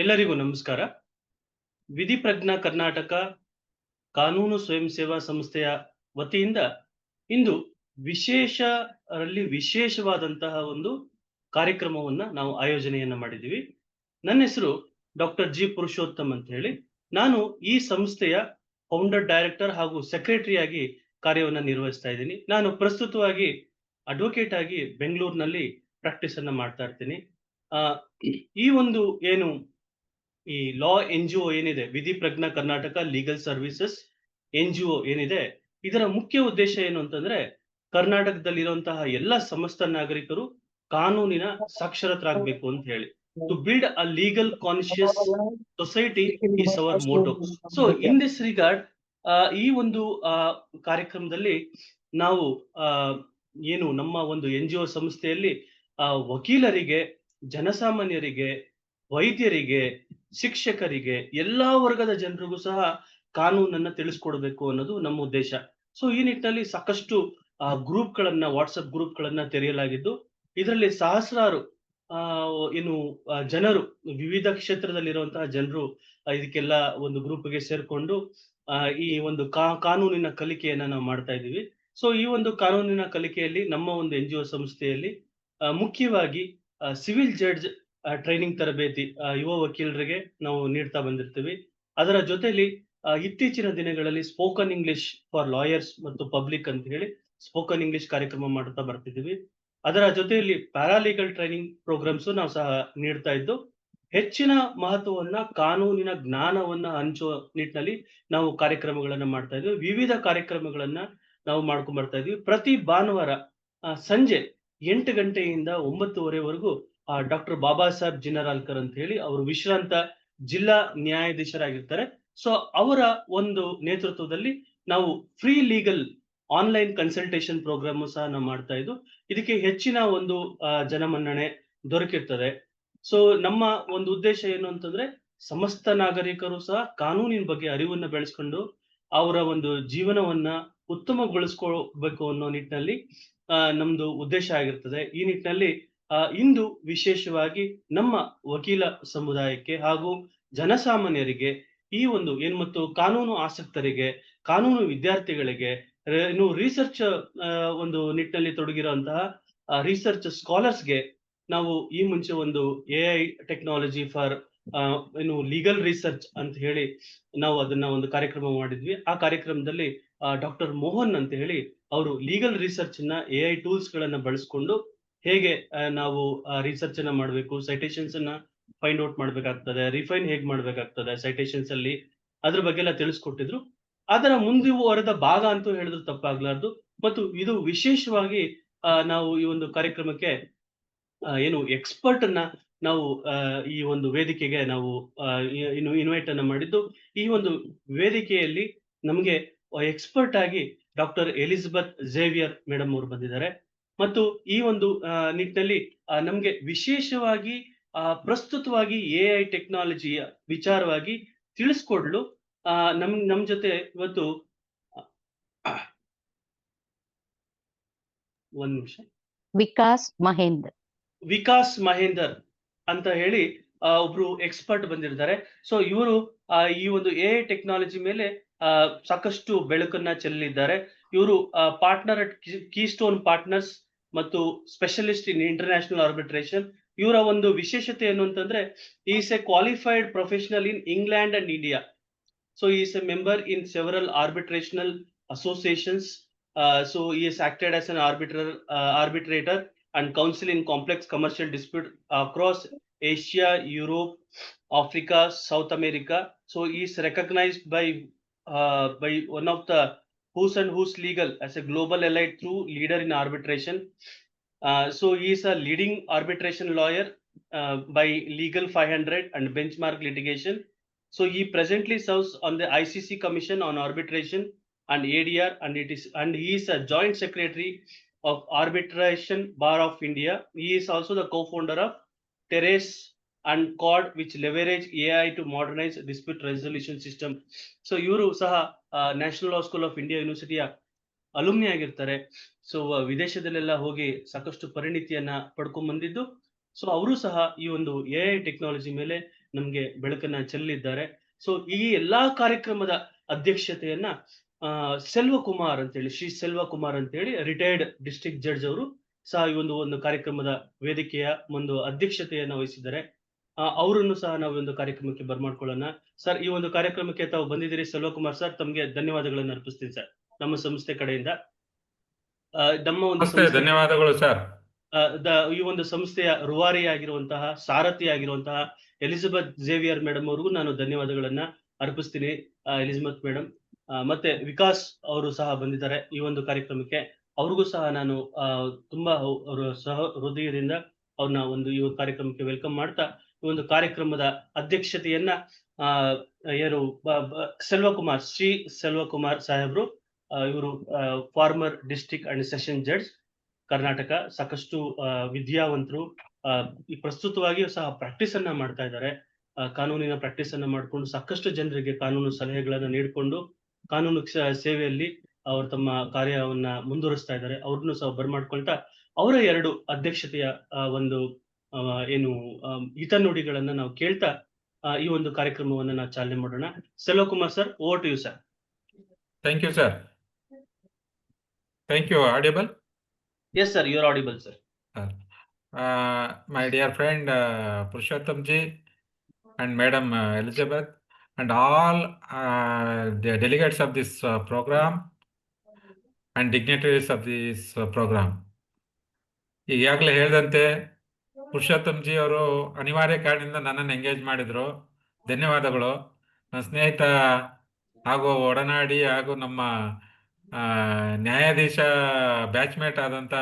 ಎಲ್ಲರಿಗೂ ನಮಸ್ಕಾರ. ವಿಧಿ ಪ್ರಜ್ಞಾ ಕರ್ನಾಟಕ ಕಾನೂನು ಸ್ವಯಂ ಸೇವಾ ಸಂಸ್ಥೆಯ ವತಿಯಿಂದ ಇಂದು ವಿಶೇಷವಾದಂತಹ ಒಂದು ಕಾರ್ಯಕ್ರಮವನ್ನ ನಾವು ಆಯೋಜನೆಯನ್ನ ಮಾಡಿದ್ದೀವಿ. ನನ್ನ ಹೆಸರು ಡಾಕ್ಟರ್ ಜಿ ಪುರುಷೋತ್ತಮ್ ಅಂತ ಹೇಳಿ. ನಾನು ಈ ಸಂಸ್ಥೆಯ ಫೌಂಡರ್ ಡೈರೆಕ್ಟರ್ ಹಾಗೂ ಸೆಕ್ರೆಟರಿ ಆಗಿ ಕಾರ್ಯವನ್ನ ನಿರ್ವಹಿಸ್ತಾ ಇದ್ದೀನಿ. ನಾನು ಪ್ರಸ್ತುತವಾಗಿ ಅಡ್ವೊಕೇಟ್ ಆಗಿ ಬೆಂಗಳೂರಿನಲ್ಲಿ ಪ್ರಾಕ್ಟೀಸ್ ಅನ್ನ ಮಾಡ್ತಾ ಇರ್ತೀನಿ. ಆ, ಈ ಒಂದು ಏನು ಈ ಲಾ ಎನ್-ಜಿ-ಒ ಏನಿದೆ, ವಿಧಿ ಪ್ರಜ್ಞಾ ಕರ್ನಾಟಕ ಲೀಗಲ್ ಸರ್ವಿಸಸ್ ಎನ್-ಜಿ-ಒ ಏನಿದೆ, ಇದರ ಮುಖ್ಯ ಉದ್ದೇಶ ಏನು ಅಂತಂದ್ರೆ ಕರ್ನಾಟಕದಲ್ಲಿರುವಂತಹ ಎಲ್ಲ ಸಮಸ್ತ ನಾಗರಿಕರು ಕಾನೂನಿನ ಸಾಕ್ಷರತರಾಗಬೇಕು ಅಂತ ಹೇಳಿ. To build a legal conscious society is our motto. So in this regard ಈ ಒಂದು ಕಾರ್ಯಕ್ರಮದಲ್ಲಿ ನಾವು ಏನು ನಮ್ಮ ಒಂದು ಎನ್-ಜಿ-ಒ ಸಂಸ್ಥೆಯಲ್ಲಿ ವಕೀಲರಿಗೆ, ಜನಸಾಮಾನ್ಯರಿಗೆ, ವೈದ್ಯರಿಗೆ, ಶಿಕ್ಷಕರಿಗೆ, ಎಲ್ಲಾ ವರ್ಗದ ಜನರಿಗೂ ಸಹ ಕಾನೂನನ್ನ ತಿಳಿಸ್ಕೊಡ್ಬೇಕು ಅನ್ನೋದು ನಮ್ಮ ಉದ್ದೇಶ. ಸೊ ಈ ನಿಟ್ಟಿನಲ್ಲಿ ಸಾಕಷ್ಟು ಗ್ರೂಪ್ಗಳನ್ನ, ವಾಟ್ಸಪ್ ಗ್ರೂಪ್ಗಳನ್ನ ತೆರೆಯಲಾಗಿದ್ದು, ಇದರಲ್ಲಿ ಸಹಸ್ರಾರು ಏನು ಜನರು, ವಿವಿಧ ಕ್ಷೇತ್ರದಲ್ಲಿರುವಂತಹ ಜನರು ಇದಕ್ಕೆಲ್ಲ ಒಂದು ಗ್ರೂಪ್ಗೆ ಸೇರ್ಕೊಂಡು ಈ ಒಂದು ಕಾನೂನಿನ ಕಲಿಕೆಯನ್ನ ನಾವು ಮಾಡ್ತಾ ಇದ್ದೀವಿ. ಸೊ ಈ ಒಂದು ಕಾನೂನಿನ ಕಲಿಕೆಯಲ್ಲಿ ನಮ್ಮ ಒಂದು ಎನ್-ಜಿ-ಒ ಸಂಸ್ಥೆಯಲ್ಲಿ ಮುಖ್ಯವಾಗಿ ಸಿವಿಲ್ ಜಡ್ಜ್ ಟ್ರೈನಿಂಗ್ ತರಬೇತಿ ಯುವ ವಕೀಲರಿಗೆ ನಾವು ನೀಡ್ತಾ ಬಂದಿರ್ತೀವಿ. ಅದರ ಜೊತೆಲಿ ಇತ್ತೀಚಿನ ದಿನಗಳಲ್ಲಿ ಸ್ಪೋಕನ್ ಇಂಗ್ಲಿಷ್ ಫಾರ್ ಲಾಯರ್ಸ್ ಮತ್ತು ಪಬ್ಲಿಕ್ ಅಂತ ಹೇಳಿ ಸ್ಪೋಕನ್ ಇಂಗ್ಲಿಷ್ ಕಾರ್ಯಕ್ರಮ ಮಾಡ್ತಾ ಬರ್ತಿದ್ದೀವಿ. ಅದರ ಜೊತೆಯಲ್ಲಿ ಪ್ಯಾರಾಲೀಗಲ್ ಟ್ರೈನಿಂಗ್ ಪ್ರೋಗ್ರಾಮ್ಸ್ ನಾವು ಸಹ ನೀಡ್ತಾ ಇದ್ದು, ಹೆಚ್ಚಿನ ಮಹತ್ವವನ್ನ ಕಾನೂನಿನ ಜ್ಞಾನವನ್ನ ಹಂಚುವ ನಿಟ್ಟಿನಲ್ಲಿ ನಾವು ಕಾರ್ಯಕ್ರಮಗಳನ್ನ ಮಾಡ್ತಾ ಇದ್ವಿ. ವಿವಿಧ ಕಾರ್ಯಕ್ರಮಗಳನ್ನ ನಾವು ಮಾಡ್ಕೊಂಡ್ ಬರ್ತಾ ಇದ್ವಿ. ಪ್ರತಿ ಭಾನುವಾರ ಸಂಜೆ 8 ಗಂಟೆಯಿಂದ 9:30ವರೆಗೂ ಡಾಕ್ಟರ್ ಬಾಬಾ ಸಾಹೇಬ್ ಜಿನರಾಲ್ಕರ್ ಅಂತ ಹೇಳಿ ಅವರು ವಿಶ್ರಾಂತ ಜಿಲ್ಲಾ ನ್ಯಾಯಾಧೀಶರಾಗಿರ್ತಾರೆ. ಸೊ ಅವರ ಒಂದು ನೇತೃತ್ವದಲ್ಲಿ ನಾವು free legal online consultation programme ಸಹ ನಾವು ಮಾಡ್ತಾ ಇದ್ದು, ಇದಕ್ಕೆ ಹೆಚ್ಚಿನ ಒಂದು ಜನಮನ್ನಣೆ ದೊರಕಿರ್ತದೆ. ಸೊ ನಮ್ಮ ಒಂದು ಉದ್ದೇಶ ಏನು ಅಂತಂದ್ರೆ ಸಮಸ್ತ ನಾಗರಿಕರು ಸಹ ಕಾನೂನಿನ ಬಗ್ಗೆ ಅರಿವನ್ನ ಬೆಳೆಸ್ಕೊಂಡು ಅವರ ಒಂದು ಜೀವನವನ್ನ ಉತ್ತಮಗೊಳಿಸ್ಕೊಳ್ಬೇಕು ಅನ್ನೋ ನಿಟ್ಟಿನಲ್ಲಿ ನಮ್ದು ಉದ್ದೇಶ ಆಗಿರ್ತದೆ. ಈ ನಿಟ್ಟಿನಲ್ಲಿ ಇಂದು ವಿಶೇಷವಾಗಿ ನಮ್ಮ ವಕೀಲ ಸಮುದಾಯಕ್ಕೆ ಹಾಗೂ ಜನಸಾಮಾನ್ಯರಿಗೆ ಈ ಒಂದು ಮತ್ತು ಕಾನೂನು ಆಸಕ್ತರಿಗೆ, ಕಾನೂನು ವಿದ್ಯಾರ್ಥಿಗಳಿಗೆ, ಇನ್ನು ರಿಸರ್ಚ್ ಒಂದು ನಿಟ್ಟಿನಲ್ಲಿ ತೊಡಗಿರುವಂತಹ ರಿಸರ್ಚ್ ಸ್ಕಾಲರ್ಸ್ಗೆ ನಾವು ಈ ಮುಂಚೆ ಒಂದು AI technology for legal research ಅಂತ ಹೇಳಿ ನಾವು ಅದನ್ನ ಒಂದು ಕಾರ್ಯಕ್ರಮ ಮಾಡಿದ್ವಿ. ಆ ಕಾರ್ಯಕ್ರಮದಲ್ಲಿ ಡಾಕ್ಟರ್ ಮೋಹನ್ ಅಂತ ಹೇಳಿ ಅವರು ಲೀಗಲ್ ರಿಸರ್ಚ್ ನ ಎಐ ಟೂಲ್ಸ್ ಗಳನ್ನ ಬಳಸ್ಕೊಂಡು ಹೇಗೆ ನಾವು ರಿಸರ್ಚ್ ಅನ್ನ ಮಾಡಬೇಕು, ಸೈಟೇಷನ್ಸ್ ಅನ್ನ ಫೈಂಡ್ ಔಟ್ ಮಾಡ್ಬೇಕಾಗ್ತದೆ, ರಿಫೈನ್ ಹೇಗ್ ಮಾಡ್ಬೇಕಾಗ್ತದೆ ಸೈಟೇಷನ್ಸ್ ಅಲ್ಲಿ, ಅದ್ರ ಬಗ್ಗೆ ಎಲ್ಲ ತಿಳಿಸ್ಕೊಟ್ಟಿದ್ರು. ಅದರ ಮುಂದುವರೆದ ಭಾಗ ಅಂತೂ ಹೇಳಿದ್ರು ತಪ್ಪಾಗ್ಲಾರ್ದು. ಮತ್ತು ಇದು ವಿಶೇಷವಾಗಿ ನಾವು ಈ ಒಂದು ಕಾರ್ಯಕ್ರಮಕ್ಕೆ ಎಕ್ಸ್ಪರ್ಟ್ ಅನ್ನ ನಾವು ಈ ಒಂದು ವೇದಿಕೆಗೆ ನಾವು ಇನ್ವೈಟ್ ಅನ್ನ ಮಾಡಿದ್ದು. ಈ ಒಂದು ವೇದಿಕೆಯಲ್ಲಿ ನಮಗೆ ಎಕ್ಸ್ಪರ್ಟ್ ಆಗಿ ಡಾಕ್ಟರ್ ಎಲಿಜಬೆತ್ ಝೇವಿಯರ್ ಮೇಡಮ್ ಅವರು ಬಂದಿದ್ದಾರೆ. ಮತ್ತು ಈ ಒಂದು ನಿಟ್ಟಿನಲ್ಲಿ ನಮ್ಗೆ ವಿಶೇಷವಾಗಿ ಪ್ರಸ್ತುತವಾಗಿ ಎಐ ಟೆಕ್ನಾಲಜಿಯ ವಿಚಾರವಾಗಿ ತಿಳಿಸ್ಕೊಡ್ಲು ನಮ್ ಜೊತೆ ಇವತ್ತು ಒಂದ್ ನಿಮಿಷ ವಿಕಾಸ್ ಮಹೇಂದರ್ ಅಂತ ಹೇಳಿ ಒಬ್ರು ಎಕ್ಸ್ಪರ್ಟ್ ಬಂದಿರ್ತಾರೆ. ಸೊ ಇವರು ಈ ಒಂದು ಎಐ ಟೆಕ್ನಾಲಜಿ ಮೇಲೆ ಸಾಕಷ್ಟು ಬೆಳಕನ್ನ ಚೆಲ್ಲಿದ್ದಾರೆ. ಇವರು ಪಾರ್ಟ್ನರ್ ಅಟ್ ಕೀಸ್ಟೋನ್ ಪಾರ್ಟ್ನರ್ಸ್ ಮತ್ತು ಸ್ಪೆಷಲಿಸ್ಟ್ ಇನ್ ಇಂಟರ್ನ್ಯಾಷನಲ್ ಆರ್ಬಿಟ್ರೇಷನ್. ಇವರ ಒಂದು ವಿಶೇಷತೆ ಏನು ಅಂತಂದ್ರೆ is a qualified professional in England and India. So is a member in several arbitrational associations. So he has acted as an arbitrator and counsel in complex commercial dispute across Asia, Europe, Africa, South America. So he is recognized by one of the Who's and Who's Legal as a global elite through leader in arbitration. So he is a leading arbitration lawyer by Legal 500 and benchmark litigation. So he presently serves on the ICC Commission on Arbitration and ADR, and he is a joint secretary of Arbitration Bar of India. He is also the co-founder of Terrace and Cord, which leverage AI to modernize dispute resolution system. So ಇವರು ಸಹ national law school of India ಯೂನಿವರ್ಸಿಟಿಯ alumni ಆಗಿರ್ತಾರೆ. So ವಿದೇಶದಲ್ಲೆಲ್ಲ ಹೋಗಿ ಸಾಕಷ್ಟು ಪರಿಣಿತಿಯನ್ನ ಪಡ್ಕೊಂಡ್ ಬಂದಿದ್ದು. So ಅವರು ಸಹ ಈ ಒಂದು ಎಐ ಟೆಕ್ನಾಲಜಿ ಮೇಲೆ ನಮ್ಗೆ ಬೆಳಕನ್ನ ಚೆಲ್ಲಿದ್ದಾರೆ. ಸೊ ಈ ಎಲ್ಲಾ ಕಾರ್ಯಕ್ರಮದ ಅಧ್ಯಕ್ಷತೆಯನ್ನ ಸೆಲ್ವಕುಮಾರ್ ಅಂತೇಳಿ, ಶ್ರೀ ಸೆಲ್ವಕುಮಾರ್ ಅಂತೇಳಿ ರಿಟೈರ್ಡ್ ಡಿಸ್ಟ್ರಿಕ್ಟ್ ಜಡ್ಜ್ ಅವರು ಸಹ ಈ ಒಂದು ಕಾರ್ಯಕ್ರಮದ ವೇದಿಕೆಯ ಒಂದು ಅಧ್ಯಕ್ಷತೆಯನ್ನ ವಹಿಸಿದ್ದಾರೆ. ಅವರನ್ನು ಸಹ ನಾವು ಒಂದು ಕಾರ್ಯಕ್ರಮಕ್ಕೆ ಬರ್ಮಾಡ್ಕೊಳ್ಳೋಣ. ಸರ್, ಈ ಒಂದು ಕಾರ್ಯಕ್ರಮಕ್ಕೆ ತಾವು ಬಂದಿದ್ದೀರಿ ಸೆಲ್ವಕುಮಾರ್ ಸರ್, ತಮ್ಗೆ ಧನ್ಯವಾದಗಳನ್ನು ಅರ್ಪಿಸ್ತೀನಿ ಸರ್, ನಮ್ಮ ಸಂಸ್ಥೆ ಕಡೆಯಿಂದ. ನಮ್ಮ ಒಂದು ಧನ್ಯವಾದಗಳು ಸರ್. ಈ ಒಂದು ಸಂಸ್ಥೆಯ ರೂವಾರಿಯಾಗಿರುವಂತಹ, ಸಾರಥಿಯಾಗಿರುವಂತಹ ಎಲಿಜಬೆತ್ ಝೇವಿಯರ್ ಮೇಡಮ್ ಅವ್ರಿಗೂ ನಾನು ಧನ್ಯವಾದಗಳನ್ನ ಅರ್ಪಿಸ್ತೀನಿ. ಎಲಿಜಬೆತ್ ಮೇಡಮ್ ಮತ್ತೆ ವಿಕಾಸ್ ಅವರು ಸಹ ಬಂದಿದ್ದಾರೆ ಈ ಒಂದು ಕಾರ್ಯಕ್ರಮಕ್ಕೆ. ಅವ್ರಿಗೂ ಸಹ ನಾನು ತುಂಬಾ ಅವರ ಸಹ ಹೃದಯದಿಂದ ಅವ್ರನ್ನ ಈ ಒಂದು ಕಾರ್ಯಕ್ರಮಕ್ಕೆ ವೆಲ್ಕಮ್ ಮಾಡ್ತಾ, ಈ ಒಂದು ಕಾರ್ಯಕ್ರಮದ ಅಧ್ಯಕ್ಷತೆಯನ್ನ ಏನು ಸೆಲ್ವಕುಮಾರ್, ಶ್ರೀ ಸೆಲ್ವಕುಮಾರ್ ಸಾಹೇಬ್ರು, ಇವರು farmer district and session judge Karnataka, ಸಾಕಷ್ಟು ವಿದ್ಯಾವಂತರು, ಈ ಪ್ರಸ್ತುತವಾಗಿಯೂ ಸಹ ಪ್ರಾಕ್ಟೀಸ್ ಅನ್ನ ಮಾಡ್ತಾ ಇದ್ದಾರೆ. ಕಾನೂನಿನ ಪ್ರಾಕ್ಟೀಸ್ ಅನ್ನ ಮಾಡಿಕೊಂಡು ಸಾಕಷ್ಟು ಜನರಿಗೆ ಕಾನೂನು ಸಲಹೆಗಳನ್ನ ನೀಡಿಕೊಂಡು ಕಾನೂನು ಸೇವೆಯಲ್ಲಿ ಅವರು ತಮ್ಮ ಕಾರ್ಯವನ್ನ ಮುಂದುವರಿಸ್ತಾ ಇದ್ದಾರೆ. ಅವ್ರನ್ನು ಸಹ ಬರ್ಮಾಡ್ಕೊಳ್ತಾ ಅವರ 2 ಅಧ್ಯಕ್ಷತೆಯ ಒಂದು ಏನು ಹಿತನುಡಿಗಳನ್ನ ನಾವು ಕೇಳ್ತಾ ಈ ಒಂದು ಕಾರ್ಯಕ್ರಮವನ್ನ ನಾವು ಚಾಲನೆ ಮಾಡೋಣ. Selvakumar sir, over to you sir. Thank you sir. Thank you. Audible? Yes sir, you are audible sir. My dear friend Purushottam ji and Madam Elizabeth and all the delegates of this program and dignitaries of this program. ಈಗಾಗಲೇ ಹೇಳಿದಂತೆ Purushottam G ಅವರು ಅನಿವಾರ್ಯ ಕಾರಣದಿಂದ ನನ್ನನ್ನು engage ಮಾಡಿದ್ರು. ಧನ್ಯವಾದಗಳು. ನನ್ನ ಸ್ನೇಹಿತ ಹಾಗೂ ಒಡನಾಡಿ ಹಾಗೂ ನಮ್ಮ ನ್ಯಾಯಾಧೀಶ ಬ್ಯಾಚ್ಮೇಟ್ ಆದಂಥ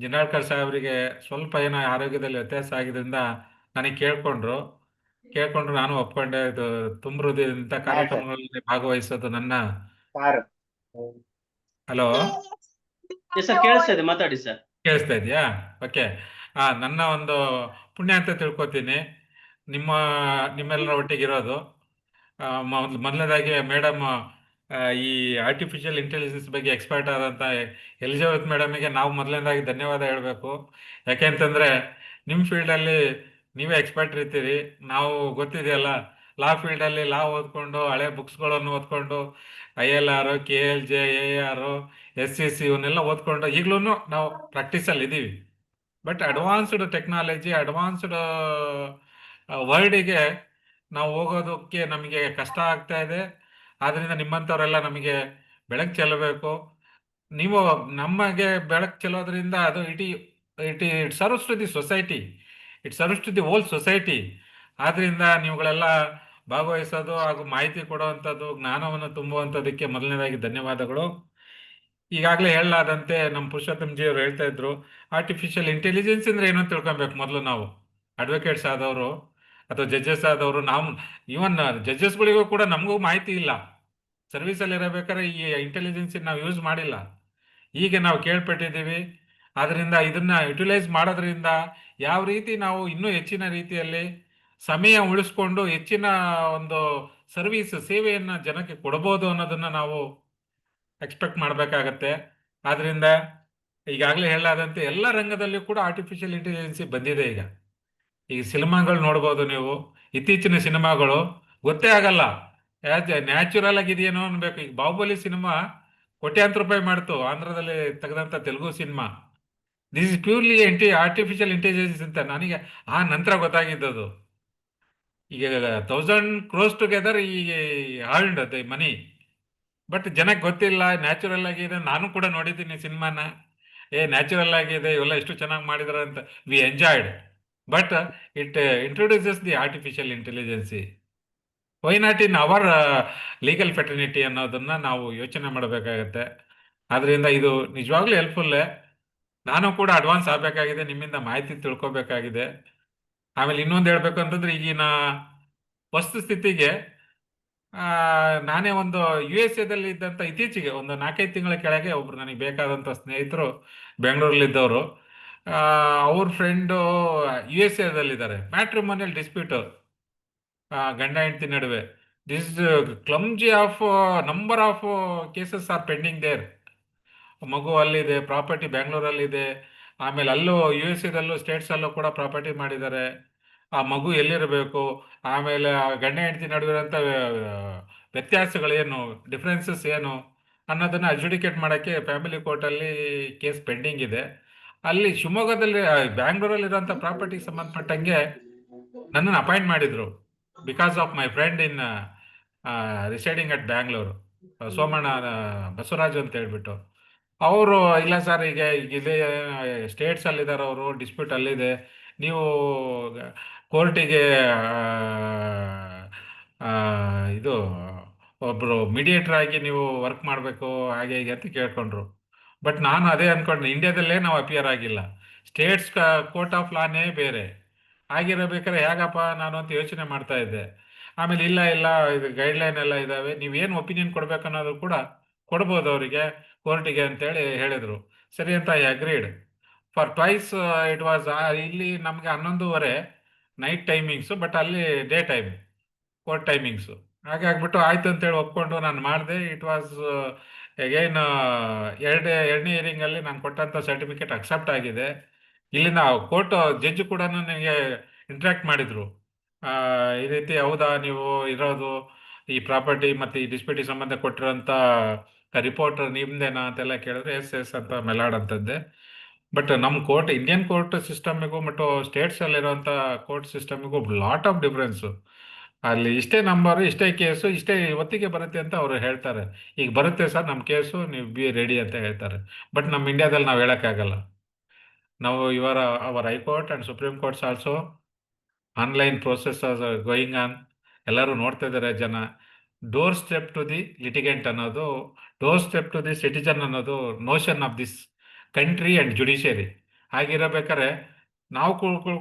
ಜಿನಾಳ್ಕರ್ ಸಾಹೇಬರಿಗೆ ಸ್ವಲ್ಪ ಏನೋ ಆರೋಗ್ಯದಲ್ಲಿ ವ್ಯತ್ಯಾಸ ಆಗಿದ್ದರಿಂದ ನನಗೆ ಕೇಳ್ಕೊಂಡ್ರು. ನಾನು ಒಪ್ಕೊಂಡೆ. ಇದು ತುಂಬ ಹೃದಯದಿಂದ ಕಾರ್ಯಕ್ರಮಗಳಲ್ಲಿ ಭಾಗವಹಿಸೋದು ನನ್ನ. ಹಲೋ, ಕೇಳಿಸ್ತಾ ಇದೆ, ಮಾತಾಡಿ ಸರ್. ಕೇಳಿಸ್ತಾ ಇದೆಯಾ? ಓಕೆ. ನನ್ನ ಒಂದು ಪುಣ್ಯ ಅಂತ ತಿಳ್ಕೊತೀನಿ ನಿಮ್ಮೆಲ್ಲರ ಒಟ್ಟಿಗಿರೋದು. ಮೊದಲನೇದಾಗಿ ಮೇಡಮ್, ಈ ಆರ್ಟಿಫಿಷಿಯಲ್ ಇಂಟೆಲಿಜೆನ್ಸ್ ಬಗ್ಗೆ ಎಕ್ಸ್ಪರ್ಟ್ ಆದಂಥ ಎಲಿಜಬೆತ್ ಮೇಡಮಿಗೆ ನಾವು ಮೊದಲನೇದಾಗಿ ಧನ್ಯವಾದ ಹೇಳಬೇಕು. ಯಾಕೆಂತಂದರೆ ನಿಮ್ಮ ಫೀಲ್ಡಲ್ಲಿ ನೀವೇ ಎಕ್ಸ್ಪರ್ಟ್ ಇರ್ತೀರಿ. ನಾವು ಗೊತ್ತಿದೆಯಲ್ಲ, ಲಾ ಫೀಲ್ಡಲ್ಲಿ ಲಾ ಓದ್ಕೊಂಡು ಹಳೆ ಬುಕ್ಸ್ಗಳನ್ನು ಓದ್ಕೊಂಡು ILR, KLJ, AR, SCC ಇವನ್ನೆಲ್ಲ ಓದ್ಕೊಂಡು ಈಗಲೂ ನಾವು ಪ್ರಾಕ್ಟೀಸಲ್ಲಿ ಇದ್ದೀವಿ. ಬಟ್ ಅಡ್ವಾನ್ಸ್ಡ್ ಟೆಕ್ನಾಲಜಿ, ಅಡ್ವಾನ್ಸ್ಡ್ ವರ್ಲ್ಡಿಗೆ ನಾವು ಹೋಗೋದಕ್ಕೆ ನಮಗೆ ಕಷ್ಟ ಆಗ್ತಾ ಇದೆ. ಆದ್ದರಿಂದ ನಿಮ್ಮಂಥವರೆಲ್ಲ ನಮಗೆ ಬೆಳಕು ಚೆಲ್ಲಬೇಕು. ನೀವು ನಮಗೆ ಬೆಳಕು ಚೆಲ್ಲೋದ್ರಿಂದ ಅದು it serves to the society, it serves to the whole society. ಆದ್ದರಿಂದ ನೀವುಗಳೆಲ್ಲ ಭಾಗವಹಿಸೋದು ಹಾಗೂ ಮಾಹಿತಿ ಕೊಡುವಂಥದ್ದು, ಜ್ಞಾನವನ್ನು ತುಂಬುವಂಥದ್ದಕ್ಕೆ ಮೊದಲನೇದಾಗಿ ಧನ್ಯವಾದಗಳು. ಈಗಾಗಲೇ ಹೇಳಲಾದಂತೆ ನಮ್ಮ ಪುರುಷೋತ್ತಮ್ ಜಿ ಅವರು ಹೇಳ್ತಾ ಇದ್ರು, ಆರ್ಟಿಫಿಷಿಯಲ್ ಇಂಟೆಲಿಜೆನ್ಸ್ ಅಂದರೆ ಏನೋ ತಿಳ್ಕೊಬೇಕು. ಮೊದಲು ನಾವು ಅಡ್ವೊಕೇಟ್ಸ್ ಆದವರು ಅಥವಾ ಜಡ್ಜಸ್ ಆದವರು, ನಾವು ಈವನ್ ಜಡ್ಜಸ್ಗಳಿಗೂ ಕೂಡ ನಮಗೂ ಮಾಹಿತಿ ಇಲ್ಲ. ಸರ್ವಿಸಲ್ಲಿ ಇರಬೇಕಾದ್ರೆ ಈ ಇಂಟೆಲಿಜೆನ್ಸ್ ನಾವು ಯೂಸ್ ಮಾಡಿಲ್ಲ. ಈಗ ನಾವು ಕೇಳ್ಪಟ್ಟಿದ್ದೀವಿ. ಆದ್ದರಿಂದ ಇದನ್ನು ಯುಟಿಲೈಸ್ ಮಾಡೋದ್ರಿಂದ ಯಾವ ರೀತಿ ನಾವು ಇನ್ನೂ ಹೆಚ್ಚಿನ ರೀತಿಯಲ್ಲಿ ಸಮಯ ಉಳಿಸ್ಕೊಂಡು ಹೆಚ್ಚಿನ ಒಂದು ಸೇವೆಯನ್ನು ಜನಕ್ಕೆ ಕೊಡ್ಬೋದು ಅನ್ನೋದನ್ನು ನಾವು ಎಕ್ಸ್ಪೆಕ್ಟ್ ಮಾಡಬೇಕಾಗತ್ತೆ. ಆದ್ದರಿಂದ ಈಗಾಗಲೇ ಹೇಳಲಾದಂತೆ ಎಲ್ಲ ರಂಗದಲ್ಲೂ ಕೂಡ ಆರ್ಟಿಫಿಷಿಯಲ್ ಇಂಟೆಲಿಜೆನ್ಸಿ ಬಂದಿದೆ. ಈಗ ಸಿನಿಮಾಗಳು ನೋಡ್ಬೋದು ನೀವು. ಇತ್ತೀಚಿನ ಸಿನಿಮಾಗಳು ಗೊತ್ತೇ ಆಗಲ್ಲ, ನ್ಯಾಚುರಲ್ ಆಗಿದೆಯೇನೋ ಅನ್ಬೇಕು. ಈಗ ಬಾಹುಬಲಿ ಸಿನಿಮಾ ಕೋಟ್ಯಾಂತರ ರೂಪಾಯಿ ಮಾಡ್ತು, ಆಂಧ್ರದಲ್ಲಿ ತೆಗೆದಂಥ Telugu cinema. This is purely artificial intelligence ಅಂತ ನನಗೆ ಆ ನಂತರ ಗೊತ್ತಾಗಿದ್ದದು. ಈಗ 1000 crores together he earned the money. But ಜನಕ್ಕೆ ಗೊತ್ತಿಲ್ಲ ನ್ಯಾಚುರಲ್ ಆಗಿದೆ. ನಾನು ಕೂಡ ನೋಡಿದ್ದೀನಿ ಸಿನಿಮಾನ. ನ್ಯಾಚುರಲ್ ಆಗಿದೆ, ಇವೆಲ್ಲ ಎಷ್ಟು ಚೆನ್ನಾಗಿ ಮಾಡಿದಾರೆ ಅಂತ we enjoyed. But it introduces the artificial intelligence. Why not in our legal fraternity ಅನ್ನೋದನ್ನು ನಾವು ಯೋಚನೆ ಮಾಡಬೇಕಾಗತ್ತೆ. ಆದ್ದರಿಂದ ಇದು ನಿಜವಾಗ್ಲೂ ಹೆಲ್ಪ್ಫುಲ್ಲೇ. ನಾನು ಕೂಡ ಅಡ್ವಾನ್ಸ್ ಆಗಬೇಕಾಗಿದೆ, ನಿಮ್ಮಿಂದ ಮಾಹಿತಿ ತಿಳ್ಕೊಬೇಕಾಗಿದೆ. ಆಮೇಲೆ ಇನ್ನೊಂದು ಹೇಳಬೇಕು ಅಂತಂದರೆ, ಈಗಿನ ವಸ್ತುಸ್ಥಿತಿಗೆ ನಾನೇ ಒಂದು USA ಇದ್ದಂಥ ಇತ್ತೀಚೆಗೆ ಒಂದು 4-5 ತಿಂಗಳ ಕೆಳಗೆ ಒಬ್ರು ನನಗೆ ಬೇಕಾದಂಥ ಸ್ನೇಹಿತರು ಬೆಂಗಳೂರಲ್ಲಿದ್ದವರು, ಅವ್ರ ಫ್ರೆಂಡು USA ಮ್ಯಾಟ್ರಿಮೋನಿಯಲ್ ಡಿಸ್ಪ್ಯೂಟು, ಗಂಡ ಹೆಂಡತಿ ನಡುವೆ. This clumsy of number of cases are pending there. ಮಗು ಅಲ್ಲಿದೆ, ಪ್ರಾಪರ್ಟಿ ಬೆಂಗಳೂರಲ್ಲಿದೆ, ಆಮೇಲೆ ಅಲ್ಲೂ USA ಸ್ಟೇಟ್ಸಲ್ಲೂ ಕೂಡ ಪ್ರಾಪರ್ಟಿ ಮಾಡಿದ್ದಾರೆ. ಆ ಮಗು ಎಲ್ಲಿರಬೇಕು, ಆಮೇಲೆ ಆ ಗಂಡ ಹೆಂಡತಿ ನಡುವಿರೋಂಥ ವ್ಯತ್ಯಾಸಗಳೇನು, ಡಿಫ್ರೆನ್ಸಸ್ ಏನು ಅನ್ನೋದನ್ನು ಅಡ್ಜುಡಿಕೇಟ್ ಮಾಡೋಕ್ಕೆ ಫ್ಯಾಮಿಲಿ ಕೋರ್ಟಲ್ಲಿ ಕೇಸ್ ಪೆಂಡಿಂಗ್ ಇದೆ. ಅಲ್ಲಿ ಶಿವಮೊಗ್ಗದಲ್ಲಿ ಬ್ಯಾಂಗ್ಳೂರಲ್ಲಿರೋಂಥ ಪ್ರಾಪರ್ಟಿಗೆ ಸಂಬಂಧಪಟ್ಟಂಗೆ ನನ್ನನ್ನು ಅಪಾಯಿಂಟ್ ಮಾಡಿದರು, because of my friend in residing at Bangalore, Somanna Basavaraj ಅಂತ ಹೇಳ್ಬಿಟ್ಟು. ಅವರು ಇಲ್ಲ ಸರ್, ಈಗ ಇದೆ ಸ್ಟೇಟ್ಸಲ್ಲಿದ್ದಾರೆ ಅವರು, ಡಿಸ್ಪ್ಯೂಟ್ ಅಲ್ಲಿದೆ, ನೀವು ಕೋರ್ಟಿಗೆ ಇದು ಒಬ್ಬರು ಮೀಡಿಯೇಟರ್ ಆಗಿ ನೀವು ವರ್ಕ್ ಮಾಡಬೇಕು ಹಾಗೆ ಹೀಗೆ ಅಂತ ಕೇಳ್ಕೊಂಡ್ರು. ಬಟ್ ನಾನು ಅದೇ ಅಂದ್ಕೊಂಡೆ, ಇಂಡಿಯಾದಲ್ಲೇ ನಾವು ಅಪಿಯರ್ ಆಗಿಲ್ಲ, ಸ್ಟೇಟ್ಸ್ ಕೋರ್ಟ್ ಆಫ್ ಲಾನೇ ಬೇರೆ ಆಗಿರಬೇಕಾದ್ರೆ ಹೇಗಪ್ಪ ನಾನು ಅಂತ ಯೋಚನೆ ಮಾಡ್ತಾ ಇದ್ದೆ. ಆಮೇಲೆ ಇಲ್ಲ ಇಲ್ಲ, ಇದು ಗೈಡ್ಲೈನ್ ಎಲ್ಲ ಇದ್ದಾವೆ, ನೀವೇನು ಒಪಿನಿಯನ್ ಕೊಡ್ಬೇಕು ಅನ್ನೋದು ಕೂಡ ಕೊಡ್ಬೋದು ಅವರಿಗೆ ಕೋರ್ಟಿಗೆ ಅಂತೇಳಿ ಹೇಳಿದರು. ಸರಿ ಅಂತ I agreed for twice. It was ಇಲ್ಲಿ ನಮಗೆ 11:30 ನೈಟ್ ಟೈಮಿಂಗ್ಸು, ಬಟ್ ಅಲ್ಲಿ ಡೇ ಟೈಮ್ ಕೋರ್ಟ್ ಟೈಮಿಂಗ್ಸು. ಹಾಗೆ ಆಗ್ಬಿಟ್ಟು ಆಯ್ತು ಅಂತೇಳಿ ಒಪ್ಕೊಂಡು ನಾನು ಮಾಡಿದೆ. ಇಟ್ ವಾಸ್ ಅಗೈನ್ ಎರಡನೇ ಹಿಯರಿಂಗಲ್ಲಿ ನಾನು ಕೊಟ್ಟಂಥ ಸರ್ಟಿಫಿಕೇಟ್ ಅಕ್ಸೆಪ್ಟ್ ಆಗಿದೆ. ಇಲ್ಲಿನ ಕೋರ್ಟ್ ಜಡ್ಜ್ ಕೂಡ ನನಗೆ ಇಂಟ್ರ್ಯಾಕ್ಟ್ ಮಾಡಿದರು. ಈ ರೀತಿ ಹೌದಾ ನೀವು ಇರೋದು ಈ ಪ್ರಾಪರ್ಟಿ ಮತ್ತು ಈ ಡಿಸ್ಪ್ಯೂಟಿಗೆ ಸಂಬಂಧ ಕೊಟ್ಟಿರೋಂಥ ರಿಪೋರ್ಟ್ ನಿಮ್ದೇನಾ ಅಂತೆಲ್ಲ ಕೇಳಿದ್ರೆ ಎಸ್ ಎಸ್ ಅಂತ ಮೆಲಾಡಂಥದ್ದೇ. ಬಟ್ ನಮ್ಮ ಕೋರ್ಟ್, ಇಂಡಿಯನ್ ಕೋರ್ಟ್ ಸಿಸ್ಟಮಿಗೂ ಮತ್ತು ಸ್ಟೇಟ್ಸಲ್ಲಿರೋಂಥ ಕೋರ್ಟ್ ಸಿಸ್ಟಮಿಗೂ ಲಾಟ್ ಆಫ್ ಡಿಫ್ರೆನ್ಸು. ಅಲ್ಲಿ ಇಷ್ಟೇ ನಂಬರು, ಇಷ್ಟೇ ಕೇಸು, ಇಷ್ಟೇ ಹೊತ್ತಿಗೆ ಬರುತ್ತೆ ಅಂತ ಅವರು ಹೇಳ್ತಾರೆ. ಈಗ ಬರುತ್ತೆ ಸರ್ ನಮ್ಮ ಕೇಸು, ನೀವು ಬಿ ರೆಡಿ ಅಂತ ಹೇಳ್ತಾರೆ. ಬಟ್ ನಮ್ಮ ಇಂಡಿಯಾದಲ್ಲಿ ನಾವು ಹೇಳೋಕ್ಕಾಗಲ್ಲ. ನಾವು our high court and supreme courts also online process going on. ಎಲ್ಲರೂ ನೋಡ್ತಾ ಇದ್ದಾರೆ ಜನ. Door step to the litigant ಅನ್ನೋದು, door step to the citizen ಅನ್ನೋದು notion of this country and judiciary. ಹಾಗಿರಬೇಕಾದ್ರೆ ನಾವು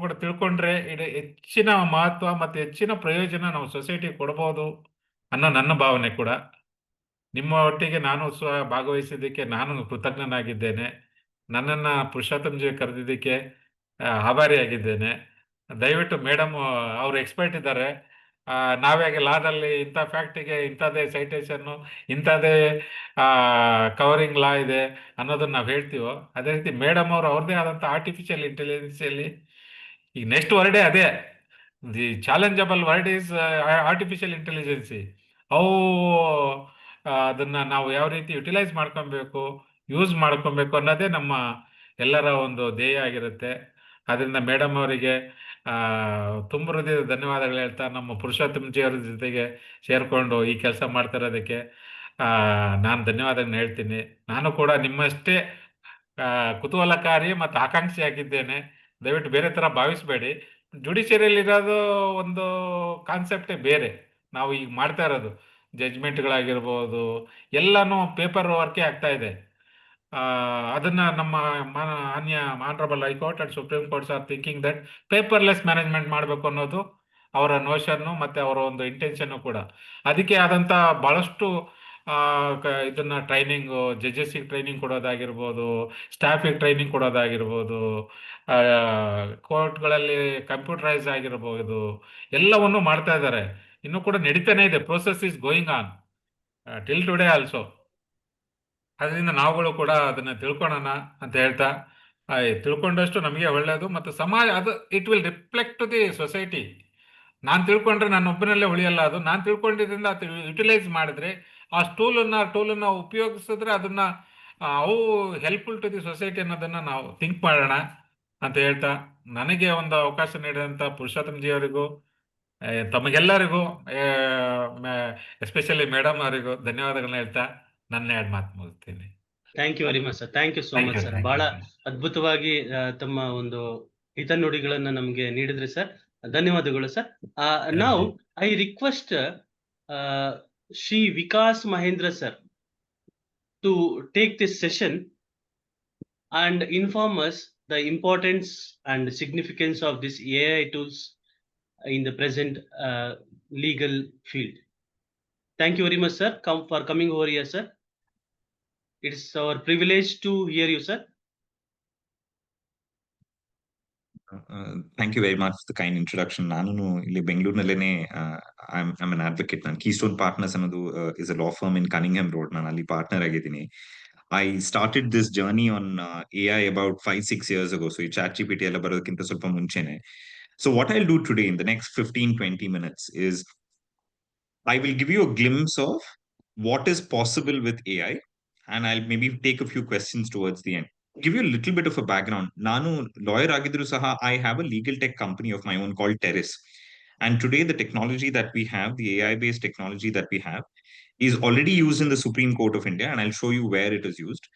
ಕೂಡ ತಿಳ್ಕೊಂಡ್ರೆ ಇದು ಹೆಚ್ಚಿನ ಮಹತ್ವ ಮತ್ತು ಹೆಚ್ಚಿನ ಪ್ರಯೋಜನ ನಾವು ಸೊಸೈಟಿಗೆ ಕೊಡ್ಬೋದು ಅನ್ನೋ ನನ್ನ ಭಾವನೆ ಕೂಡ. ನಿಮ್ಮ ಒಟ್ಟಿಗೆ ನಾನು ಭಾಗವಹಿಸಿದ್ದಕ್ಕೆ ನಾನು ಕೃತಜ್ಞನಾಗಿದ್ದೇನೆ. ನನ್ನನ್ನು ಪುರುಷೋತ್ತಮ್ಜಿ ಕರೆದಿದ್ದಕ್ಕೆ ಆಭಾರಿಯಾಗಿದ್ದೇನೆ. ದಯವಿಟ್ಟು ಮೇಡಮ್ ಅವರು ಎಕ್ಸ್ಪರ್ಟ್ ಇದ್ದಾರೆ. ನಾವ್ಯಾಗೆ ಲಾದಲ್ಲಿ ಇಂಥ ಫ್ಯಾಕ್ಟಿಗೆ ಇಂಥದ್ದೇ ಸೈಟೇಷನ್ನು, ಇಂಥದ್ದೇ ಕವರಿಂಗ್ ಲಾ ಇದೆ ಅನ್ನೋದನ್ನು ನಾವು ಹೇಳ್ತೀವೋ, ಅದೇ ರೀತಿ ಮೇಡಮ್ ಅವರು ಅವ್ರದ್ದೇ ಆದಂಥ ಆರ್ಟಿಫಿಷಿಯಲ್ ಇಂಟೆಲಿಜೆನ್ಸಿಯಲ್ಲಿ ಈಗ ನೆಕ್ಸ್ಟ್ ವರ್ಡೇ ಅದೇ, the challengeable word is artificial intelligence. ಅವು ಅದನ್ನು ನಾವು ಯಾವ ರೀತಿ ಯುಟಿಲೈಸ್ ಮಾಡ್ಕೊಬೇಕು, ಯೂಸ್ ಮಾಡ್ಕೊಬೇಕು ಅನ್ನೋದೇ ನಮ್ಮ ಎಲ್ಲರ ಒಂದು ಧ್ಯೇಯ ಆಗಿರುತ್ತೆ. ಅದರಿಂದ ಮೇಡಮ್ ಅವರಿಗೆ ತುಂಬ ಹೃದಯದ ಧನ್ಯವಾದಗಳು ಹೇಳ್ತಾ, ನಮ್ಮ ಪುರುಷೋತ್ತಮ್ಜಿಯವರ ಜೊತೆಗೆ ಸೇರಿಕೊಂಡು ಈ ಕೆಲಸ ಮಾಡ್ತಾ ಇರೋದಕ್ಕೆ ನಾನು ಧನ್ಯವಾದಗಳನ್ನ ಹೇಳ್ತೀನಿ. ನಾನು ಕೂಡ ನಿಮ್ಮಷ್ಟೇ ಕುತೂಹಲಕಾರಿ ಮತ್ತು ಆಕಾಂಕ್ಷಿ ಆಗಿದ್ದೇನೆ. ದಯವಿಟ್ಟು ಬೇರೆ ಥರ ಭಾವಿಸಬೇಡಿ. ಜುಡಿಷಿಯರಿಯಲ್ಲಿರೋದು ಒಂದು ಕಾನ್ಸೆಪ್ಟೇ ಬೇರೆ. ನಾವು ಈಗ ಮಾಡ್ತಾ ಇರೋದು ಜಡ್ಜ್ಮೆಂಟ್ಗಳಾಗಿರ್ಬೋದು, ಎಲ್ಲನೂ ಪೇಪರ್ ವರ್ಕೇ ಆಗ್ತಾ ಇದೆ. ಅದನ್ನು ನಮ್ಮ honourable high court and supreme courts R thinking that paperless management ಮಾಡಬೇಕು ಅನ್ನೋದು ಅವರ ನೋಷನ್ನು ಮತ್ತು ಅವರ ಒಂದು ಇಂಟೆನ್ಷನ್ನು ಕೂಡ. ಅದಕ್ಕೆ ಆದಂಥ ಭಾಳಷ್ಟು ಇದನ್ನು ಟ್ರೈನಿಂಗು, ಜಡ್ಜಸ್ಸಿಗೆ ಟ್ರೈನಿಂಗ್ ಕೊಡೋದಾಗಿರ್ಬೋದು, ಸ್ಟಾಫಿಗೆ ಟ್ರೈನಿಂಗ್ ಕೊಡೋದಾಗಿರ್ಬೋದು, ಕೋರ್ಟ್ಗಳಲ್ಲಿ ಕಂಪ್ಯೂಟರೈಸ್ ಆಗಿರ್ಬೋದು, ಎಲ್ಲವನ್ನೂ ಮಾಡ್ತಾ ಇದ್ದಾರೆ. ಇನ್ನೂ ಕೂಡ ನಡೀತಾನೆ ಇದೆ. Process is going on till today also. ಅದರಿಂದ ನಾವುಗಳು ಕೂಡ ಅದನ್ನು ತಿಳ್ಕೊಳ್ಳೋಣ ಅಂತ ಹೇಳ್ತಾ, ತಿಳ್ಕೊಂಡಷ್ಟು ನಮಗೆ ಒಳ್ಳೆಯದು ಮತ್ತು ಸಮಾಜ ಅದು it will reflect to the society. ನಾನು ತಿಳ್ಕೊಂಡ್ರೆ ನಾನು ಒಬ್ಬನಲ್ಲೇ ಉಳಿಯಲ್ಲ. ಅದು ನಾನು ತಿಳ್ಕೊಂಡಿದ್ದರಿಂದ ಅದು ಯುಟಿಲೈಸ್ ಮಾಡಿದ್ರೆ, ಆ ಟೂಲನ್ನು ಉಪಯೋಗಿಸಿದ್ರೆ ಅದನ್ನು ಅವು ಹೆಲ್ಪ್ಫುಲ್ ಟು ದಿ ಸೊಸೈಟಿ ಅನ್ನೋದನ್ನು ನಾವು ಥಿಂಕ್ ಮಾಡೋಣ ಅಂತ ಹೇಳ್ತಾ, ನನಗೆ ಒಂದು ಅವಕಾಶ ನೀಡಿದಂಥ ಪುರುಷೋತ್ತಮ್ಜಿಯವರಿಗೂ ತಮಗೆಲ್ಲರಿಗೂ ಎಸ್ಪೆಷಲಿ ಮೇಡಮ್ ಅವರಿಗೂ ಧನ್ಯವಾದಗಳನ್ನ ಹೇಳ್ತಾ ನನ್ನ 2 ಮಾತು ಮುಗಿಸ್ತೀನಿ. Thank you very much sir. Thank you so much sir. ಬಹಳ ಅದ್ಭುತವಾಗಿ ತಮ್ಮ ಒಂದು ಹಿತನುಡಿಗಳನ್ನ ನಮಗೆ ನೀಡಿದ್ರಿ ಸರ್. ಧನ್ಯವಾದಗಳು sir. Now I request Shri Vikas Mahendra sir to take this session and inform us the importance and significance of this AI tools in the present legal field. Thank you very much, sir, for coming over here, sir. It is our privilege to hear you, sir. Thank you very much for the kind introduction. ನಾನು ಇಲ್ಲಿ ಬೆಂಗಳೂರಿನಲ್ಲೇನೆ I'm an advocate. ನಾನು Keystone Partners ಅನ್ನೋದು is a law firm in Cunningham Road. ನಾನು ಅಲ್ಲಿ partner ಆಗಿದ್ದೀನಿ. I started this journey on AI about 5-6 years ago. So ಈ ChatGPT ಎಲ್ಲ ಬರೋದಕ್ಕಿಂತ ಸ್ವಲ್ಪ ಮುಂಚೆನೆ. So what I'll do today in the next 15-20 minutes is I will give you a glimpse of what is possible with AI, and I'll maybe take a few questions towards the end. Give you a little bit of a background. Nanu lawyer agidru saha, I have a legal tech company of my own called Terrace. And today the technology that we have, the AI-based technology that we have, is already used in the Supreme Court of India, and I'll show you where it is used.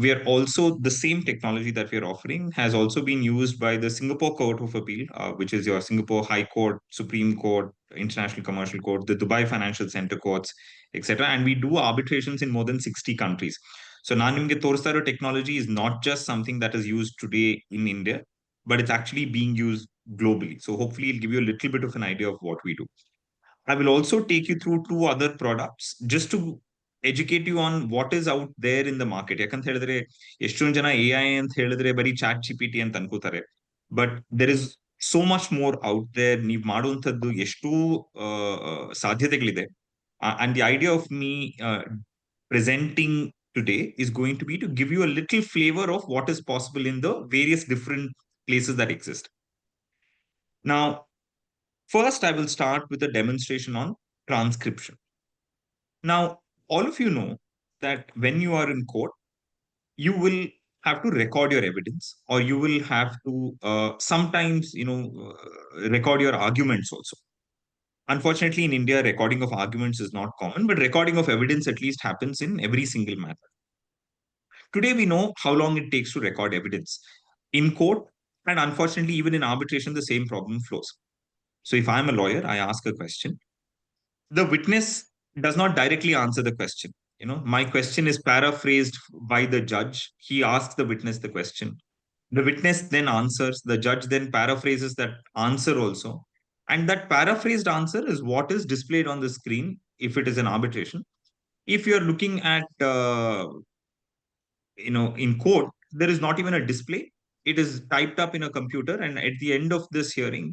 We are also, the same technology that we are offering has also been used by the Singapore Court of Appeal, which is your Singapore High Court, Supreme Court, International Commercial Court, the Dubai Financial Center courts, etc. And we do arbitrations in more than 60 countries. So Nanimge Torstaro technology is not just something that is used today in India, but it's actually being used globally. So hopefully it'll give you a little bit of an idea of what we do. I will also take you through two other products just to educate you on what is out there in the market. ಯಾಕಂತ ಹೇಳಿದ್ರೆ ಎಷ್ಟೊಂದು ಜನ AI ಅಂತ ಹೇಳಿದ್ರೆ ಬರೀ chat GPT ಅಂತ ಅನ್ಕೋತಾರೆ. But there is so much more out there. ನೀವು ಮಾಡುವಂಥದ್ದು ಎಷ್ಟು ಸಾಧ್ಯತೆಗಳಿದೆ. And the idea of me presenting today is going to be to give you a little flavor of what is possible in the various different places that exist. Now, first, I will start with a demonstration on transcription. Now, all of you know that when you are in court, you will have to record your evidence, or you will have to sometimes, record your arguments also. Unfortunately, in India, recording of arguments is not common, but recording of evidence at least happens in every single matter. Today, we know how long it takes to record evidence in court, and unfortunately, even in arbitration, the same problem flows. So if I'm a lawyer, I ask a question. The witness does not directly answer the question. My question is paraphrased by the judge. He asks the witness the question. The witness then answers. The judge then paraphrases that answer also. And that paraphrased answer is what is displayed on the screen if it is an arbitration. If you're looking at, in court, there is not even a display. It is typed up in a computer. And at the end of this hearing,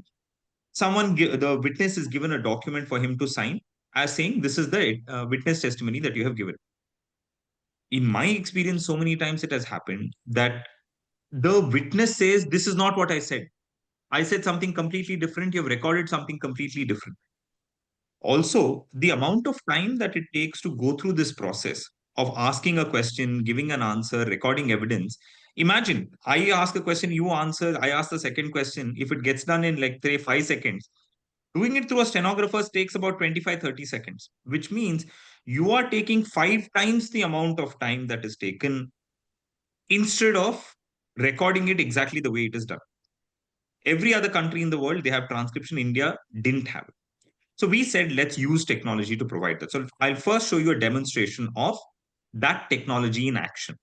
the witness is given a document for him to sign as saying, this is the witness testimony that you have given. In my experience, so many times it has happened that the witness says, this is not what I said. I said something completely different. You have recorded something completely different. Also, the amount of time that it takes to go through this process of asking a question, giving an answer, recording evidence. Imagine, I ask a question, you answer, I ask the second question. If it gets done in like 5 seconds, doing it through a stenographer takes about 25-30 seconds, which means you are taking 5 times the amount of time that is taken instead of recording it exactly the way it is done. Every other country in the world, they have transcription. India didn't have it. So we said, let's use technology to provide that. So I'll first show you a demonstration of that technology in action.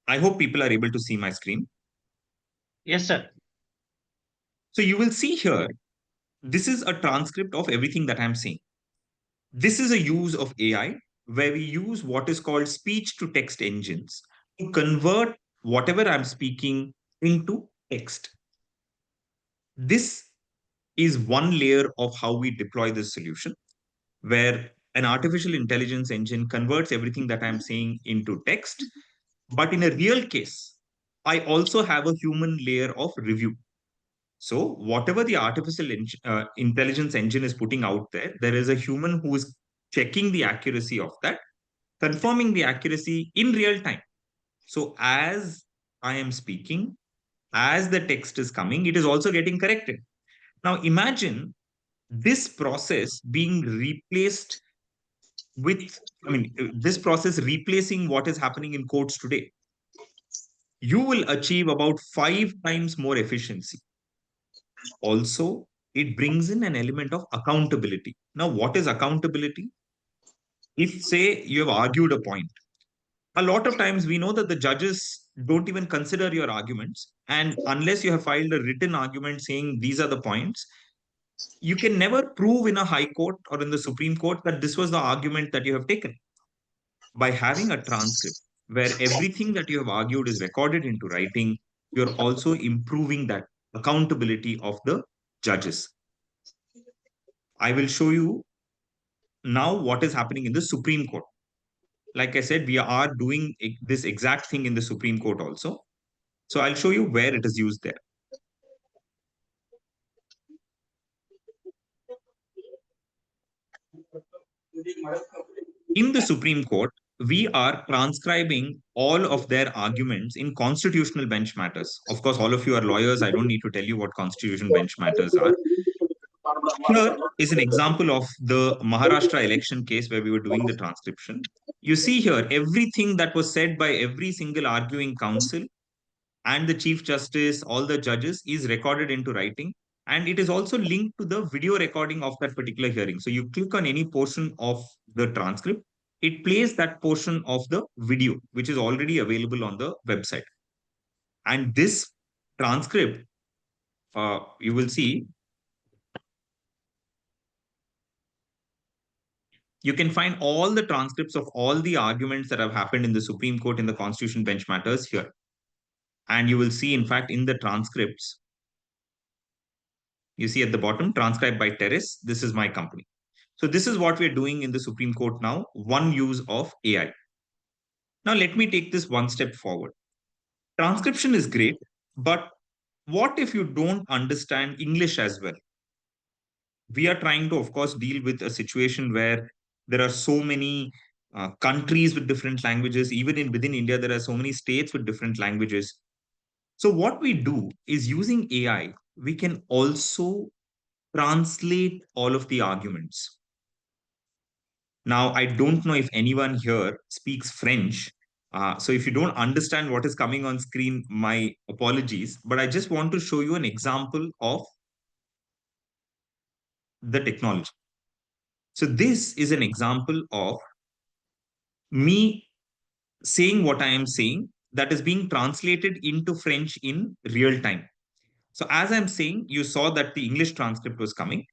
I hope people are able to see my screen. Yes, sir. So you will see here, this is a transcript of everything that I'm saying. This is a use of AI where we use what is called speech to text engines to convert whatever I'm speaking into text. This is one layer of how we deploy this solution, where an artificial intelligence engine converts everything that I'm saying into text. But in a real case, I also have a human layer of review. So whatever the artificial intelligence engine is putting out there, there is a human who is checking the accuracy of that, confirming the accuracy in real time. So as I am speaking, as the text is coming, it is also getting corrected. Now imagine this process being replaced this process replacing what is happening in courts today. You will achieve about 5 times more efficiency. Also, it brings in an element of accountability. Now, what is accountability? If, say, you have argued a point, a lot of times we know that the judges don't even consider your arguments. And unless you have filed a written argument saying these are the points, you can never prove in a high court or in the Supreme Court that this was the argument that you have taken. By having a transcript where everything that you have argued is recorded into writing, you're also improving that accountability of the judges. I will show you now what is happening in the Supreme Court. Like I said, we are doing this exact thing in the Supreme Court also. So I'll show you where it is used there. In the Supreme Court, we are transcribing all of their arguments in constitutional bench matters. Of course, all of you are lawyers. I don't need to tell you what constitutional bench matters are. Here is an example of the Maharashtra election case where we were doing the transcription. You see here, everything that was said by every single arguing counsel and the Chief Justice, all the judges, is recorded into writing. And it is also linked to the video recording of that particular hearing. So you click on any portion of the transcript, it plays that portion of the video, which is already available on the website. And this transcript, you will see, you can find all the transcripts of all the arguments that have happened in the Supreme Court in the Constitution bench matters here. And you will see, in fact, in the transcripts, you see at the bottom, transcribed by Terrace. This is my company. So this is what we're doing in the Supreme Court now, one use of AI. Now, let me take this one step forward. Transcription is great, but what if you don't understand English as well? We are trying to, of course, deal with a situation where there are so many countries with different languages. Even within India, there are so many states with different languages. So what we do is, using AI, we can also translate all of the arguments. Now, I don't know if anyone here speaks French. So if you don't understand what is coming on screen, my apologies. But I just want to show you an example of the technology. So this is an example of me saying what I am saying that is being translated into French in real time. So as I'm saying, you saw that the English transcript was coming.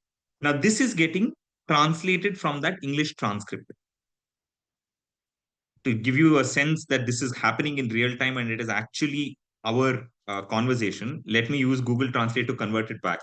Now this is getting translated from that English transcript. To give you a sense that this is happening in real time and it is actually our conversation, let me use Google Translate to convert it back.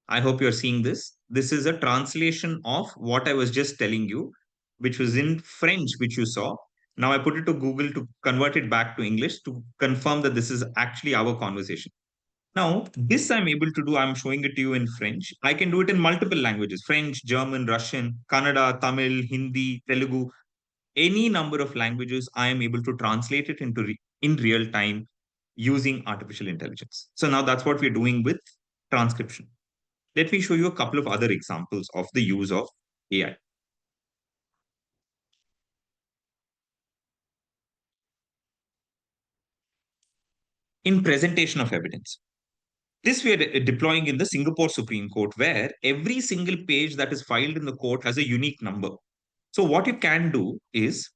I hope you're seeing this. This is a translation of what I was just telling you, which was in French, which you saw. Now I put it to Google to convert it back to English to confirm that this is actually our conversation. Now, this I'm able to do, I'm showing it to you in French. I can do it in multiple languages: French, German, Russian, Kannada, Tamil, Hindi, Telugu, any number of languages. I am able to translate it into in real time using artificial intelligence. So now that's what we're doing with transcription. Let me show you a couple of other examples of the use of AI. In presentation of evidence, this we are deploying in the Singapore Supreme Court, where every single page that is filed in the court has a unique number. So what you can do is,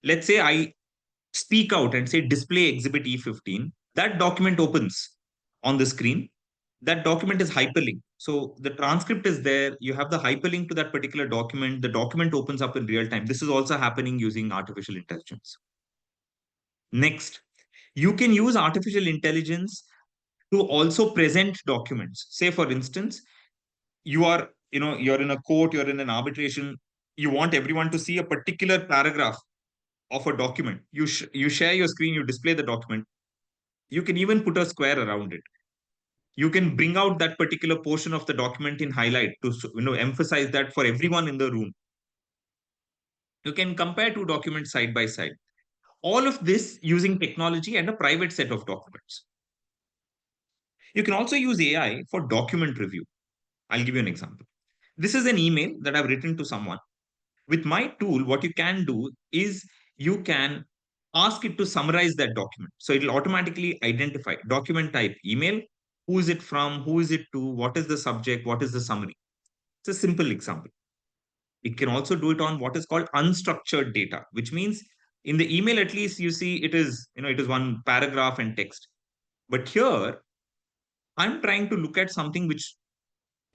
let's say I speak out and say display exhibit E15, that document opens on the screen. That document is hyperlinked. So the transcript is there. You have the hyperlink to that particular document. The document opens up in real time. This is also happening using artificial intelligence. Next, you can use artificial intelligence to also present documents. Say, for instance, you're in a court, you're in an arbitration, you want everyone to see a particular paragraph of a document. You share your screen, you display the document. You can even put a square around it. You can bring out that particular portion of the document in highlight to emphasize that for everyone in the room. You can compare two documents side by side. All of this using technology and a private set of documents. You can also use AI for document review. I'll give you an example. This is an email that I've written to someone. With my tool, what you can do is you can ask it to summarize that document. So it'll automatically identify document type email, who is it from, who is it to, what is the subject, what is the summary. It's a simple example. It can also do it on what is called unstructured data, which means in the email, at least you see it is one paragraph and text. But here, I'm trying to look at something which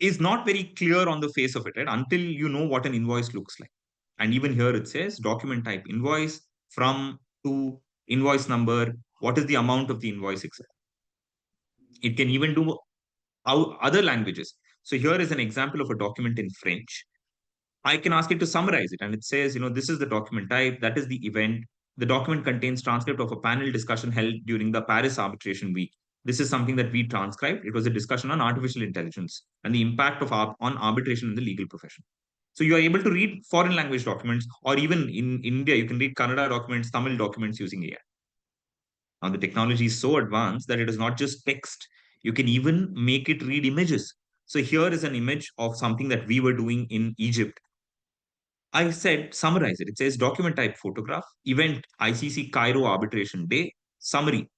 is not very clear on the face of it, right? Until you know what an invoice looks like. And even here it says document type invoice from to invoice number, what is the amount of the invoice, etc. It can even do other languages. So here is an example of a document in French. I can ask it to summarize it, and it says, this is the document type, that is the event. The document contains transcript of a panel discussion held during the Paris Arbitration Week. This is something that we transcribed. It was a discussion on artificial intelligence and the impact of on arbitration in the legal profession. So you are able to read foreign language documents, or even in India, you can read Kannada documents, Tamil documents using AI. Now the technology is so advanced that it is not just text. You can even make it read images. So here is an image of something that we were doing in Egypt. I said, summarize it. It says document type photograph, event ICC Cairo arbitration day, summary.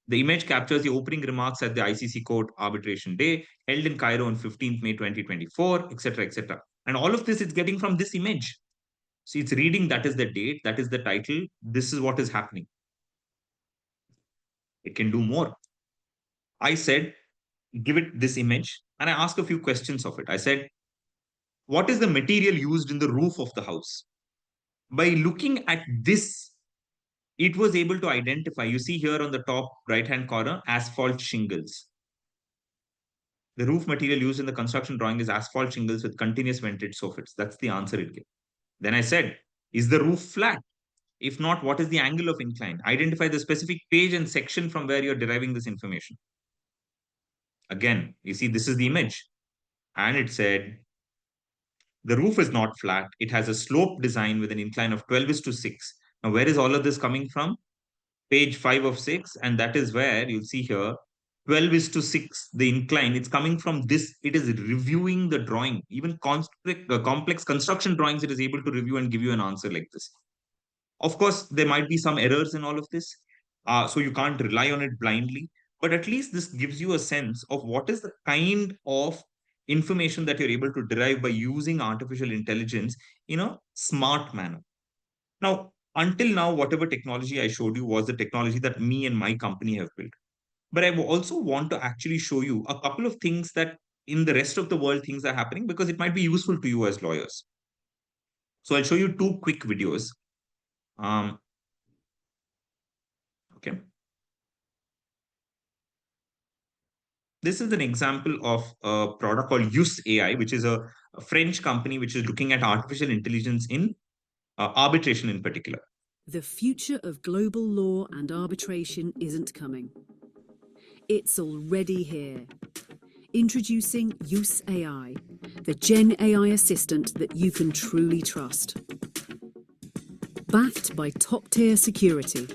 The image captures the opening remarks at the ICC court arbitration day held in Cairo on 15th May 2024, etc., etc. And all of this is getting from this image. So it's reading, that is the date, that is the title, this is what is happening. It can do more. I said, give it this image, and I asked a few questions of it. I said, what is the material used in the roof of the house? By looking at this, it was able to identify, you see here on the top right-hand corner, asphalt shingles. The roof material used in the construction drawing is asphalt shingles with continuous vented soffits. That's the answer it gave. Then I said, is the roof flat? If not, what is the angle of incline? Identify the specific page and section from where you're deriving this information. Again, you see, this is the image. And it said, the roof is not flat. It has a slope design with an incline of 12:6. Now, where is all of this coming from? Page 5 of 6. And that is where you'll see here, 12:6, the incline. It's coming from this. It is reviewing the drawing. Even complex construction drawings, it is able to review and give you an answer like this. Of course, there might be some errors in all of this. So you can't rely on it blindly. But at least this gives you a sense of what is the kind of information that you're able to derive by using artificial intelligence in a smart manner. Now, until now, whatever technology I showed you was the technology that me and my company have built. But I also want to actually show you a couple of things that in the rest of the world things are happening, because it might be useful to you as lawyers. So I'll show you 2 quick videos. Okay. This is an example of a product called Use AI, which is a French company which is looking at artificial intelligence in arbitration in particular. The future of global law and arbitration isn't coming. It's already here. Introducing Use AI, the Gen AI assistant that you can truly trust. Backed by top-tier security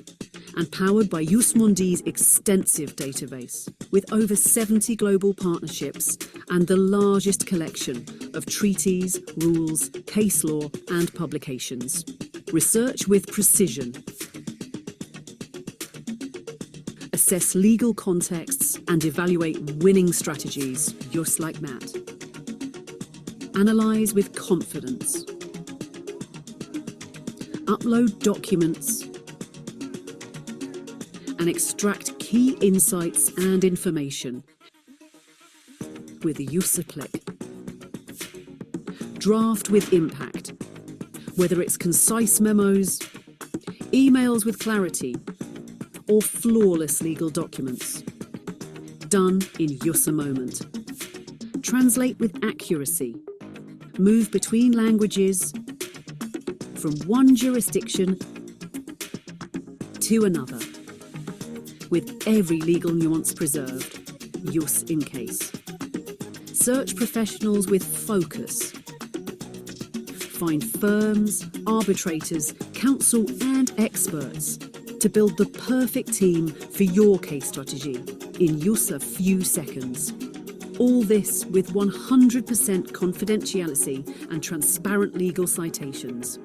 and powered by Use Mondi's extensive database, with over 70 global partnerships and the largest collection of treaties, rules, case law, and publications. Research with precision. Assess legal contexts and evaluate winning strategies, just like that. Analyze with confidence. Upload documents and extract key insights and information with the use of click. Draft with impact, whether it's concise memos, emails with clarity, or flawless legal documents. Done in just a moment. Translate with accuracy. Move between languages, from one jurisdiction to another, with every legal nuance preserved, Use in case. Search professionals with focus. Find firms, arbitrators, counsel, and experts to build the perfect team for your case strategy in just a few seconds. All this with 100% confidentiality and transparent legal citations.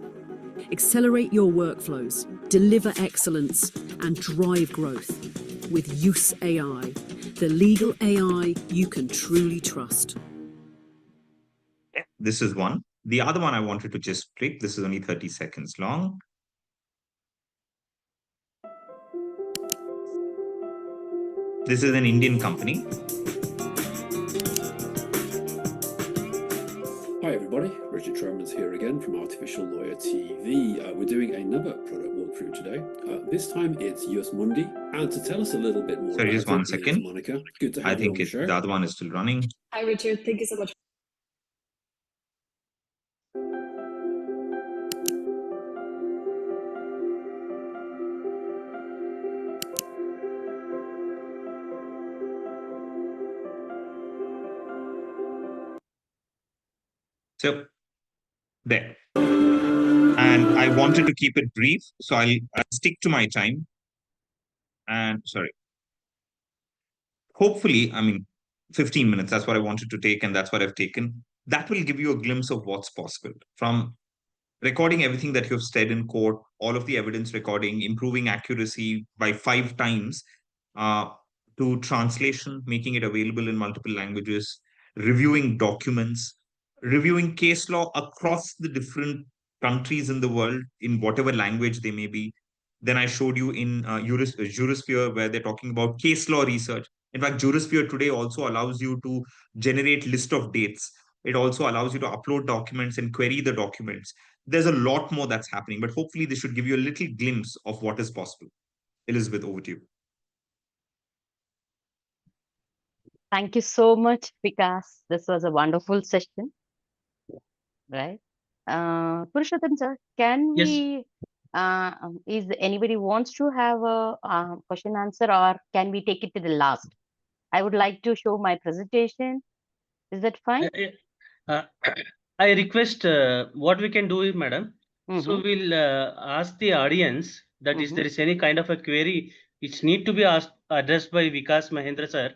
Accelerate your workflows, deliver excellence, and drive growth with Use AI, the legal AI you can truly trust. This is one. The other one I wanted to just click. This is only 30 seconds long. This is an Indian company. Hi, everybody. everybody. Richard Tromans here again from Artificial Lawyer TV. We're doing another product walkthrough today. This time it's Jus Mundi, and to tell us a little bit more Sorry, about just one it second. is Monica. Good to I have you on think the show. the other one is still running. Hi, Richard. Thank you so much. So there. And I wanted to keep it brief, so I'll stick to my time. And sorry. Hopefully, 15 minutes, that's what I wanted to take, and that's what I've taken. That will give you a glimpse of what's possible. From recording everything that you've said in court, all of the evidence recording, improving accuracy by 5 times, to translation, making it available in multiple languages, reviewing documents, reviewing case law across the different countries in the world in whatever language they may be. Then I showed you in Jurisphere, where they're talking about case law research. In fact, Jurisphere today also allows you to generate list of dates. It also allows you to upload documents and query the documents. There's a lot more that's happening, but hopefully this should give you a little glimpse of what is possible. Elizabeth, over to you. Thank you so much, Vikas. This was a wonderful session, right? Purushottam sir, can Yes. we, is anybody wants to have a question answer, or can we take it to the last? I would like to show my presentation. Is that fine? I request what we can do, madam. So we'll ask the audience that if there is any kind of a query which need to be addressed by Vikas Mahendra sir.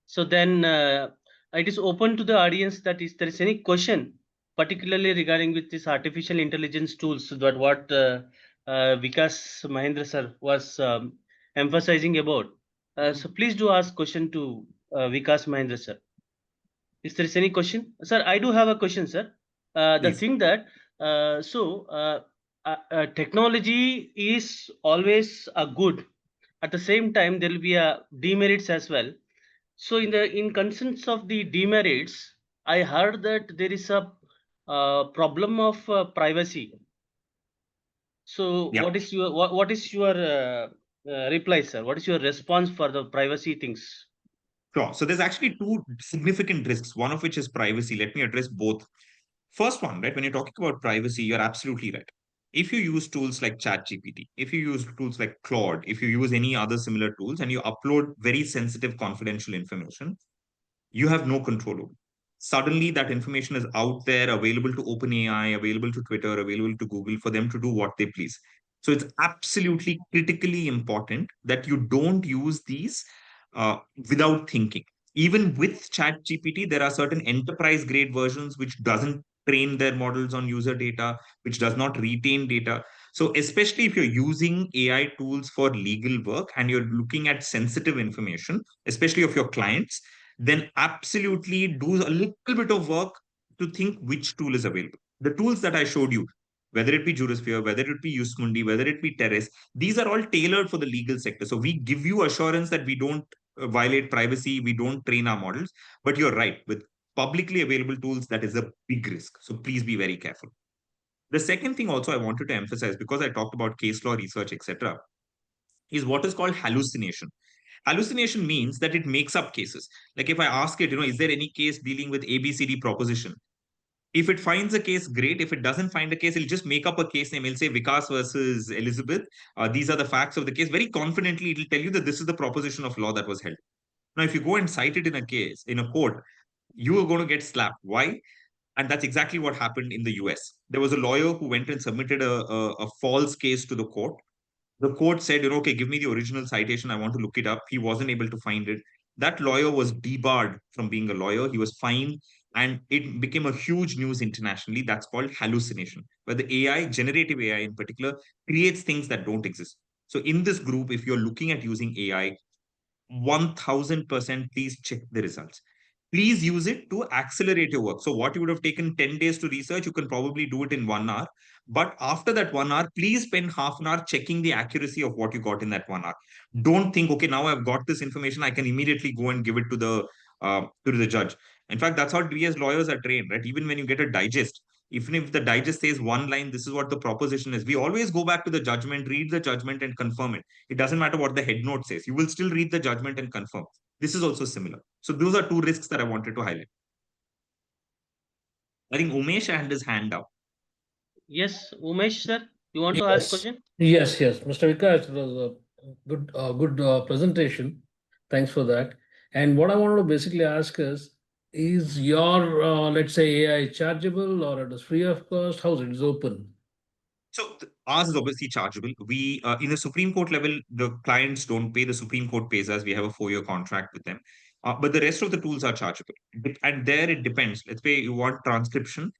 So then it is open to the audience that if there is any question, particularly regarding with this artificial intelligence tools, that what Vikas Mahendra sir was emphasizing about. So please do ask question to Vikas Mahendra sir. If there is any question, sir, I do have a question, sir. The Please. thing that technology is always a good. At the same time, there will be a demerits as well. So in concerns of the demerits, I heard that there is a problem of privacy. So Yeah. what is your reply, sir? What is your response for the privacy things? Sure. So there's actually 2 significant risks, one of which is privacy. Let me address both. First one, right? When you're talking about privacy, you're absolutely right. If you use tools like ChatGPT, if you use tools like Claude, if you use any other similar tools and you upload very sensitive confidential information, you have no control over it. Suddenly that information is out there, available to OpenAI, available to Twitter, available to Google for them to do what they please. So it's absolutely critically important that you don't use these without thinking. Even with ChatGPT, there are certain enterprise grade versions which doesn't train their models on user data, which does not retain data. So especially if you're using AI tools for legal work and you're looking at sensitive information, especially of your clients, then absolutely do a little bit of work to think which tool is available. The tools that I showed you, whether it be Jurisphere, whether it be Jus Mundi, whether it be Terrace, these are all tailored for the legal sector. So we give you assurance that we don't violate privacy, we don't train our models. But you're right, with publicly available tools, that is a big risk. So please be very careful. The second thing also I wanted to emphasize, because I talked about case law research, etc., is what is called hallucination. Hallucination means that it makes up cases. Like if I ask it, is there any case dealing with ABCD proposition? If it finds a case, great. If it doesn't find a case, it'll just make up a case name. It'll say Vikas versus Elizabeth. These are the facts of the case. Very confidently, it'll tell you that this is the proposition of law that was held. Now, if you go and cite it in a case, in a court, you are going to get slapped. Why? And that's exactly what happened in the US. There was a lawyer who went and submitted a false case to the court. The court said, okay, give me the original citation. I want to look it up. He wasn't able to find it. That lawyer was debarred from being a lawyer. He was fined, and it became a huge news internationally. That's called hallucination, where the AI, generative AI in particular, creates things that don't exist. So in this group, if you're looking at using AI, 1000% please check the results. Please use it to accelerate your work. So what you would have taken 10 days to research, you can probably do it in 1 hour. But after that 1 hour, please spend half an hour checking the accuracy of what you got in that 1 hour. Don't think, okay, now I've got this information, I can immediately go and give it to the judge. In fact, that's how we as lawyers are trained, right? Even when you get a digest, even if the digest says one line, this is what the proposition is, we always go back to the judgment, read the judgment and confirm it. It doesn't matter what the head note says. You will still read the judgment and confirm. This is also similar. So those are two risks that I wanted to highlight. I think Umesh had his hand up. Yes, Umesh sir, you want to ask Yes, question? yes, yes. Mr. Vikas, it was a good presentation. Thanks for that. And what I wanted to basically ask is your, let's say, AI chargeable or it is free of cost? How's it? It's open. So ours is obviously chargeable. We in the Supreme Court level, the clients don't pay. The Supreme Court pays us. We have a 4-year contract with them. But the rest of the tools are chargeable. And there it depends. Let's say you want transcription.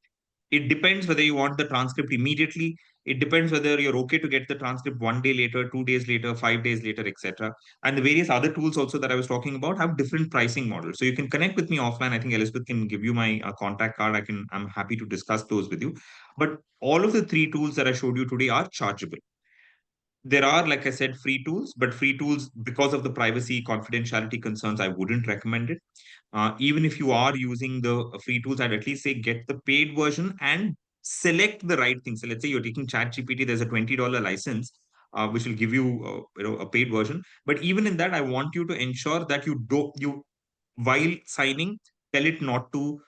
It depends whether you want the transcript immediately. It depends whether you're okay to get the transcript 1 day later, 2 days later, 5 days later, etc. And the various other tools also that I was talking about have different pricing models. So you can connect with me offline. I think Elizabeth can give you my contact card. I'm happy to discuss those with you. But all of the 3 tools that I showed you today are chargeable. There are, like I said, free tools, but free tools, because of the privacy confidentiality concerns, I wouldn't recommend it. Even if you are using the free tools, I'd at least say get the paid version and select the right thing. So let's say you're taking ChatGPT, there's a $20 license, which will give you, a paid version. But even in that, I want you to ensure that while signing, tell it not to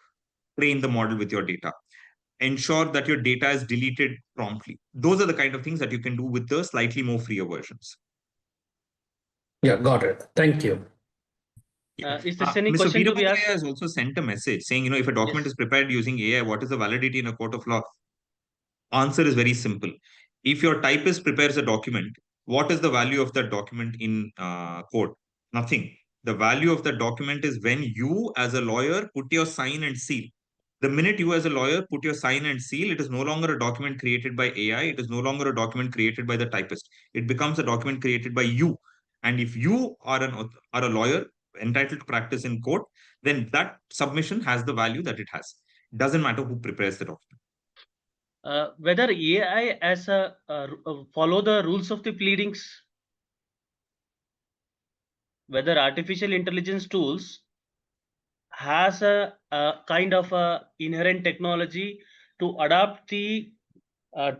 train the model with your data. Ensure that your data is deleted promptly. Those are the kind of things that you can do with the slightly more freer versions. Yeah, got it. Thank you. Is there any Mr. question to be Veerabhadra asked? has also sent a message saying, if a document Yes. is prepared using AI, what is the validity in a court of law? Answer is very simple. If your typist prepares a document, what is the value of that document in court? Nothing. The value of the document is when you, as a lawyer, put your sign and seal. The minute you, as a lawyer, put your sign and seal, it is no longer a document created by AI. It is no longer a document created by the typist. It becomes a document created by you. And if you are a lawyer entitled to practice in court, then that submission has the value that it has. Doesn't matter who prepares the document. Whether AI as follow the rules of the pleadings, whether artificial intelligence tools has a kind of a inherent technology to adapt the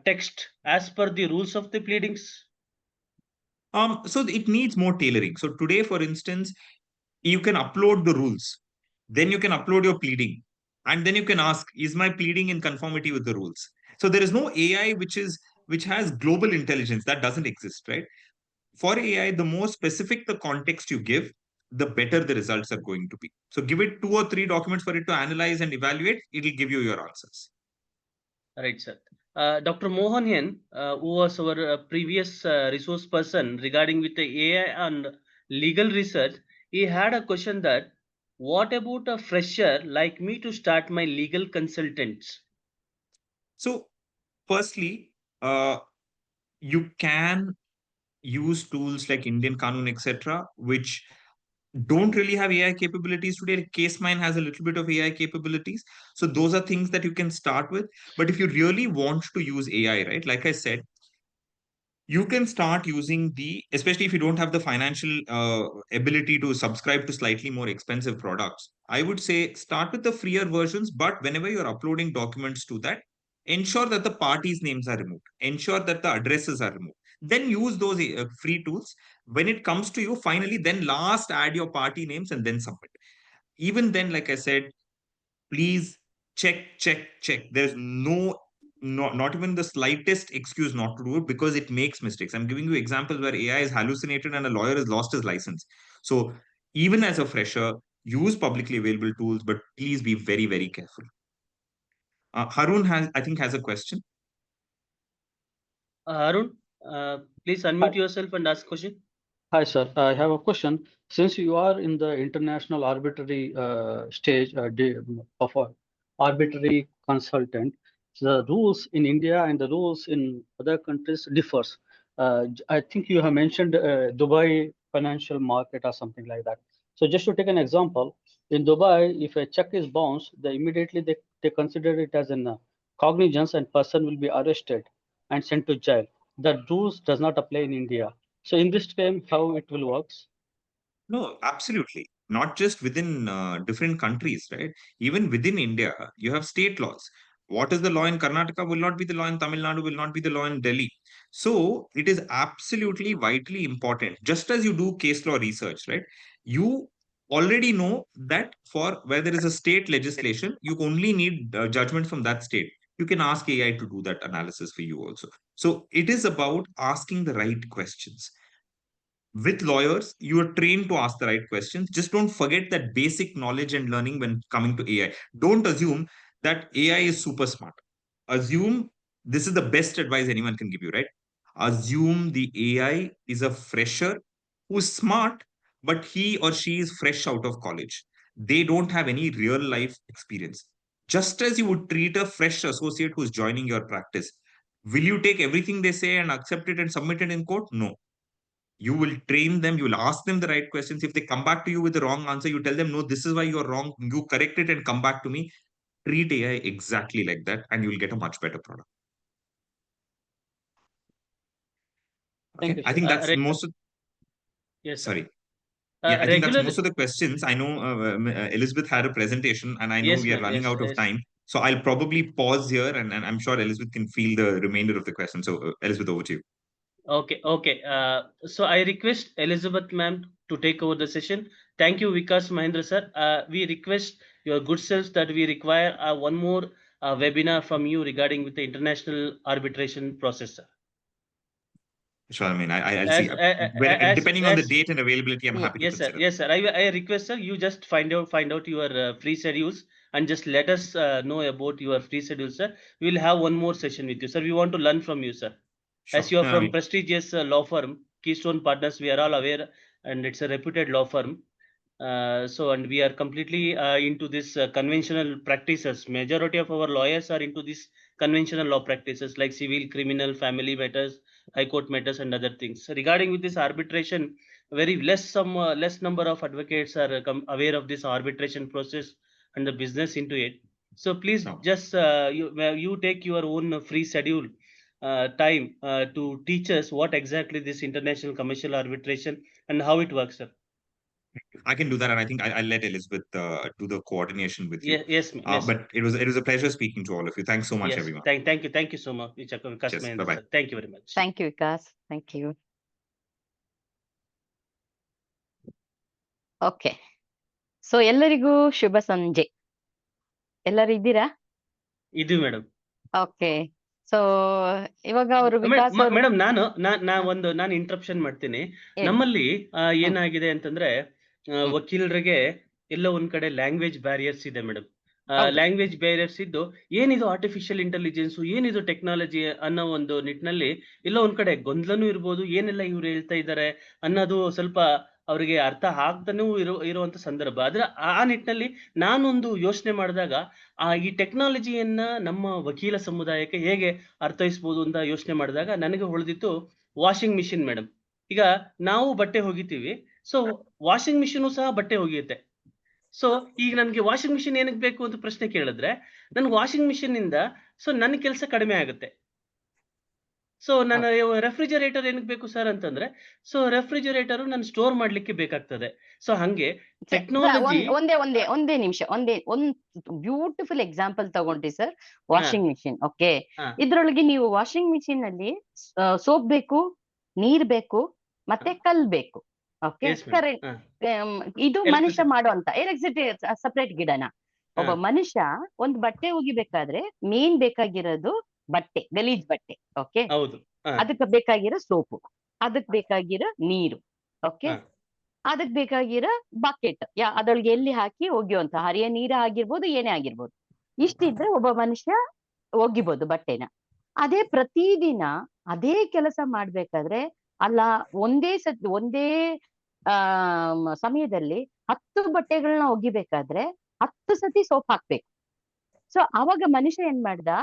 text as per the rules of the pleadings. So it needs more tailoring. So today, for instance, you can upload the rules, then you can upload your pleading, and then you can ask, is my pleading in conformity with the rules? So there is no AI which has global intelligence. That doesn't exist, right? For AI, the more specific the context you give, the better the results are going to be. So give it 2 or 3 documents for it to analyze and evaluate, it'll give you your answers. Right, sir. Dr. Mohan, who was our previous resource person regarding with the AI and legal research, he had a question that, what about a fresher like me to start my legal consultants? So firstly, you can use tools like Indian Kanun, etc., which don't really have AI capabilities today. CaseMine has a little bit of AI capabilities. So those are things that you can start with. But if you really want to use AI, right, like I said, you can start using especially if you don't have the financial ability to subscribe to slightly more expensive products. I would say start with the freer versions, but whenever you're uploading documents to that, ensure that the parties' names are removed, ensure that the addresses are removed. Then use those free tools. When it comes to you, finally, then last add your party names and then submit. Even then, like I said, please check. There's not even the slightest excuse not to do it because it makes mistakes. I'm giving you examples where AI is hallucinated and a lawyer has lost his license. So even as a fresher, use publicly available tools, but please be very, very careful. Harun I think has a question. Arun, please unmute yourself and ask question. Hi, sir. I have a question. Since you are in the international arbitrary stage of a arbitrary consultant, the rules in India and the rules in other countries differs. I think you have mentioned Dubai financial market or something like that. So just to take an example, in Dubai, if a check is bounced, they consider it as a cognizance and person will be arrested and sent to jail. The rules does not apply in India. So in this game, how it will works? No, absolutely. not just within different countries, right? Even within India, you have state laws. What is the law in Karnataka will not be the law in Tamil Nadu, will not be the law in Delhi. So it is absolutely vitally important. Just as you do case law research, right? You already know that for where there is a state legislation, you only need judgment from that state. You can ask AI to do that analysis for you also. So it is about asking the right questions. With lawyers, you are trained to ask the right questions. Just don't forget that basic knowledge and learning when coming to AI. Don't assume that AI is super smart. Assume this is the best advice anyone can give you, right? Assume the AI is a fresher who's smart, but he or she is fresh out of college. They don't have any real life experience. Just as you would treat a fresh associate who's joining your practice, will you take everything they say and accept it and submit it in court? No. You will train them, you will ask them the right questions. If they come back to you with the wrong answer, you tell them, no, this is why you're wrong. You correct it and come back to me. Treat AI exactly like that, and you will get a much better product. Thank Okay, you, I sir. think that's most of, Yes, sir. sorry. Yeah, I think that's Regular. most of the questions. I know Elizabeth had a presentation, and I know Yes, we are ma'am. running Yes, out of yes. time. So I'll probably pause here, and I'm sure Elizabeth can field the remainder of the questions. So Elizabeth, over to you. Okay, okay. So I request Elizabeth ma'am to take over the session. Thank you, Vikas Mahendra sir. We request your good selves that we require one more webinar from you regarding with the international arbitration process, sir. Sure, I mean, I'll As- see. Depending on the as- date and availability, I'm happy to Yes, sir. consider. Yes, sir. I request, sir, you just find out your free schedules and just let us know about your free schedule, sir. We will have one more session with you, sir. We want to learn from you, sir. Sure. As you are No, I from mean, prestigious law firm, Keystone Partners, we are all aware, and it's a reputed law firm. So, and we are completely into this conventional practices. Majority of our lawyers are into this conventional law practices like civil, criminal, family matters, high court matters, and other things. So regarding with this arbitration, very less number of advocates are aware of this arbitration process and the business into it. So please No. just you take your own free schedule time to teach us what exactly this international commercial arbitration and how it works, sir. I can do that, and I think I'll let Elizabeth do the coordination with you. Yes, ma'am. Yes. But it was a pleasure speaking to all of you. Thanks so much, Yes. everyone. Thank you so much, Vikas Cheers. Mahendra, Bye-bye. sir. Thank you very much. Thank you, Vikas. Thank you. Okay, so ಎಲ್ಲರಿಗೂ ಶುಭ ಸಂಜೆ. ಎಲ್ಲರೂ ಇದ್ದೀರಾ? ಇದು madam. Okay, so ಇವಾಗ ಅವರು madam ನಾನು interruption ಮಾಡ್ತೀನಿ. ನಮ್ಮಲ್ಲಿ ಏನಾಗಿದೆ ಅಂತಂದ್ರೆ ವಕೀಲರಿಗೆ ಎಲ್ಲ ಒಂದ್ ಕಡೆ ಲ್ಯಾಂಗ್ವೇಜ್ ಬ್ಯಾರಿಯರ್ಸ್ ಇದೆ ಮೇಡಮ್. ಲ್ಯಾಂಗ್ವೇಜ್ ಬ್ಯಾರಿಯರ್ಸ್ ಇದ್ದು ಏನಿದು ಆರ್ಟಿಫಿಷಿಯಲ್ ಇಂಟೆಲಿಜೆನ್ಸ್, ಏನಿದು ಟೆಕ್ನಾಲಜಿ ಅನ್ನೋ ಒಂದು ನಿಟ್ಟಿನಲ್ಲಿ ಎಲ್ಲ ಒಂದ್ ಕಡೆ ಗೊಂದಲನೂ ಇರ್ಬೋದು, ಏನೆಲ್ಲ ಇವ್ರು ಹೇಳ್ತಾ ಇದ್ದಾರೆ ಅನ್ನೋದು ಸ್ವಲ್ಪ ಅವರಿಗೆ ಅರ್ಥ ಆಗ್ತಾನೂ ಇರುವಂತ ಸಂದರ್ಭ. ಆದ್ರೆ ಆ ನಿಟ್ಟಿನಲ್ಲಿ ನಾನೊಂದು ಯೋಚನೆ ಮಾಡಿದಾಗ ಈ ಟೆಕ್ನಾಲಜಿಯನ್ನ ನಮ್ಮ ವಕೀಲ ಸಮುದಾಯಕ್ಕೆ ಹೇಗೆ ಅರ್ಥೈಸ್ಬೋದು ಅಂತ ಯೋಚನೆ ಮಾಡಿದಾಗ ನನಗೆ ಉಳಿದಿತ್ತು ವಾಷಿಂಗ್ ಮಿಷಿನ್ ಮೇಡಮ್. ಈಗ ನಾವು ಬಟ್ಟೆ ಒಗಿತೀವಿ, ಸೊ ವಾಷಿಂಗ್ ಮಿಷಿನ್ ಸಹ ಬಟ್ಟೆ ಒಗೆಯುತ್ತೆ. ಸೊ ಈಗ ನನ್ಗೆ ವಾಷಿಂಗ್ ಮಿಷಿನ್ ಏನಕ್ಕೆ ಬೇಕು ಅಂತ ಪ್ರಶ್ನೆ ಕೇಳಿದ್ರೆ, ನನ್ಗೆ ವಾಷಿಂಗ್ ಮಿಷಿನ್ ಇಂದ ಸೊ ನನ್ನ ಕೆಲಸ ಕಡಿಮೆ ಆಗುತ್ತೆ. ಸೊ ನನ್ನ ರೆಫ್ರಿಜರೇಟರ್ ಏನಕ್ಕೆ ಬೇಕು ಸರ್ ಅಂತಂದ್ರೆ, ಸೊ ರೆಫ್ರಿಜರೇಟರ್ ನಾನು ಸ್ಟೋರ್ ಮಾಡ್ಲಿಕ್ಕೆ ಬೇಕಾಗ್ತದೆ. ಸೊ ಹಂಗೆ ಟೆಕ್ನಾಲಜಿ ಒಂದೇ ನಿಮಿಷ, ಒಂದ್ ಬ್ಯೂಟಿಫುಲ್ ಎಕ್ಸಾಂಪಲ್ ತಗೊಂಡ್ರಿ ಸರ್. Washing machine, okay. ಇದ್ರೊಳಗೆ ನೀವು ವಾಷಿಂಗ್ ಮಿಷಿನ್ ಅಲ್ಲಿ ಸೋಪ್ ಬೇಕು, ನೀರ್ ಬೇಕು, ಮತ್ತೆ ಕಲ್ ಬೇಕು. Okay, current. ಇದು ಮನುಷ್ಯ ಮಾಡುವಂತ ಎಲೆಕ್ಟ್ರಿಸಿಟಿ ಸಪರೇಟ್ ಗಿಡನ. ಒಬ್ಬ ಮನುಷ್ಯ ಒಂದ್ ಬಟ್ಟೆ ಒಗಿಬೇಕಾದ್ರೆ ಮೇನ್ ಬೇಕಾಗಿರೋದು ಬಟ್ಟೆ, ಗಲೀಜ್ ಬಟ್ಟೆ. ಓಕೆ, ಅದಕ್ಕೆ ಬೇಕಾಗಿರೋ ಸೋಪು, ಅದಕ್ ಬೇಕಾಗಿರೋ ನೀರು, ಓಕೆ, ಅದಕ್ ಬೇಕಾಗಿರೋ ಬಕೆಟ್, ಅದ್ರೊಳಗೆ ಎಲ್ಲಿ ಹಾಕಿ ಒಗಿಯುವಂತ ಹರಿಯ ನೀರ ಆಗಿರ್ಬೋದು, ಏನೇ ಆಗಿರ್ಬೋದು. ಇಷ್ಟಿದ್ರೆ ಒಬ್ಬ ಮನುಷ್ಯ ಒಗಿಬೋದು ಬಟ್ಟೆನ. ಅದೇ ಪ್ರತಿದಿನ ಅದೇ ಕೆಲಸ ಮಾಡ್ಬೇಕಾದ್ರೆ ಅಲ್ಲ, ಒಂದೇ ಸಮಯದಲ್ಲಿ 10 ಬಟ್ಟೆಗಳನ್ನ ಒಗಿಬೇಕಾದ್ರೆ 10 ಸತಿ ಸೋಪ್ ಹಾಕ್ಬೇಕು. ಸೊ ಅವಾಗ ಮನುಷ್ಯ ಏನ್ ಮಾಡ್ದ,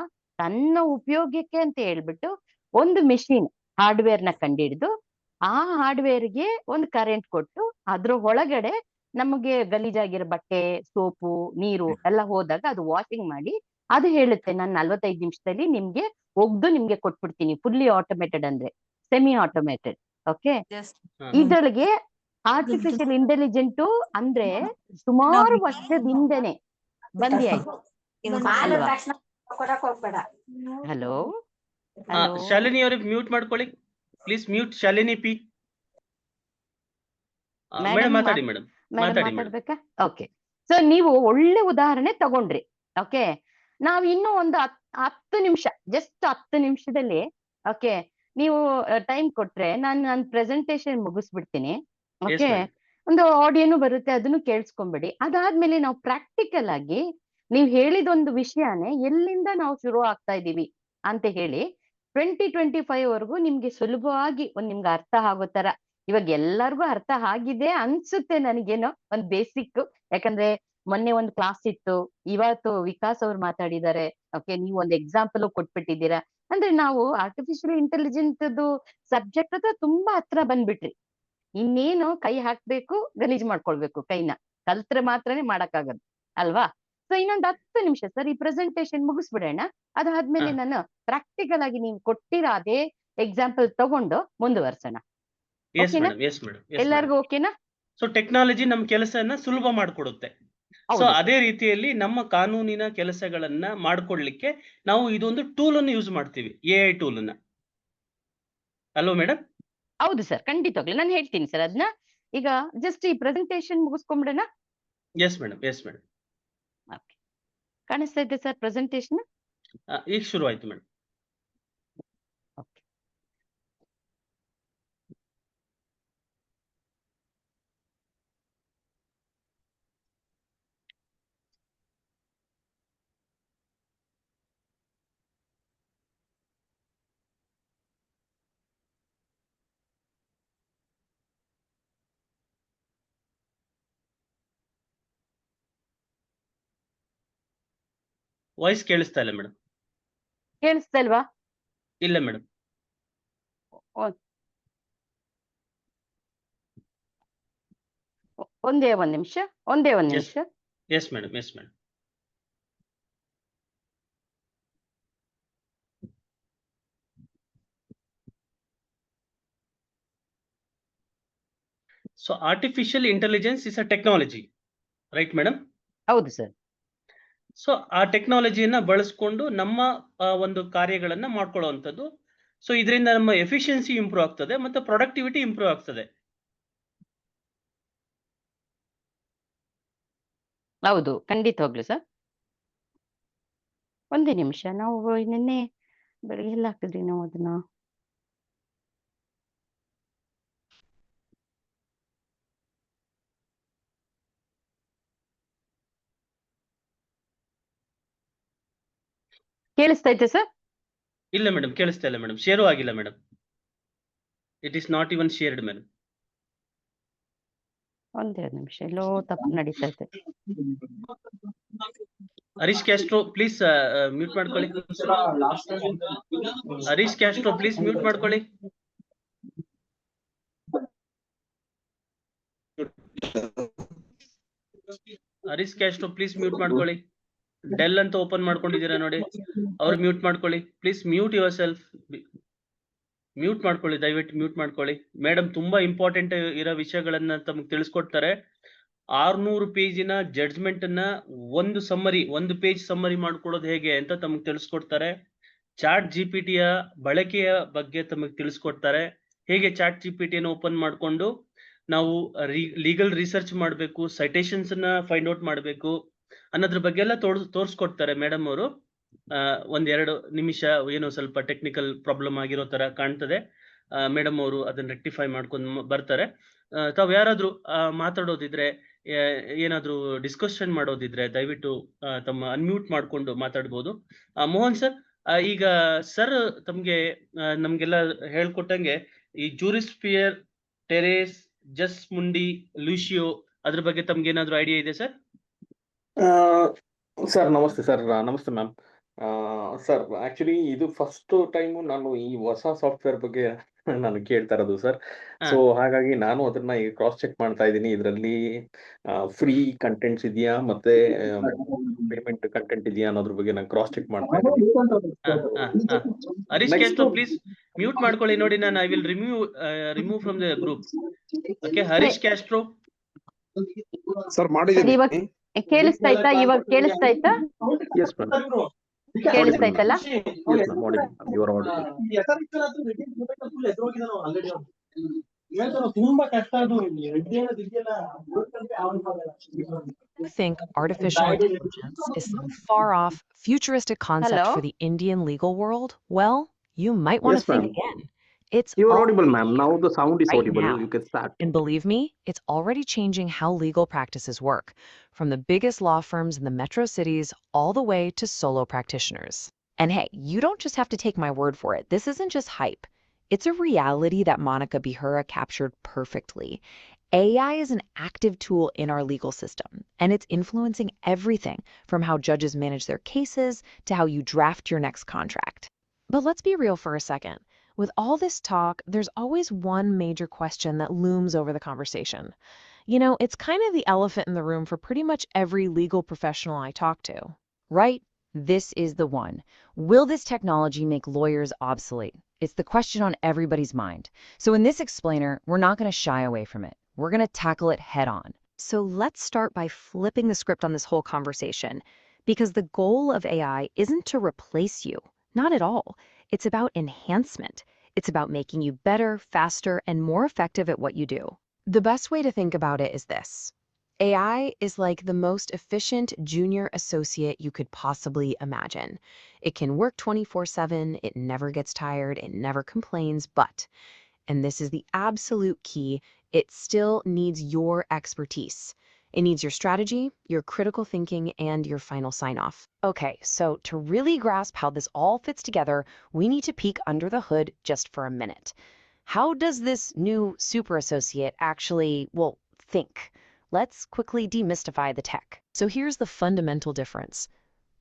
ತನ್ನ ಉಪಯೋಗಕ್ಕೆ ಅಂತ ಹೇಳ್ಬಿಟ್ಟು ಒಂದು ಮಿಷಿನ್ ಹಾರ್ಡ್ವೇರ್ ನ ಕಂಡಿಡಿದು, ಆ ಹಾರ್ಡ್ವೇರ್ಗೆ ಒಂದು ಕರೆಂಟ್ ಕೊಟ್ಟು ಅದ್ರ ಒಳಗಡೆ ನಮಗೆ ಗಲೀಜಾಗಿರೋ ಬಟ್ಟೆ, ಸೋಪು, ನೀರು ಎಲ್ಲ ಹೋದಾಗ ಅದು ವಾಷಿಂಗ್ ಮಾಡಿ ಅದು ಹೇಳುತ್ತೆ, ನಾನು 45 ನಿಮಿಷದಲ್ಲಿ ನಿಮ್ಗೆ ಒಗ್ದು ನಿಮ್ಗೆ ಕೊಟ್ಬಿಡ್ತೀನಿ. ಫುಲ್ಲಿ ಆಟೋಮೇಟೆಡ್ ಅಂದ್ರೆ ಸೆಮಿ ಆಟೋಮೇಟೆಡ್. ಓಕೆ, ಇದ್ರೊಳಗೆ ಆರ್ಟಿಫಿಷಿಯಲ್ ಇಂಟೆಲಿಜೆಂಟ್ ಅಂದ್ರೆ ಸುಮಾರು ವರ್ಷದ ಹಿಂದೆನೆ ಬಂದಿ ಆಯ್ತು ಅಲ್ವಾ? ಹಲೋ ಹಲೋ ಶಾಲಿನಿ ಅವ್ರಿಗೆ ಮ್ಯೂಟ್ ಮಾಡ್ಕೊಳ್ಳಿ please. Mute Shalini P. Madam ಮಾತಾಡಿ ಮೇಡಮ್. ಮಾತಾಡಿ ಮೇಡಮ್. ಮಾತಾಡ್ಬೇಕಾ? ಓಕೆ. ಸೊ ನೀವು ಒಳ್ಳೆ ಉದಾಹರಣೆ ತಗೊಂಡ್ರಿ. ಓಕೆ, ನಾವ್ ಇನ್ನೂ ಒಂದು 10 ನಿಮಿಷ, ಜಸ್ಟ್ 10 ನಿಮಿಷದಲ್ಲಿ ಓಕೆ ನೀವು ಟೈಮ್ ಕೊಟ್ರೆ ನಾನು ನನ್ನ ಪ್ರೆಸೆಂಟೇಶನ್ ಮುಗಿಸ್ಬಿಡ್ತೀನಿ. ಓಕೆ, ಒಂದು ಆಡಿಯೋನು ಬರುತ್ತೆ, ಅದನ್ನು ಕೇಳಿಸ್ಕೊಂಬಿಡಿ. ಅದಾದ್ಮೇಲೆ ನಾವು ಪ್ರಾಕ್ಟಿಕಲ್ ಆಗಿ ನೀವು ಹೇಳಿದೊಂದು ವಿಷಯನೇ ಎಲ್ಲಿಂದ ನಾವು ಶುರು ಆಗ್ತಾ ಇದೀವಿ ಅಂತ ಹೇಳಿ 2025 ವರೆಗೂ ನಿಮ್ಗೆ ಸುಲಭವಾಗಿ ನಿಮ್ಗೆ ಅರ್ಥ ಆಗೋ ತರ, ಇವಾಗ ಎಲ್ಲರಿಗೂ ಅರ್ಥ ಆಗಿದೆ ಅನ್ಸುತ್ತೆ ನನಗೇನೋ ಒಂದ್ ಬೇಸಿಕ್. ಯಾಕಂದ್ರೆ ಮೊನ್ನೆ ಒಂದು ಕ್ಲಾಸ್ ಇತ್ತು, ಇವತ್ತು ವಿಕಾಸ್ ಅವ್ರು ಮಾತಾಡಿದ್ದಾರೆ. ಓಕೆ, ನೀವು ಒಂದು ಎಕ್ಸಾಂಪಲ್ ಕೊಟ್ಬಿಟ್ಟಿದ್ದೀರಾ. ಅಂದ್ರೆ ನಾವು ಆರ್ಟಿಫಿಷಿಯಲ್ ಇಂಟೆಲಿಜೆಂಟ್ ಸಬ್ಜೆಕ್ಟ್ ಹತ್ರ ತುಂಬಾ ಹತ್ರ ಬಂದ್ಬಿಟ್ರಿ. ಇನ್ನೇನು ಕೈ ಹಾಕ್ಬೇಕು, ಗಲೀಜ್ ಮಾಡ್ಕೊಳ್ಬೇಕು ಕೈನ. ಕಲ್ತ್ರೆ ಮಾತ್ರನೇ ಮಾಡಕ್ಕಾಗದು ಅಲ್ವಾ? ಸೊ ಇನ್ನೊಂದು 10 ನಿಮಿಷ ಸರ್ ಈ ಪ್ರೆಸೆಂಟೇಶನ್ ಮುಗಿಸ್ಬಿಡೋಣ. ಅದಾದ್ಮೇಲೆ ನಾನು ಪ್ರಾಕ್ಟಿಕಲ್ ಆಗಿ ನೀವು ಕೊಟ್ಟಿರೋ ಅದೇ ಎಕ್ಸಾಂಪಲ್ ತಗೊಂಡು ಮುಂದುವರ್ಸೋಣ. ಎಲ್ಲರಿಗೂ ಓಕೆನಾ? ಸೊ ಟೆಕ್ನಾಲಜಿ ನಮ್ಮ ಕೆಲಸನ ಸುಲಭ ಮಾಡ್ಕೊಡುತ್ತೆ. ಸೊ ಅದೇ ರೀತಿಯಲ್ಲಿ ನಮ್ಮ ಕಾನೂನಿನ ಕೆಲಸಗಳನ್ನ ಮಾಡ್ಕೊಡ್ಲಿಕ್ಕೆ ನಾವು ಇದೊಂದು ಟೂಲ್ ಅನ್ನು ಯೂಸ್ ಮಾಡ್ತೀವಿ, AI ಟೂಲ್ ಅನ್ನ. ಅಲ್ವಾ ಮೇಡಮ್? ಹೌದು ಸರ್, ಖಂಡಿತವಾಗ್ಲು ನಾನು ಹೇಳ್ತೀನಿ ಸರ್ ಅದನ್ನ. ಈಗ ಜಸ್ಟ್ ಈ ಪ್ರೆಸೆಂಟೇಶನ್ ಮುಗಿಸ್ಕೊಂಡ್ಬಿಡೋಣ. Yes madam, yes madam. Okay, ಕಾಣಿಸ್ತಾ ಇದೆ ಸರ್ ಪ್ರೆಸೆಂಟೇಶನ್? ಈಗ ಶುರು ಆಯ್ತು ಮೇಡಮ್. ಓಕೆ, ವಾಯ್ಸ್ ಕೇಳಿಸ್ತಾ ಇಲ್ಲ ಮೇಡಮ್. ಕೇಳಿಸ್ತಾ ಇಲ್ವಾ? ಇಲ್ಲ ಮೇಡಮ್. ಒಂದೇ ಒಂದ್ ನಿಮಿಷ. S madam, yes madam. So artificial intelligence is a technology, right madam? ಹೌದು ಸರ್. ಸೊ ಆ ಟೆಕ್ನಾಲಜಿಯನ್ನ ಬಳಸ್ಕೊಂಡು ನಮ್ಮ ಒಂದು ಕಾರ್ಯಗಳನ್ನ ಮಾಡ್ಕೊಳ್ಳುವಂಥದ್ದು. ಸೊ ಇದರಿಂದ ನಮ್ಮ ಎಫಿಷಿಯನ್ಸಿ ಇಂಪ್ರೂವ್ ಆಗ್ತದೆ ಮತ್ತೆ ಪ್ರೊಡಕ್ಟಿವಿಟಿ ಇಂಪ್ರೂವ್ ಆಗ್ತದೆ. ಹೌದು, ಖಂಡಿತವಾಗ್ಲು ಸರ್. ಒಂದೇ ನಿಮಿಷ, ನಾವು ನಿನ್ನೆ ಬೆಳಿಗ್ಗೆ ಎಲ್ಲ ಹಾಕಿದ್ರಿ ನಾವು ಅದನ್ನ. ಕೇಳಿಸ್ತಾ ಐತೆ ಸರ್? ಇಲ್ಲ ಮೇಡಮ್, ಕೇಳಿಸ್ತಾ ಇಲ್ಲ ಮೇಡಮ್. ಶೇರು ಆಗಿಲ್ಲ madam. It is not even shared madam. ಒಂದೇ ನಿಮಿಷ, ಎಲ್ಲೋ ತಪ್ಪು ನಡೀತಾ ಇದೆ. ಹರೀಶ್ ಕ್ಯಾಸ್ಟ್ರೋ ಪ್ಲೀಸ್ ಮ್ಯೂಟ್ ಮಾಡ್ಕೊಳ್ಳಿ. ಹರೀಶ್ ಕ್ಯಾಸ್ಟ್ರೋ ಪ್ಲೀಸ್ ಮ್ಯೂಟ್ ಮಾಡ್ಕೊಳ್ಳಿ. ಹರೀಶ್ ಕ್ಯಾಸ್ಟ್ರೋ ಪ್ಲೀಸ್ ಮ್ಯೂಟ್ ಮಾಡ್ಕೊಳ್ಳಿ. ಡೆಲ್ ಅಂತ ಓಪನ್ ಮಾಡ್ಕೊಂಡಿದ್ದೀರಾ ನೋಡಿ, ಅವ್ರು ಮ್ಯೂಟ್ ಮಾಡ್ಕೊಳ್ಳಿ please. Mute your self. Mute ಮಾಡ್ಕೊಳ್ಳಿ, ದಯವಿಟ್ಟು ಮ್ಯೂಟ್ ಮಾಡ್ಕೊಳ್ಳಿ. ಮೇಡಮ್ ತುಂಬಾ ಇಂಪಾರ್ಟೆಂಟ್ ಇರೋ ವಿಷಯಗಳನ್ನ ತಮಗೆ ತಿಳಿಸ್ಕೊಡ್ತಾರೆ. 600 ಪೇಜಿನ ಜಡ್ಜ್ಮೆಂಟ್ ಅನ್ನ ಒಂದು ಪೇಜ್ ಸಮ್ಮರಿ ಮಾಡ್ಕೊಳ್ಳೋದು ಹೇಗೆ ಅಂತ ತಮಗೆ ತಿಳಿಸ್ಕೊಡ್ತಾರೆ. ಚಾಟ್ ಜಿಪಿಟಿಯ ಬಳಕೆಯ ಬಗ್ಗೆ ತಮಗೆ ತಿಳಿಸ್ಕೊಡ್ತಾರೆ. ಹೇಗೆ ಚಾಟ್ ಜಿಪಿಟಿಯನ್ನು ಓಪನ್ ಮಾಡ್ಕೊಂಡು ನಾವು ಲೀಗಲ್ ರಿಸರ್ಚ್ ಮಾಡಬೇಕು, ಸೈಟೇಷನ್ಸ್ ಅನ್ನ ಫೈಂಡ್ ಔಟ್ ಮಾಡಬೇಕು ಅನ್ನೋದ್ರ ಬಗ್ಗೆ ಎಲ್ಲ ತೋರಿಸ್ಕೊಡ್ತಾರೆ ಮೇಡಮ್ ಅವರು. 1-2 ನಿಮಿಷ ಏನೋ ಸ್ವಲ್ಪ ಟೆಕ್ನಿಕಲ್ ಪ್ರಾಬ್ಲಮ್ ಆಗಿರೋ ತರ ಕಾಣ್ತದೆ. ಮೇಡಮ್ ಅವರು ಅದನ್ನ ರೆಕ್ಟಿಫೈ ಮಾಡ್ಕೊಂಡು ಬರ್ತಾರೆ. ತಾವು ಯಾರಾದ್ರೂ ಮಾತಾಡೋದಿದ್ರೆ, ಏನಾದ್ರೂ ಡಿಸ್ಕಷನ್ ಮಾಡೋದಿದ್ರೆ ದಯವಿಟ್ಟು ತಮ್ಮ ಅನ್ಮ್ಯೂಟ್ ಮಾಡ್ಕೊಂಡು ಮಾತಾಡ್ಬೋದು. ಮೋಹನ್ ಸರ್, ಈಗ ಸರ್ ತಮ್ಗೆ ನಮ್ಗೆಲ್ಲ ಹೇಳ್ಕೊಟ್ಟಂಗೆ ಈ ಜೂರಿಸ್ಪಿಯರ್, ಟೆರೇಸ್, ಜಸ್ ಮುಂಡಿ, ಲೂಷಿಯೋ ಅದ್ರ ಬಗ್ಗೆ ತಮ್ಗೆ ಏನಾದ್ರು ಐಡಿಯಾ ಇದೆ ಸರ್? ಸರ್ ನಮಸ್ತೆ ಸರ್. ನಮಸ್ತೆ ಮ್ಯಾಮ್. ಸರ್ ಆಕ್ಚುಲಿ ಇದು ಫಸ್ಟ್ ಟೈಮು ನಾನು ಈ ಹೊಸ ಸಾಫ್ಟ್ವೇರ್ ಬಗ್ಗೆ ನಾನು ಕೇಳ್ತಾ ಇರೋದು ಸರ್. ಹಾ ಸೊ ಹಾಗಾಗಿ ನಾನು ಅದನ್ನ ಈಗ ಕ್ರಾಸ್ ಚೆಕ್ ಮಾಡ್ತಾ ಇದ್ದೀನಿ. ಇದರಲ್ಲಿ ಫ್ರೀ ಕಂಟೆಂಟ್ಸ್ ಇದೆಯಾ ಮತ್ತೆ ಪೇಮೆಂಟ್ ಕಂಟೆಂಟ್ ಇದೆಯಾ ಅನ್ನೋದ್ರ ಬಗ್ಗೆ ನಾನು ಕ್ರಾಸ್ ಚೆಕ್ ಮಾಡ್ತಾ ಇದ್ದೀನಿ. ಹಾ ಹಾ ಹಾ Harish next Castro please mute ಮಾಡ್ಕೊಳ್ಳಿ ನೋಡಿ. ನಾನು I will remove from the group. Okay Harish Castro. Sir sir ಮಾಡಿದ್ದೀನಿ. ಇವಾಗ ಕೇಳಿಸ್ತಾ ಆಯ್ತಾ? ಇವಾಗ ಕೇಳಿಸ್ತಾ ಆಯ್ತಾ? ಎಸ್ ಮೇಡಮ್, ಕೇಳಿಸ್ತಾ ಆಯ್ತಲ್ಲ? ಎಸ್ ಮ್ಯಾಮ್, ಮಾಡಿದ್ದೀನಿ. Your audible. You think artificial intelligence is some far-off, futuristic concept Hello? for the Indian legal world? Well, you might want to Yes, think ma'am. again. It's You are audible, already ma'am. Now here, the sound is right audible. now. You can start. And believe me, it's already changing how legal practices work, from the biggest law firms in the metro cities all the way to solo practitioners. And hey, you don't just have to take my word for it. This isn't just hype. It's a reality that Monica Bihura captured perfectly. AI is an active tool in our legal system, and it's influencing everything from how judges manage their cases to how you draft your next contract. But let's be real for a second. With all this talk, there's always one major question that looms over the conversation. You know, it's kind of the elephant in the room for pretty much every legal professional I talk to. Right? This is the one. Will this technology make lawyers obsolete? It's the question on everybody's mind. So in this explainer, we're not going to shy away from it. We're going to tackle it head on. So let's start by flipping the script on this whole conversation, because the goal of AI isn't to replace you. Not at all. It's about enhancement. It's about making you better, faster, and more effective at what you do. The best way to think about it is this. AI is like the most efficient junior associate you could possibly imagine. It can work 24/7, it never gets tired, it never complains, but, and this is the absolute key, it still needs your expertise. It needs your strategy, your critical thinking, and your final sign-off. Okay, so to really grasp how this all fits together, we need to peek under the hood just for a minute. How does this new super associate actually, well, think? Let's quickly demystify the tech. So here's the fundamental difference.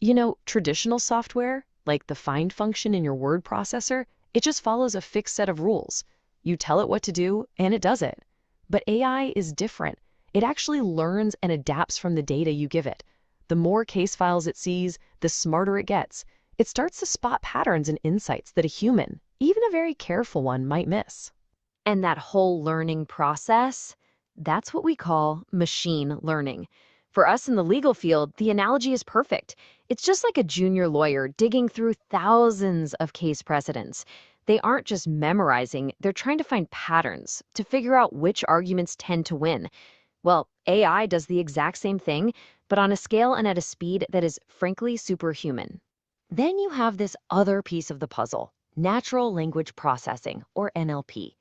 You know, traditional software, like the find function in your word processor, it just follows a fixed set of rules. You tell it what to do, and it does it. But AI is different. It actually learns and adapts from the data you give it. The more case files it sees, the smarter it gets. It starts to spot patterns and insights that a human, even a very careful one, might miss. And that whole learning process, that's what we call machine learning. For us in the legal field, the analogy is perfect. It's just like a junior lawyer digging through thousands of case precedents. They aren't just memorizing, they're trying to find patterns to figure out which arguments tend to win. Well, AI does the exact same thing, but on a scale and at a speed that is frankly superhuman. Then you have this other piece of the puzzle, natural language processing, or NLP.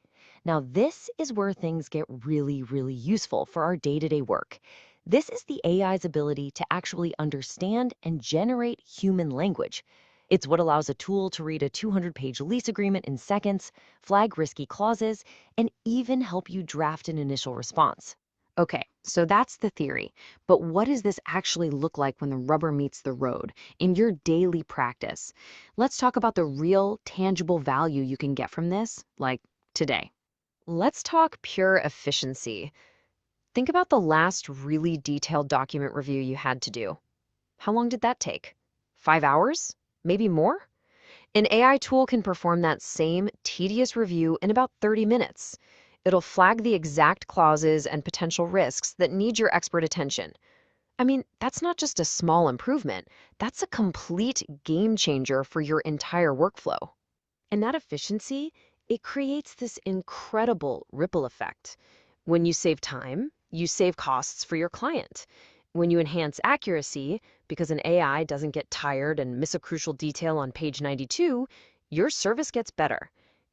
Now, this is where things get really, really useful for our day-to-day work. This is the AI's ability to actually understand and generate human language. It's what allows a tool to read a 200-page lease agreement in seconds, flag risky clauses, and even help you draft an initial response. Okay, so that's the theory. But what does this actually look like when the rubber meets the road in your daily practice? Let's talk about the real, tangible value you can get from this, like today. Let's talk pure efficiency. Think about the last really detailed document review you had to do. How long did that take? 5 hours? Maybe more? An AI tool can perform that same tedious review in about 30 minutes. It'll flag the exact clauses and potential risks that need your expert attention. I mean, that's not just a small improvement. That's a complete game changer for your entire workflow. And that efficiency, it creates this incredible ripple effect. When you save time, you save costs for your client. When you enhance accuracy, because an AI doesn't get tired and miss a crucial detail on page 92, your service gets better.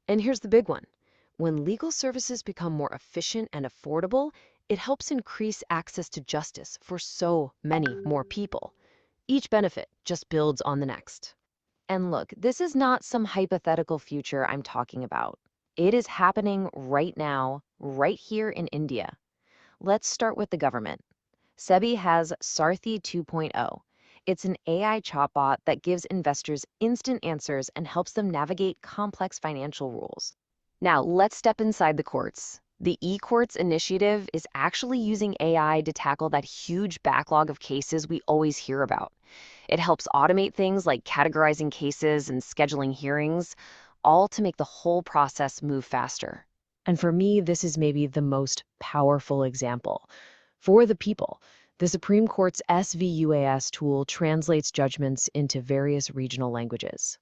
And here's the big one. When legal services become more efficient and affordable, it helps increase access to justice for so many more people. Each benefit just builds on the next. And look, this is not some hypothetical future I'm talking about. It is happening right now, right here in India. Let's start with the government. SEBI has Sarthi 2.0. It's an AI chatbot that gives investors instant answers and helps them navigate complex financial rules. Now, let's step inside the courts. The eCourts initiative is actually using AI to tackle that huge backlog of cases we always hear about. It helps automate things like categorizing cases and scheduling hearings, all to make the whole process move faster. And for me, this is maybe the most powerful example. For the people, the Supreme Court's SVUAS tool translates judgments into various regional languages.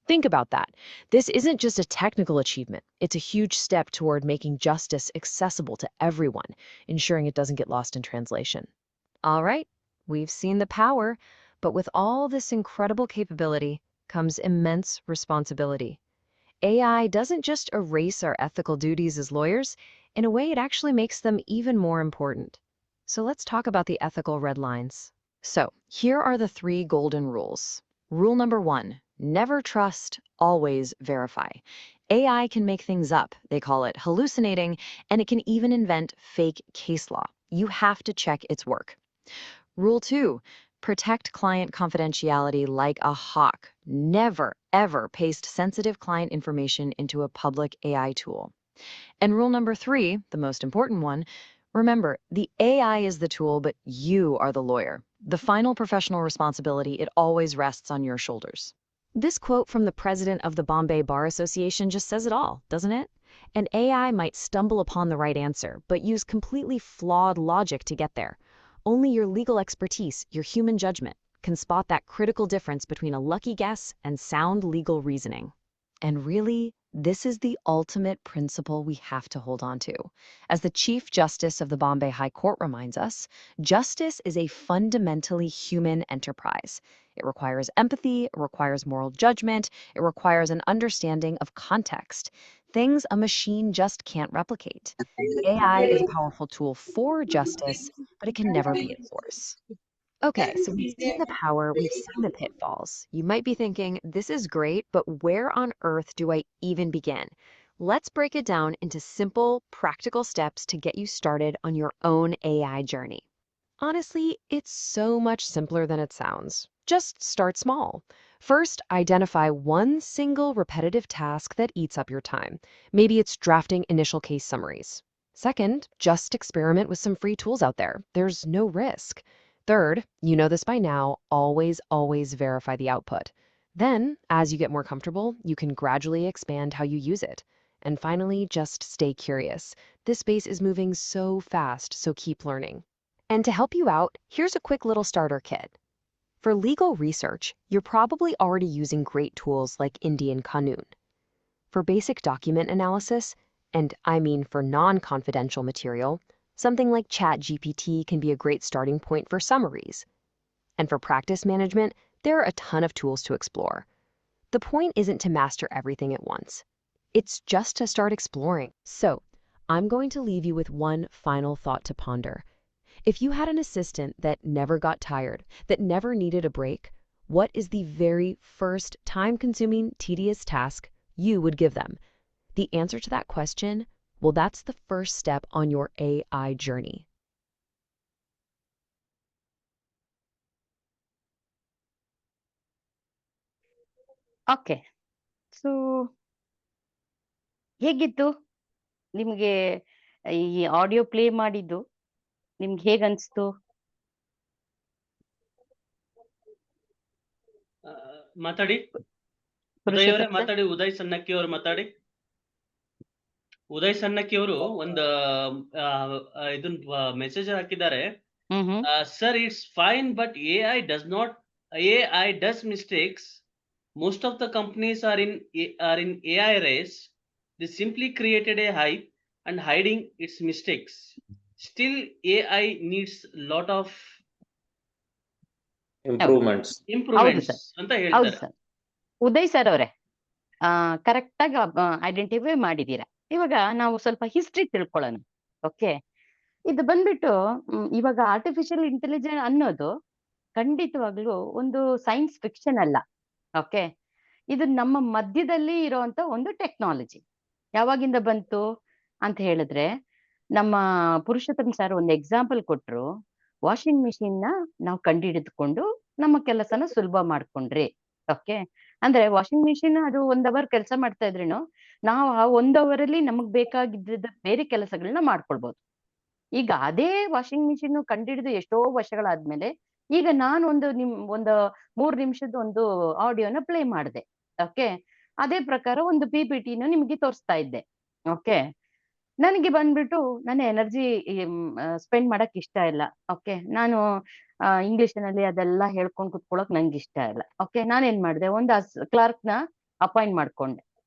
Think about that. This isn't just a technical achievement, it's a huge step toward making justice accessible to everyone, ensuring it doesn't get lost in translation. All right, we've seen the power, but with all this incredible capability comes immense responsibility. AI doesn't just erase our ethical duties as lawyers, in a way, it actually makes them even more important. So let's talk about the ethical red lines. So, here are the 3 golden rules. Rule number 1, never trust, always verify. AI can make things up, they call it hallucinating, and it can even invent fake case law. You have to check its work. Rule 2, protect client confidentiality like a hawk. Never, ever paste sensitive client information into a public AI tool. And rule number 3, the most important one, remember, the AI is the tool, but you are the lawyer. The final professional responsibility, it always rests on your shoulders. This quote from the president of the Bombay Bar Association just says it all, doesn't it? An AI might stumble upon the right answer, but use completely flawed logic to get there. Only your legal expertise, your human judgment, can spot that critical difference between a lucky guess and sound legal reasoning. And really, this is the ultimate principle we have to hold on to. As the Chief Justice of the Bombay High Court reminds us, justice is a fundamentally human enterprise. It requires empathy, it requires moral judgment, it requires an understanding of context, things a machine just can't replicate. AI is a powerful tool for justice, but it can never be its source. Okay, so we've seen the power, we've seen the pitfalls. You might be thinking, this is great, but where on earth do I even begin? Let's break it down into simple, practical steps to get you started on your own AI journey. Honestly, it's so much simpler than it sounds. Just start small. First, identify one single repetitive task that eats up your time. Maybe it's drafting initial case summaries. Second, just experiment with some free tools out there. There's no risk. Third, you know this by now, always verify the output. Then, as you get more comfortable, you can gradually expand how you use it. And finally, just stay curious. This space is moving so fast, so keep learning. And to help you out, here's a quick little starter kit. For legal research, you're probably already using great tools like Indian Kanun. For basic document analysis, and I mean for non-confidential material, something like ChatGPT can be a great starting point for summaries. And for practice management, there are a ton of tools to explore. The point isn't to master everything at once. It's just to start exploring. So, I'm going to leave you with one final thought to ponder. If you had an assistant that never got tired, that never needed a break, what is the very first time-consuming, tedious task you would give them? The answer to that question, well, that's the first step on your AI journey. Okay, so ಹೇಗಿತ್ತು ನಿಮ್ಗೆ ಈ audio play ಮಾಡಿದ್ದು? ನಿಮ್ಗೆ ಹೇಗ್ ಅನ್ಸ್ತು? ಮಾತಾಡಿ ಉದಯ್ ಅವರೇ, ಮಾತಾಡಿ. ಉದಯ್ ಸನ್ನಕ್ಕಿ ಅವರು ಮಾತಾಡಿ. ಉದಯ್ ಸನ್ನಕ್ಕಿ ಅವರು ಒಂದು ಇದನ್ನ ಮೆಸೇಜ್ ಹಾಕಿದ್ದಾರೆ. Sir, it's fine, but AI does mistakes. Most of the companies are in AI race. They simply created a hype and hiding its mistakes. Still, AI needs a lot of improvements ಅಂತ ಹೇಳ್ತಾರೆ. Sir, Uday sir ಅವರೇ correct ಆಗಿ identify ಮಾಡಿದೀರಾ. ಇವಾಗ ನಾವು ಸ್ವಲ್ಪ history ತಿಳ್ಕೊಳ್ಳೋಣ. Okay, ಇದು ಬಂದ್ಬಿಟ್ಟು ಇವಾಗ ಆರ್ಟಿಫಿಷಿಯಲ್ ಇಂಟೆಲಿಜೆನ್ಸ್ ಅನ್ನೋದು ಖಂಡಿತವಾಗ್ಲೂ ಒಂದು ಸೈನ್ಸ್ ಫಿಕ್ಷನ್ ಅಲ್ಲ. ಓಕೆ, ಇದು ನಮ್ಮ ಮಧ್ಯದಲ್ಲಿ ಇರುವಂತ ಒಂದು ಟೆಕ್ನಾಲಜಿ. ಯಾವಾಗಿಂದ ಬಂತು ಅಂತ ಹೇಳಿದ್ರೆ, ನಮ್ಮ ಪುರುಷೋತ್ತಮ್ ಸರ್ ಒಂದು ಎಕ್ಸಾಂಪಲ್ ಕೊಟ್ರು. ವಾಷಿಂಗ್ ಮಿಷಿನ್ ನ ನಾವು ಕಂಡುಹಿಡಿದುಕೊಂಡು ನಮ್ಮ ಕೆಲಸನ ಸುಲಭ ಮಾಡ್ಕೊಂಡ್ರಿ. ಓಕೆ, ಅಂದ್ರೆ ವಾಷಿಂಗ್ ಮಿಷಿನ್ ಅದು 1 ಅವರ್ ಕೆಲಸ ಮಾಡ್ತಾ ಇದ್ರೇನು ನಾವು ಆ 1 ಅವರಲ್ಲಿ ನಮಗ್ ಬೇಕಾಗಿದ್ದ ಬೇರೆ ಕೆಲಸಗಳನ್ನ ಮಾಡ್ಕೊಳ್ಬಹುದು. ಈಗ ಅದೇ ವಾಷಿಂಗ್ ಮಿಷಿನ್ ಕಂಡಿಡಿದು ಎಷ್ಟೋ ವರ್ಷಗಳಾದ್ಮೇಲೆ ಈಗ ನಾನು ಒಂದು 3 ನಿಮಿಷದ ಒಂದು ಆಡಿಯೋನ ಪ್ಲೇ ಮಾಡಿದೆ. ಓಕೆ, ಅದೇ ಪ್ರಕಾರ ಒಂದು PPTನ ನಿಮ್ಗೆ ತೋರಿಸ್ತಾ ಇದ್ದೆ. ಓಕೆ, ನನಗೆ ಬಂದ್ಬಿಟ್ಟು ನನ್ನ ಎನರ್ಜಿ ಸ್ಪೆಂಡ್ ಮಾಡಕ್ ಇಷ್ಟ ಇಲ್ಲ. ಓಕೆ, ನಾನು ಇಂಗ್ಲಿಷಿನಲ್ಲಿ ಅದೆಲ್ಲ ಹೇಳ್ಕೊಂಡು ಕುತ್ಕೊಳ್ಳೋಕ್ ನಂಗೆ ಇಷ್ಟ ಇಲ್ಲ. ಓಕೆ, ನಾನೇನ್ ಮಾಡಿದೆ, ಒಂದು ಕ್ಲಾರ್ಕ್ನ ಅಪಾಯಿಂಟ್ ಮಾಡ್ಕೊಂಡೆ.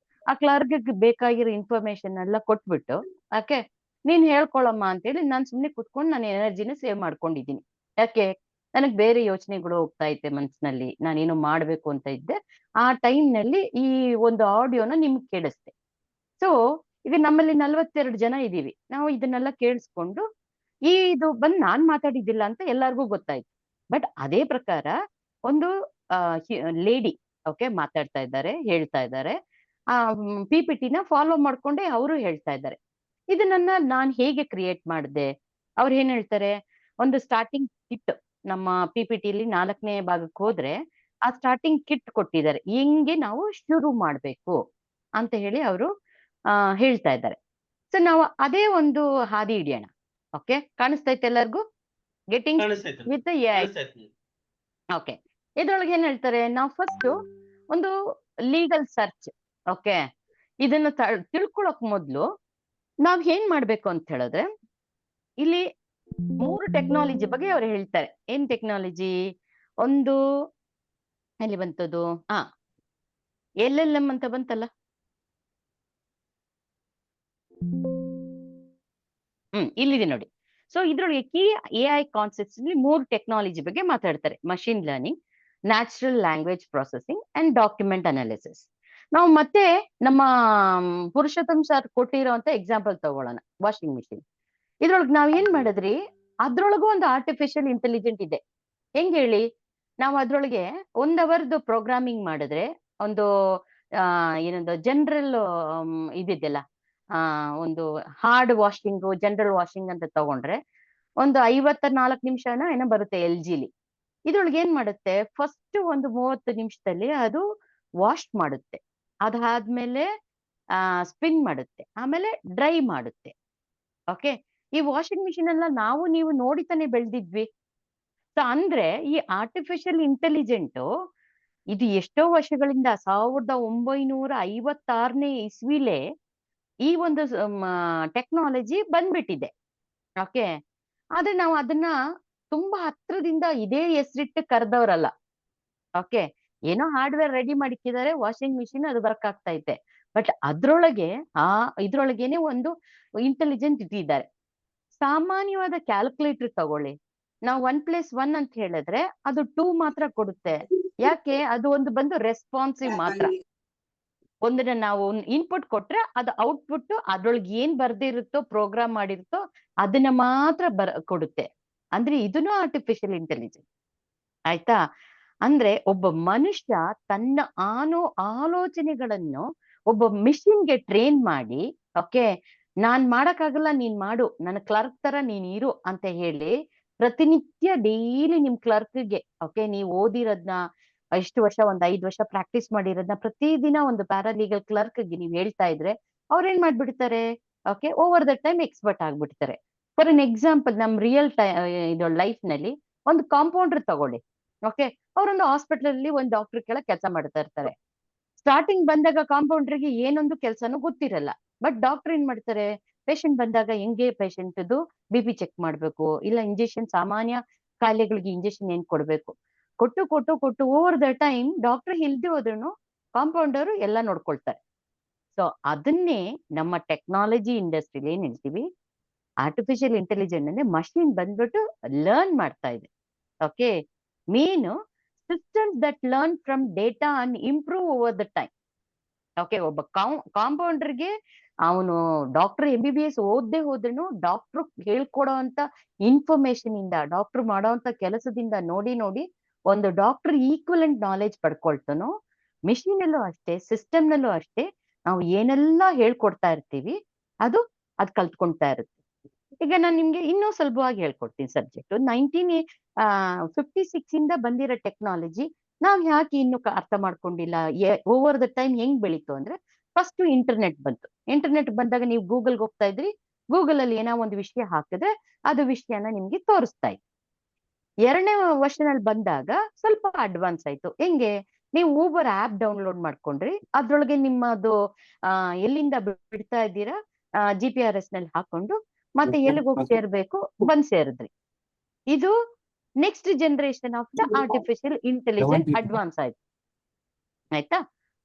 ಆ ಕ್ಲಾರ್ಕ್ಗೆ ಬೇಕಾಗಿರೋ ಇನ್ಫಾರ್ಮೇಶನ್ ಎಲ್ಲ ಕೊಟ್ಬಿಟ್ಟು, ಓಕೆ ನೀನ್ ಹೇಳ್ಕೊಳಮ್ಮ ಅಂತೇಳಿ ನಾನ್ ಸುಮ್ನೆ ಕುತ್ಕೊಂಡು ನನ್ನ ಎನರ್ಜಿನ ಸೇವ್ ಮಾಡ್ಕೊಂಡಿದ್ದೀನಿ. ಯಾಕೆ, ನನಗ್ ಬೇರೆ ಯೋಚನೆಗಳು ಹೋಗ್ತಾ ಇದ್ದೆ ಮನ್ಸಿನಲ್ಲಿ, ನಾನೇನೋ ಮಾಡ್ಬೇಕು ಅಂತ ಇದ್ದೆ. ಆ ಟೈಮ್ ನಲ್ಲಿ ಈ ಒಂದು ಆಡಿಯೋನ ನಿಮ್ಗೆ ಕೇಳಿಸ್ದೆ. ಸೊ ಈಗ ನಮ್ಮಲ್ಲಿ 42 ಜನ ಇದೀವಿ. ನಾವು ಇದನ್ನೆಲ್ಲ ಕೇಳಿಸ್ಕೊಂಡು ಇದು ಬಂದ್ ನಾನ್ ಮಾತಾಡಿದ್ದಿಲ್ಲ ಅಂತ ಎಲ್ಲಾರ್ಗೂ ಗೊತ್ತಾಯ್ತು. ಬಟ್ ಅದೇ ಪ್ರಕಾರ ಒಂದು ಲೇಡಿ ಓಕೆ ಮಾತಾಡ್ತಾ ಇದ್ದಾರೆ, ಹೇಳ್ತಾ ಇದ್ದಾರೆ. ಆ PPTನ ಫಾಲೋ ಮಾಡ್ಕೊಂಡೆ ಅವರು ಹೇಳ್ತಾ ಇದ್ದಾರೆ. ಇದನ್ನ ನಾನ್ ಹೇಗೆ ಕ್ರಿಯೇಟ್ ಮಾಡಿದೆ? ಅವ್ರು ಏನ್ ಹೇಳ್ತಾರೆ, ಒಂದು ಸ್ಟಾರ್ಟಿಂಗ್ ಕಿಟ್ ನಮ್ಮ PPTಲಿ 4ನೇ ಭಾಗಕ್ಕೆ ಹೋದ್ರೆ ಆ ಸ್ಟಾರ್ಟಿಂಗ್ ಕಿಟ್ ಕೊಟ್ಟಿದ್ದಾರೆ, ಹೆಂಗೆ ನಾವು ಶುರು ಮಾಡ್ಬೇಕು ಅಂತ ಹೇಳಿ ಅವರು ಹೇಳ್ತಾ ಇದ್ದಾರೆ. ಸೊ ನಾವು ಅದೇ ಒಂದು ಹಾದಿ ಹಿಡಿಯೋಣ. ಓಕೆ, ಕಾಣಿಸ್ತೈತೆ ಎಲ್ಲರಿಗೂ? Getting with AI. ಓಕೆ, ಇದ್ರೊಳಗೆ ಏನ್ ಹೇಳ್ತಾರೆ, ನಾವು ಫಸ್ಟ್ ಒಂದು ಲೀಗಲ್ ಸರ್ಚ್. ಓಕೆ, ಇದನ್ನ ತಿಳ್ಕೊಳಕ್ ಮೊದ್ಲು ನಾವ್ ಏನ್ ಮಾಡ್ಬೇಕು ಅಂತ ಹೇಳಿದ್ರೆ, ಇಲ್ಲಿ 3 ಟೆಕ್ನಾಲಜಿ ಬಗ್ಗೆ ಅವ್ರು ಹೇಳ್ತಾರೆ. ಏನ್ ಟೆಕ್ನಾಲಜಿ? ಒಂದು ಎಲ್ಲಿ ಬಂತದು? LLM ಅಂತ ಬಂತಲ್ಲ. ಇಲ್ಲಿದೆ ನೋಡಿ. ಸೊ ಇದ್ರೊಳಗೆ ಕೀ AI ಕಾನ್ಸೆಪ್ಟ್ಸ್ ಅಲ್ಲಿ 3 ಟೆಕ್ನಾಲಜಿ ಬಗ್ಗೆ ಮಾತಾಡ್ತಾರೆ. Machine learning, natural language processing and document analysis. ನಾವು ಮತ್ತೆ ನಮ್ಮ ಪುರುಷೋತ್ತಮ್ ಸರ್ ಕೊಟ್ಟಿರೋಂತ ಎಕ್ಸಾಂಪಲ್ ತಗೊಳ್ಳೋಣ, ವಾಷಿಂಗ್ ಮಿಷಿನ್. ಇದ್ರೊಳಗೆ ನಾವ್ ಏನ್ ಮಾಡಿದ್ರಿ, ಅದ್ರೊಳಗೂ ಒಂದು ಆರ್ಟಿಫಿಷಿಯಲ್ ಇಂಟೆಲಿಜೆಂಟ್ ಇದೆ. ಹೆಂಗ್ ಹೇಳಿ, ನಾವು ಅದ್ರೊಳಗೆ 1 ಅವರ್ದು ಪ್ರೋಗ್ರಾಮಿಂಗ್ ಮಾಡಿದ್ರೆ, ಒಂದು ಏನೊಂದು ಜನರಲ್ ಇದಿದೆಯಲ್ಲ, ಒಂದು ಹಾರ್ಡ್ ವಾಷಿಂಗ್, ಜನರಲ್ ವಾಷಿಂಗ್ ಅಂತ ತಗೊಂಡ್ರೆ ಒಂದು 54 ನಿಮಿಷನ ಏನೋ ಬರುತ್ತೆ LGಲಿ. ಇದ್ರೊಳಗೆ ಏನ್ ಮಾಡುತ್ತೆ, ಫಸ್ಟ್ ಒಂದು 30 ನಿಮಿಷದಲ್ಲಿ ಅದು ವಾಶ್ ಮಾಡುತ್ತೆ, ಅದಾದ್ಮೇಲೆ ಸ್ಪಿನ್ ಮಾಡುತ್ತೆ, ಆಮೇಲೆ ಡ್ರೈ ಮಾಡುತ್ತೆ. ಓಕೆ, ಈ ವಾಷಿಂಗ್ ಮಿಷಿನ್ ಎಲ್ಲ ನಾವು ನೀವು ನೋಡಿತಾನೆ ಬೆಳೆದಿದ್ವಿ. ಸೊ ಅಂದ್ರೆ ಈ ಆರ್ಟಿಫಿಷಿಯಲ್ ಇಂಟೆಲಿಜೆಂಟ್ ಇದು ಎಷ್ಟೋ ವರ್ಷಗಳಿಂದ 1956ನೇ ಇಸ್ವಿಲೇ ಈ ಒಂದು ಟೆಕ್ನಾಲಜಿ ಬಂದ್ಬಿಟ್ಟಿದೆ. ಓಕೆ, ಆದ್ರೆ ನಾವು ಅದನ್ನ ತುಂಬಾ ಹತ್ರದಿಂದ ಇದೇ ಹೆಸರಿಟ್ಟು ಕರೆದವರಲ್ಲ. ಓಕೆ, ಏನೋ ಹಾರ್ಡ್ವೇರ್ ರೆಡಿ ಮಾಡಿಕ್ಕಿದ್ದಾರೆ, ವಾಷಿಂಗ್ ಮಿಷಿನ್ ಅದು ವರ್ಕ್ ಆಗ್ತಾ ಐತೆ. ಬಟ್ ಅದ್ರೊಳಗೆ ಇದ್ರೊಳಗೇನೆ ಒಂದು ಇಂಟೆಲಿಜೆಂಟ್ ಇಟ್ಟಿದ್ದಾರೆ. ಸಾಮಾನ್ಯವಾದ ಕ್ಯಾಲ್ಕುಲೇಟರ್ ತಗೊಳ್ಳಿ, ನಾವು 1+1 ಅಂತ ಹೇಳಿದ್ರೆ ಅದು 2 ಮಾತ್ರ ಕೊಡುತ್ತೆ. ಯಾಕೆ, ಅದು ಒಂದು ಬಂದು ರೆಸ್ಪಾನ್ಸಿವ್ ಮಾತ್ರ. ಒಂದನ್ನ ನಾವು ಇನ್ಪುಟ್ ಕೊಟ್ರೆ ಅದು ಔಟ್ಪುಟ್ ಅದ್ರೊಳಗೆ ಏನ್ ಬರ್ದಿರುತ್ತೋ, ಪ್ರೋಗ್ರಾಮ್ ಮಾಡಿರುತ್ತೋ ಅದನ್ನ ಮಾತ್ರ ಕೊಡುತ್ತೆ. ಅಂದ್ರೆ ಇದನ್ನು ಆರ್ಟಿಫಿಷಿಯಲ್ ಇಂಟೆಲಿಜೆನ್ಸ್ ಆಯ್ತಾ. ಅಂದ್ರೆ ಒಬ್ಬ ಮನುಷ್ಯ ತನ್ನ ಆಲೋಚನೆಗಳನ್ನು ಒಬ್ಬ ಮಿಷಿನ್ಗೆ ಟ್ರೈನ್ ಮಾಡಿ, ಓಕೆ ನಾನ್ ಮಾಡಕ್ಕಾಗಲ್ಲ ನೀನ್ ಮಾಡು, ನನ್ನ ಕ್ಲರ್ಕ್ ತರ ನೀನ್ ಇರು ಅಂತ ಹೇಳಿ ಪ್ರತಿನಿತ್ಯ ಡೈಲಿ ನಿಮ್ ಕ್ಲರ್ಕ್ಗೆ, ಓಕೆ ನೀವು ಓದಿರೋದ್ನ ಇಷ್ಟು ವರ್ಷ, ಒಂದ್ 5 ವರ್ಷ ಪ್ರಾಕ್ಟೀಸ್ ಮಾಡಿರೋದನ್ನ ಪ್ರತಿದಿನ ಒಂದು ಪ್ಯಾರಾಲೀಗಲ್ ಕ್ಲರ್ಕ್ಗೆ ನೀವು ಹೇಳ್ತಾ ಇದ್ರೆ ಅವ್ರೇನ್ ಮಾಡ್ಬಿಡ್ತಾರೆ, okay over the time expert ಆಗ್ಬಿಡ್ತಾರೆ. ಫಾರ್ ಎನ್ ಎಕ್ಸಾಂಪಲ್, ನಮ್ ರಿಯಲ್ ಇದು ಲೈಫ್ ನಲ್ಲಿ ಒಂದು ಕಾಂಪೌಂಡರ್ ತಗೊಳ್ಳಿ. ಓಕೆ, ಅವರೊಂದು ಹಾಸ್ಪಿಟಲ್ ಅಲ್ಲಿ ಒಂದು ಡಾಕ್ಟರ್ ಕೆಳಗೆ ಕೆಲಸ ಮಾಡ್ತಾ ಇರ್ತಾರೆ. ಸ್ಟಾರ್ಟಿಂಗ್ ಬಂದಾಗ ಕಾಂಪೌಂಡರ್ಗೆ ಏನೊಂದು ಕೆಲಸನೂ ಗೊತ್ತಿರಲ್ಲ. ಬಟ್ ಡಾಕ್ಟರ್ ಏನ್ ಮಾಡ್ತಾರೆ, ಪೇಷಂಟ್ ಬಂದಾಗ ಹೆಂಗೆ ಪೇಷಂಟ್ದು BP ಚೆಕ್ ಮಾಡ್ಬೇಕು, ಇಲ್ಲ ಇಂಜೆಕ್ಷನ್, ಸಾಮಾನ್ಯ ಕಾಯಿಲೆಗಳಿಗೆ ಇಂಜೆಕ್ಷನ್ ಏನ್ ಕೊಡ್ಬೇಕು, ಕೊಟ್ಟು ಓವರ್ ದ ಟೈಮ್ ಡಾಕ್ಟರ್ ಇಲ್ದೆ ಹೋದ್ರು ಕಾಂಪೌಂಡರ್ ಎಲ್ಲ ನೋಡ್ಕೊಳ್ತಾರೆ. ಸೊ ಅದನ್ನೇ ನಮ್ಮ ಟೆಕ್ನಾಲಜಿ ಇಂಡಸ್ಟ್ರಿಲಿ ಏನ್ ಹೇಳ್ತೀವಿ, ಆರ್ಟಿಫಿಷಿಯಲ್ ಇಂಟೆಲಿಜೆನ್ಸ್ ಅಂದ್ರೆ ಮಷಿನ್ ಬಂದ್ಬಿಟ್ಟು ಲರ್ನ್ ಮಾಡ್ತಾ ಇದೆ. Okay, main systems that learn from data and improve over the time. Okay, ಒಬ್ಬ ಕಾಂಪೌಂಡರ್ಗೆ ಅವನು ಡಾಕ್ಟರ್ MBBS ಓದ್ದೇ ಹೋದ್ರೂ ಡಾಕ್ಟರ್ ಹೇಳ್ಕೊಡೋ ಅಂತ ಇನ್ಫಾರ್ಮೇಶನ್ ಇಂದ, ಡಾಕ್ಟರ್ ಮಾಡೋಂತ ಕೆಲಸದಿಂದ ನೋಡಿ ಒಂದು ಡಾಕ್ಟರ್ ಈಕ್ವಲೆಂಟ್ ನಾಲೆಜ್ ಪಡ್ಕೊಳ್ತಾನೋ, ಮಿಷಿನ್ ಅಲ್ಲೂ ಅಷ್ಟೇ, ಸಿಸ್ಟಮ್ ನಲ್ಲೂ ಅಷ್ಟೇ, ನಾವು ಏನೆಲ್ಲ ಹೇಳ್ಕೊಡ್ತಾ ಇರ್ತೀವಿ ಅದು ಕಲ್ತ್ಕೊಳ್ತಾ ಇರುತ್ತೆ. ಈಗ ನಾನು ನಿಮ್ಗೆ ಇನ್ನೂ ಸುಲಭವಾಗಿ ಹೇಳ್ಕೊಡ್ತೀನಿ ಸಬ್ಜೆಕ್ಟ್. 1956 ಇಂದ ಬಂದಿರೋ ಟೆಕ್ನಾಲಜಿ ನಾವ್ ಯಾಕೆ ಇನ್ನು ಅರ್ಥ ಮಾಡ್ಕೊಂಡಿಲ್ಲ, ಓವರ್ ದ ಟೈಮ್ ಹೆಂಗ್ ಬೆಳೀತು ಅಂದ್ರೆ, ಫಸ್ಟ್ ಇಂಟರ್ನೆಟ್ ಬಂತು. ಇಂಟರ್ನೆಟ್ ಬಂದಾಗ ನೀವು ಗೂಗಲ್ಗೆ ಹೋಗ್ತಾ ಇದ್ರಿ, ಗೂಗಲ್ ಅಲ್ಲಿ ಏನೋ ಒಂದು ವಿಷಯ ಹಾಕಿದ್ರೆ ಅದು ವಿಷಯನ ನಿಮ್ಗೆ ತೋರಿಸ್ತಾ ಇತ್ತು. 2ನೇ ವರ್ಷನಲ್ಲಿ ಬಂದಾಗ ಸ್ವಲ್ಪ ಅಡ್ವಾನ್ಸ್ ಆಯ್ತು. ಹೆಂಗೆ? ನೀವು ಊಬರ್ ಆಪ್ ಡೌನ್ಲೋಡ್ ಮಾಡ್ಕೊಂಡ್ರಿ, ಅದ್ರೊಳಗೆ ನಿಮ್ಮದು ಎಲ್ಲಿಂದ ಬಿಡ್ತಾ ಇದ್ದೀರಾ GPRS ನಲ್ಲಿ ಹಾಕೊಂಡು ಮತ್ತೆ ಎಲ್ಲಿಗೆ ಹೋಗಿ ಸೇರ್ಬೇಕು ಬಂದ್ ಸೇರಿದ್ರಿ. ಇದು next generation of the artificial intelligence advance ಆಯ್ತು. ಆಯ್ತಾ?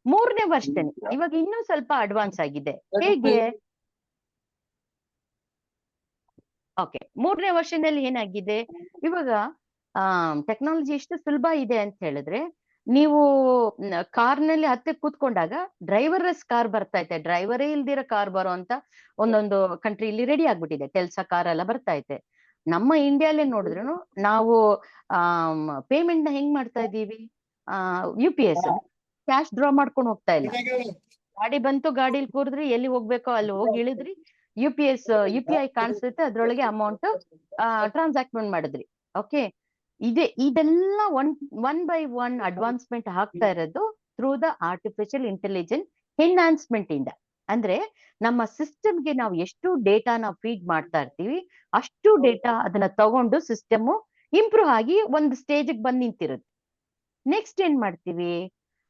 3ನೇ ವರ್ಷನೇ ಇವಾಗ ಇನ್ನೂ ಸ್ವಲ್ಪ ಅಡ್ವಾನ್ಸ್ ಆಗಿದೆ. ಹೇಗೆ? ಓಕೆ, 3ನೇ ವರ್ಷದಲ್ಲಿ ಏನಾಗಿದೆ, ಇವಾಗ ಟೆಕ್ನಾಲಜಿ ಎಷ್ಟು ಸುಲಭ ಇದೆ ಅಂತ ಹೇಳಿದ್ರೆ, ನೀವು ಕಾರ್ನಲ್ಲಿ ಹತ್ತಿ ಕೂತ್ಕೊಂಡಾಗ ಡ್ರೈವರ್ಲೆಸ್ ಕಾರ್ ಬರ್ತಾ ಐತೆ. ಡ್ರೈವರೇ ಇಲ್ದಿರೋ ಕಾರ್ ಬರೋ ಅಂತ ಒಂದೊಂದು ಕಂಟ್ರಿಲಿ ರೆಡಿ ಆಗ್ಬಿಟ್ಟಿದೆ. ಟೆಲ್ಸಾ ಕಾರ್ ಎಲ್ಲ ಬರ್ತಾ ಐತೆ. ನಮ್ಮ ಇಂಡಿಯಾಲೇ ನೋಡಿದ್ರು ನಾವು ಪೇಮೆಂಟ್ ನ ಹೆಂಗ್ ಮಾಡ್ತಾ ಇದೀವಿ? UPS ಕ್ಯಾಶ್ ಡ್ರಾ ಮಾಡ್ಕೊಂಡು ಹೋಗ್ತಾ ಇಲ್ಲ. ಗಾಡಿ ಬಂತು, ಗಾಡಿಲಿ ಕೂರಿದ್ರಿ, ಎಲ್ಲಿ ಹೋಗ್ಬೇಕೋ ಅಲ್ಲಿ ಹೋಗಿ ಇಳಿದ್ರಿ, UPI ಕಾಣಿಸುತ್ತೆ, ಅದ್ರೊಳಗೆ ಅಮೌಂಟ್ ಟ್ರಾನ್ಸಾಕ್ಟ್ ಮಾಡಿದ್ರಿ. ಓಕೆ, ಇದೆಲ್ಲ ಒನ್ ಬೈ ಒನ್ ಅಡ್ವಾನ್ಸ್ಮೆಂಟ್ ಆಗ್ತಾ ಇರೋದು through the artificial intelligence enhancement ಇಂದ. ಅಂದ್ರೆ ನಮ್ಮ ಸಿಸ್ಟಮ್ಗೆ ನಾವು ಎಷ್ಟು ಡೇಟಾನ ಫೀಡ್ ಮಾಡ್ತಾ ಇರ್ತೀವಿ, ಅಷ್ಟು ಡೇಟಾ ಅದನ್ನ ತಗೊಂಡು ಸಿಸ್ಟಮ್ ಇಂಪ್ರೂವ್ ಆಗಿ ಒಂದು ಸ್ಟೇಜ್ಗೆ ಬಂದ್ ನಿಂತಿರುತ್ತೆ. ನೆಕ್ಸ್ಟ್ ಏನ್ ಮಾಡ್ತೀವಿ?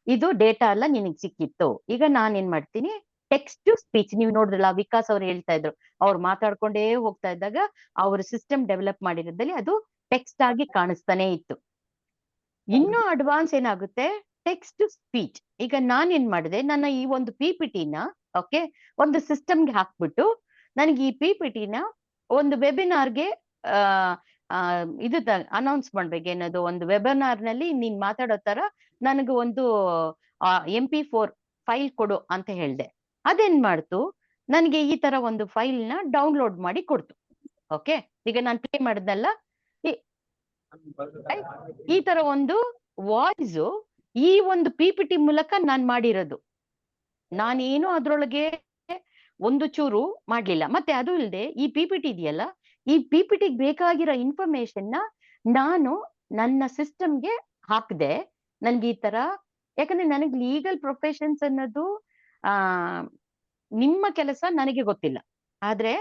ಇದು ಡೇಟಾ ಎಲ್ಲ ನಿನಗೆ ಸಿಕ್ಕಿತ್ತು, ಈಗ ನಾನ್ ಏನ್ ಮಾಡ್ತೀನಿ, ಟೆಕ್ಸ್ಟ್ ಟು ಸ್ಪೀಚ್. ನೀವು ನೋಡಿದ್ರಲ್ಲ, ವಿಕಾಸ್ ಅವ್ರು ಹೇಳ್ತಾ ಇದ್ರು, ಅವ್ರು ಮಾತಾಡ್ಕೊಂಡೇ ಹೋಗ್ತಾ ಇದ್ದಾಗ ಅವ್ರ ಸಿಸ್ಟಮ್ ಡೆವಲಪ್ ಮಾಡಿರೋದ್ರಲ್ಲಿ ಅದು ಟೆಕ್ಸ್ಟ್ ಆಗಿ ಕಾಣಿಸ್ತಾನೆ ಇತ್ತು. ಇನ್ನೂ ಅಡ್ವಾನ್ಸ್ ಏನಾಗುತ್ತೆ, ಟೆಕ್ಸ್ಟ್ ಟು ಸ್ಪೀಚ್. ಈಗ ನಾನ್ ಏನ್ ಮಾಡಿದೆ, ನನ್ನ ಈ ಒಂದು PPT-ನ ಓಕೆ ಒಂದು ಸಿಸ್ಟಮ್ಗೆ ಹಾಕ್ಬಿಟ್ಟು ನನಗೆ ಈ PPT-ನ ಒಂದು ವೆಬಿನಾರ್ಗೆ ಇದು ಅನೌನ್ಸ್ ಮಾಡ್ಬೇಕು. ಏನದು, ಒಂದು ವೆಬಿನಾರ್ ನಲ್ಲಿ ನೀನ್ ಮಾತಾಡೋ ತರ ನನಗೆ ಒಂದು MP4 ಫೈಲ್ ಕೊಡು ಅಂತ ಹೇಳ್ದೆ. ಅದೇನ್ ಮಾಡ್ತು, ನನಗೆ ಈ ತರ ಒಂದು ಫೈಲ್ ನ ಡೌನ್ಲೋಡ್ ಮಾಡಿ ಕೊಡ್ತು. ಓಕೆ, ಈಗ ನಾನು ಪ್ಲೇ ಮಾಡಿದ್ನಲ್ಲ, ಈ ತರ ಒಂದು ವಾಯ್ಸ್ ಈ ಒಂದು PPT ಮೂಲಕ ನಾನ್ ಮಾಡಿರೋದು. ನಾನೇನು ಅದ್ರೊಳಗೆ ಒಂದು ಚೂರು ಮಾಡ್ಲಿಲ್ಲ. ಮತ್ತೆ ಅದು ಇಲ್ಲದೆ ಈ PPT ಇದೆಯಲ್ಲ, ಈ PPT ಬೇಕಾಗಿರೋ ಇನ್ಫಾರ್ಮೇಶನ್ ನ ನಾನು ನನ್ನ ಸಿಸ್ಟಮ್ಗೆ ಹಾಕ್ದೆ. ನನ್ಗೆ ಈ ತರ, ಯಾಕಂದ್ರೆ ನನಗೆ ಲೀಗಲ್ ಪ್ರೊಫೆಷನ್ಸ್ ಅನ್ನೋದು ನಿಮ್ಮ ಕೆಲಸ ನನಗೆ ಗೊತ್ತಿಲ್ಲ. ಆದ್ರೆ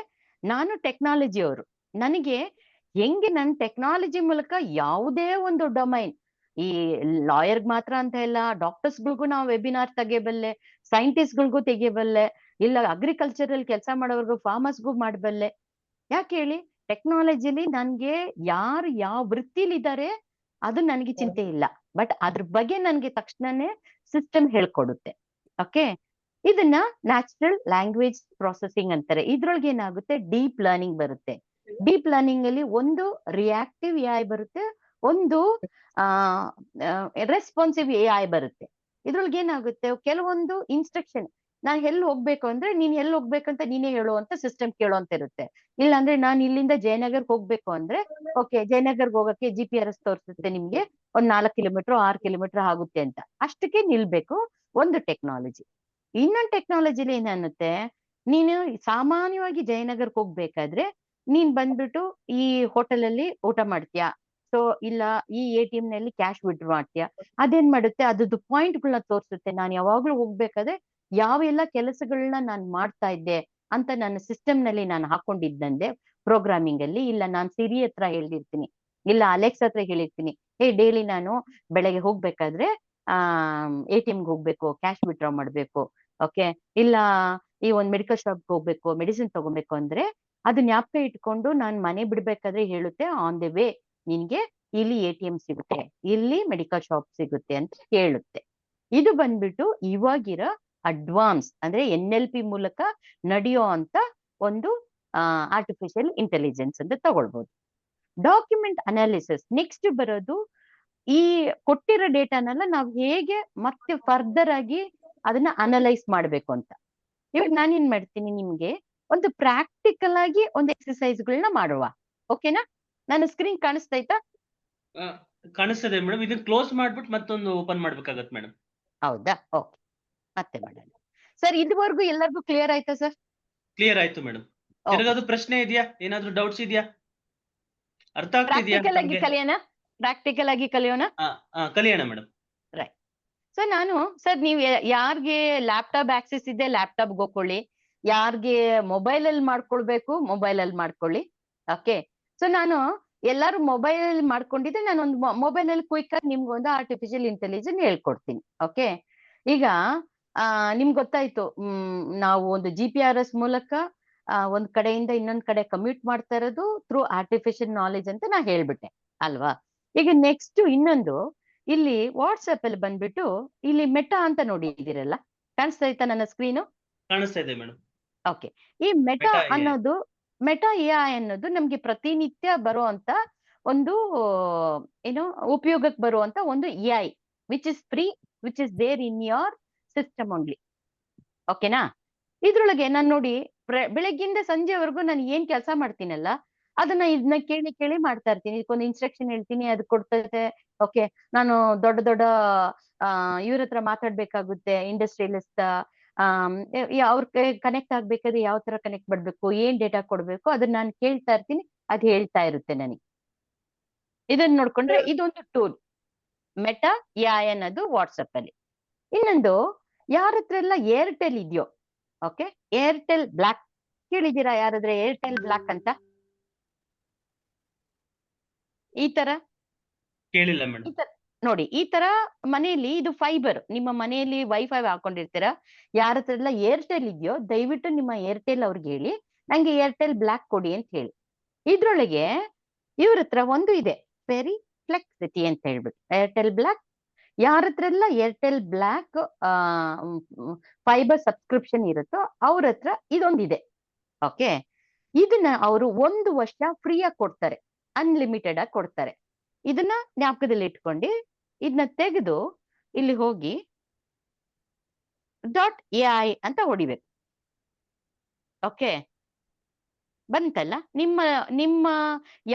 ನಾನು ಟೆಕ್ನಾಲಜಿ ಅವರು, ನನಗೆ ಹೆಂಗೆ ನನ್ನ ಟೆಕ್ನಾಲಜಿ ಮೂಲಕ ಯಾವುದೇ ಒಂದು ಡೊಮೈನ್, ಈ ಲಾಯರ್ ಮಾತ್ರ ಅಂತ ಇಲ್ಲ, ಡಾಕ್ಟರ್ಸ್ಗಳಿಗೂ ನಾವು ವೆಬಿನಾರ್ ತೆಗಿಬಲ್ಲೆ, ಸೈಂಟಿಸ್ಟ್ಗಳಿಗೂ ತೆಗಿಬಲ್ಲೆ, ಇಲ್ಲ ಅಗ್ರಿಕಲ್ಚರಲ್ ಕೆಲಸ ಮಾಡೋರ್ಗು ಫಾರ್ಮರ್ಸ್ಗೂ ಮಾಡಬಲ್ಲೆ. ಯಾಕೆ ಹೇಳಿ? ಟೆಕ್ನಾಲಜಿಲಿ ನನ್ಗೆ ಯಾರು ಯಾವ ವೃತ್ತಿಲಿದ್ದಾರೆ ಅದು ನನಗೆ ಚಿಂತೆ ಇಲ್ಲ, ಬಟ್ ಅದ್ರ ಬಗ್ಗೆ ನನ್ಗೆ ತಕ್ಷಣನೇ ಸಿಸ್ಟಮ್ ಹೇಳ್ಕೊಡುತ್ತೆ. ಓಕೆ, ಇದನ್ನ ನ್ಯಾಚುರಲ್ ಲ್ಯಾಂಗ್ವೇಜ್ ಪ್ರೊಸೆಸಿಂಗ್ ಅಂತಾರೆ. ಇದ್ರೊಳಗೆ ಏನಾಗುತ್ತೆ, ಡೀಪ್ ಲರ್ನಿಂಗ್ ಬರುತ್ತೆ. ಡೀಪ್ ಲರ್ನಿಂಗ್ ಅಲ್ಲಿ ಒಂದು ರಿಯಾಕ್ಟಿವ್ AI ಬರುತ್ತೆ, ಒಂದು ರೆಸ್ಪಾನ್ಸಿವ್ AI ಬರುತ್ತೆ. ಇದ್ರೊಳಗೆ ಏನಾಗುತ್ತೆ, ಕೆಲವೊಂದು ಇನ್ಸ್ಟ್ರಕ್ಷನ್, ನಾನ್ ಎಲ್ಲಿ ಹೋಗ್ಬೇಕು ಅಂದ್ರೆ ನೀನ್ ಎಲ್ಲಿ ಹೋಗ್ಬೇಕಂತ ನೀನೇ ಹೇಳುವಂತ ಸಿಸ್ಟಮ್ ಕೇಳುವಂತ ಇರುತ್ತೆ. ಇಲ್ಲ ಅಂದ್ರೆ ನಾನು ಇಲ್ಲಿಂದ ಜಯನಗರ್ಗೆ ಹೋಗ್ಬೇಕು ಅಂದ್ರೆ, ಓಕೆ ಜಯನಗರ್ಗೆ ಹೋಗಕ್ಕೆ GPRS ತೋರಿಸುತ್ತೆ ನಿಮ್ಗೆ ಒಂದ್ 4 ಕಿಲೋಮೀಟರ್ 6 ಕಿಲೋಮೀಟರ್ ಆಗುತ್ತೆ ಅಂತ. ಅಷ್ಟಕ್ಕೆ ನಿಲ್ಬೇಕು ಒಂದು ಟೆಕ್ನಾಲಜಿ. ಇನ್ನೊಂದು ಟೆಕ್ನಾಲಜಿಲಿ ಏನನ್ನುತ್ತೆ, ನೀನು ಸಾಮಾನ್ಯವಾಗಿ ಜಯನಗರ್ಗೆ ಹೋಗ್ಬೇಕಾದ್ರೆ ನೀನ್ ಬಂದ್ಬಿಟ್ಟು ಈ ಹೋಟೆಲ್ ಅಲ್ಲಿ ಊಟ ಮಾಡ್ತೀಯಾ, ಸೊ ಇಲ್ಲ ಈ ATM ನಲ್ಲಿ ಕ್ಯಾಶ್ ವಿಡ್ರಾ ಮಾಡ್ತೀಯಾ. ಅದೇನ್ ಮಾಡುತ್ತೆ, ಅದ್ರದ್ದು ಪಾಯಿಂಟ್ಗಳನ್ನ ತೋರಿಸುತ್ತೆ. ನಾನು ಯಾವಾಗ್ಲೂ ಹೋಗ್ಬೇಕಾದ್ರೆ ಯಾವೆಲ್ಲ ಕೆಲಸಗಳನ್ನ ನಾನು ಮಾಡ್ತಾ ಇದ್ದೆ ಅಂತ ನನ್ನ ಸಿಸ್ಟಮ್ ನಲ್ಲಿ ನಾನು ಹಾಕೊಂಡಿದ್ದಂದೆ ಪ್ರೋಗ್ರಾಮಿಂಗ್ ಅಲ್ಲಿ. ಇಲ್ಲ ನಾನು ಸಿರಿ ಹತ್ರ ಹೇಳಿರ್ತೀನಿ, ಇಲ್ಲ ಅಲೆಕ್ಸ್ ಹತ್ರ ಹೇಳಿರ್ತೀನಿ, ಡೈಲಿ ನಾನು ಬೆಳಗ್ಗೆ ಹೋಗ್ಬೇಕಾದ್ರೆ ATMಗೆ ಹೋಗ್ಬೇಕು, ಕ್ಯಾಶ್ ವಿಡ್ರಾ ಮಾಡ್ಬೇಕು. ಓಕೆ, ಇಲ್ಲ ಈ ಒಂದು ಮೆಡಿಕಲ್ ಶಾಪ್ಗೆ ಹೋಗ್ಬೇಕು, ಮೆಡಿಸಿನ್ ತಗೋಬೇಕು ಅಂದ್ರೆ ಅದು ಜ್ಞಾಪಕ ಇಟ್ಕೊಂಡು ನಾನು ಮನೆ ಬಿಡ್ಬೇಕಾದ್ರೆ ಹೇಳುತ್ತೆ, ಆನ್ ದ ವೇ ನಿನ್ಗೆ ಇಲ್ಲಿ ATM ಸಿಗುತ್ತೆ, ಇಲ್ಲಿ ಮೆಡಿಕಲ್ ಶಾಪ್ ಸಿಗುತ್ತೆ ಅಂತ ಹೇಳುತ್ತೆ. ಇದು ಬಂದ್ಬಿಟ್ಟು ಇವಾಗಿರೋ ಅಡ್ವಾನ್ಸ್ ಅಂದ್ರೆ NLP ಮೂಲಕ ನಡೆಯೋ ಅಂತ ಒಂದು ಆರ್ಟಿಫಿಷಿಯಲ್ ಇಂಟೆಲಿಜೆನ್ಸ್ ಅಂತ ತಗೊಳ್ಬಹುದು. ಡಾಕ್ಯುಮೆಂಟ್ ಅನಾಲಿಸಿಸ್ ನೆಕ್ಸ್ಟ್ ಬರೋದು. ಈ ಕೊಟ್ಟಿರೋ ಡೇಟಾನೆಲ್ಲ ನಾವು ಹೇಗೆ ಮತ್ತೆ ಫರ್ದರ್ ಆಗಿ ಅದನ್ನ ಅನಲೈಸ್ ಮಾಡ್ಬೇಕು ಅಂತ. ಇವಾಗ ನಾನೇನ್ ಮಾಡ್ತೀನಿ, ನಿಮ್ಗೆ ಒಂದು ಪ್ರಾಕ್ಟಿಕಲ್ ಆಗಿ ಒಂದು ಎಕ್ಸರ್ಸೈಸ್ ಗಳನ್ನ ಮಾಡುವ. ಓಕೆನಾ? ನನ್ನ ಸ್ಕ್ರೀನ್ ಕಾಣಿಸ್ತೈತಾ? ಕಾಣಿಸ್ತದೆ ಮೇಡಮ್. ಇದನ್ನ ಕ್ಲೋಸ್ ಮಾಡ್ಬಿಟ್ಟು ಮತ್ತೊಂದು ಓಪನ್ ಮಾಡ್ಬೇಕಾಗತ್ತೆ ಮೇಡಮ್. ಹೌದಾ? ಓಕೆ, ಮತ್ತೆ ಮಾಡೋಣ. ಸರ್ ಇದುವರೆಗೂ ಎಲ್ಲರಿಗೂ ಕ್ಲಿಯರ್ ಆಯ್ತಾ ಸರ್? ಕ್ಲಿಯರ್ ಆಯ್ತು ಮೇಡಮ್. ಏನಾದ್ರು ಪ್ರಶ್ನೆ ಇದೆಯಾ? ಏನಾದ್ರು ಡೌಟ್ಸ್ ಇದೆಯಾ? ಅರ್ಥ ಆಗ್ತಿದ್ಯಾ? ಪ್ರಾಕ್ಟಿಕಲ್ ಆಗಿ ಕಲಿಯೋಣ, ಪ್ರಾಕ್ಟಿಕಲ್ ಆಗಿ ಕಲಿಯೋಣ. ಕಲಿಯೋಣ ಮೇಡಮ್. ರೈಟ್. ಸೊ ನಾನು ಸರ್ ನೀವು ಯಾರಿಗೆ ಲ್ಯಾಪ್ಟಾಪ್ ಆಕ್ಸೆಸ್ ಇದೆ ಲ್ಯಾಪ್ಟಾಪ್ಗೆ ಹೋಗ್ಕೊಳ್ಳಿ, ಯಾರಿಗೆ ಮೊಬೈಲ್ ಅಲ್ಲಿ ಮಾಡ್ಕೊಳ್ಬೇಕು ಮೊಬೈಲ್ ಅಲ್ಲಿ ಮಾಡ್ಕೊಳ್ಳಿ. ಓಕೆ, ಸೊ ನಾನು ಎಲ್ಲಾರು ಮೊಬೈಲ್ ಅಲ್ಲಿ ಮಾಡ್ಕೊಂಡಿದ್ರೆ ನಾನು ಒಂದು ಮೊಬೈಲ್ ಅಲ್ಲಿ ಕ್ವಿಕ್ ಆಗಿ ನಿಮ್ಗೆ ಒಂದು ಆರ್ಟಿಫಿಷಿಯಲ್ ಇಂಟೆಲಿಜೆನ್ಸ್ ಹೇಳ್ಕೊಡ್ತೀನಿ. ಓಕೆ, ಈಗ ನಿಮ್ಗೆ ಗೊತ್ತಾಯ್ತು, ನಾವು ಒಂದು GPS ಮೂಲಕ ಒಂದ್ ಕಡೆಯಿಂದ ಇನ್ನೊಂದ್ ಕಡೆ ಕಮ್ಯೂಟ್ ಮಾಡ್ತಾ ಇರೋದು ಥ್ರೂ ಆರ್ಟಿಫಿಷಿಯಲ್ ನಾಲೆಜ್ ಅಂತ ನಾ ಹೇಳ್ಬಿಟ್ಟೆ ಅಲ್ವಾ. ಈಗ ನೆಕ್ಸ್ಟ್ ಇನ್ನೊಂದು ಇಲ್ಲಿ ವಾಟ್ಸ್ಆಪ್ ಅಲ್ಲಿ ಬಂದ್ಬಿಟ್ಟು ಇಲ್ಲಿ ಮೆಟಾ ಅಂತ ನೋಡಿದಿರಲ್ಲ, ಕಾಣಿಸ್ತಾ ಇತ್ತಾ ನನ್ನ ಸ್ಕ್ರೀನು? ಕಾಣಿಸ್ತಾ ಇದೆ ಮೇಡಮ್. ಓಕೆ, ಈ ಮೆಟಾ Meta AI. ಅನ್ನೋದು ಮೆಟಾ AI ಅನ್ನೋದು ನಮ್ಗೆ ಪ್ರತಿನಿತ್ಯ ಬರುವಂತ ಒಂದು ಏನು ಉಪಯೋಗಕ್ಕೆ ಬರುವಂತ ಒಂದು AI which is free, which is there in your system only. ಓಕೆನಾ? ಇದ್ರೊಳಗೆ ನಾನು ನೋಡಿ ಬೆಳಗ್ಗಿಂದ ಸಂಜೆವರೆಗೂ ನಾನು ಏನ್ ಕೆಲಸ ಮಾಡ್ತೀನಲ್ಲ ಇದನ್ನ ಕೇಳಿ ಕೇಳಿ ಮಾಡ್ತಾ ಇರ್ತೀನಿ. ಇದಕ್ಕೊಂದು ಇನ್ಸ್ಟ್ರಕ್ಷನ್ ಹೇಳ್ತೀನಿ, ಅದು ಕೊಡ್ತದೆ. ಓಕೆ, ನಾನು ದೊಡ್ಡ ದೊಡ್ಡ ಇವ್ರ ಹತ್ರ ಮಾತಾಡ್ಬೇಕಾಗುತ್ತೆ, ಇಂಡಸ್ಟ್ರಿಯಲಿಸ್ಟ್ ಅವ್ರ ಕನೆಕ್ಟ್ ಆಗ್ಬೇಕಾದ್ರೆ ಯಾವ ತರ ಕನೆಕ್ಟ್ ಮಾಡ್ಬೇಕು, ಏನ್ ಡೇಟಾ ಕೊಡ್ಬೇಕು, ಅದನ್ನ ನಾನು ಕೇಳ್ತಾ ಇರ್ತೀನಿ, ಅದು ಹೇಳ್ತಾ ಇರುತ್ತೆ ನನಗೆ. ಇದನ್ನ ನೋಡ್ಕೊಂಡ್ರೆ ಇದೊಂದು ಟೂಲ್ ಮೆಟಾ AI ಅನ್ನೋದು ವಾಟ್ಸಪ್ ಅಲ್ಲಿ. ಇನ್ನೊಂದು ಯಾರ ಹತ್ರ ಎಲ್ಲ ಏರ್ಟೆಲ್ ಇದೆಯೋ, ಓಕೆ, ಏರ್ಟೆಲ್ ಬ್ಲಾಕ್ ಕೇಳಿದೀರಾ ಯಾರಾದ್ರೆ ಏರ್ಟೆಲ್ ಬ್ಲಾಕ್ ಅಂತ? ಈ ತರ ಕೇಳಿಲ್ಲ ಮೇಡಮ್. ನೋಡಿ, ಈ ತರ ಮನೆಯಲ್ಲಿ ಇದು ಫೈಬರ್, ನಿಮ್ಮ ಮನೆಯಲ್ಲಿ ವೈಫೈ ಹಾಕೊಂಡಿರ್ತೀರಾ, ಯಾರ ಹತ್ರ ಎಲ್ಲ ಏರ್ಟೆಲ್ ಇದೆಯೋ ದಯವಿಟ್ಟು ನಿಮ್ಮ ಏರ್ಟೆಲ್ ಅವ್ರಿಗೆ ಹೇಳಿ ನಂಗೆ ಏರ್ಟೆಲ್ ಬ್ಲಾಕ್ ಕೊಡಿ ಅಂತ ಹೇಳಿ. ಇದ್ರೊಳಗೆ ಇವ್ರ ಹತ್ರ ಒಂದು ಇದೆ ವೆರಿ ಫ್ಲೆಕ್ಸಿಟಿ ಅಂತ ಹೇಳ್ಬಿಟ್ಟು ಏರ್ಟೆಲ್ ಬ್ಲಾಕ್. ಯಾರ ಹತ್ರ ಎಲ್ಲ ಏರ್ಟೆಲ್ ಬ್ಲಾಕ್ ಫೈಬರ್ ಸಬ್ಸ್ಕ್ರಿಪ್ಷನ್ ಇರುತ್ತೋ ಅವ್ರ ಹತ್ರ ಇದೊಂದಿದೆ. ಓಕೆ, ಇದನ್ನ ಅವರು 1 ವರ್ಷ ಫ್ರೀಯಾಗಿ ಕೊಡ್ತಾರೆ, ಅನ್ಲಿಮಿಟೆಡ್ ಆಗಿ ಕೊಡ್ತಾರೆ. ಇದನ್ನ ಜ್ಞಾಪಕದಲ್ಲಿ ಇಟ್ಕೊಂಡು ಇದನ್ನ ತೆಗೆದು ಇಲ್ಲಿ ಹೋಗಿ .ai ಅಂತ ಹೊಡಿಬೇಕು. ಓಕೆ, ಬಂತಲ್ಲ, ನಿಮ್ಮ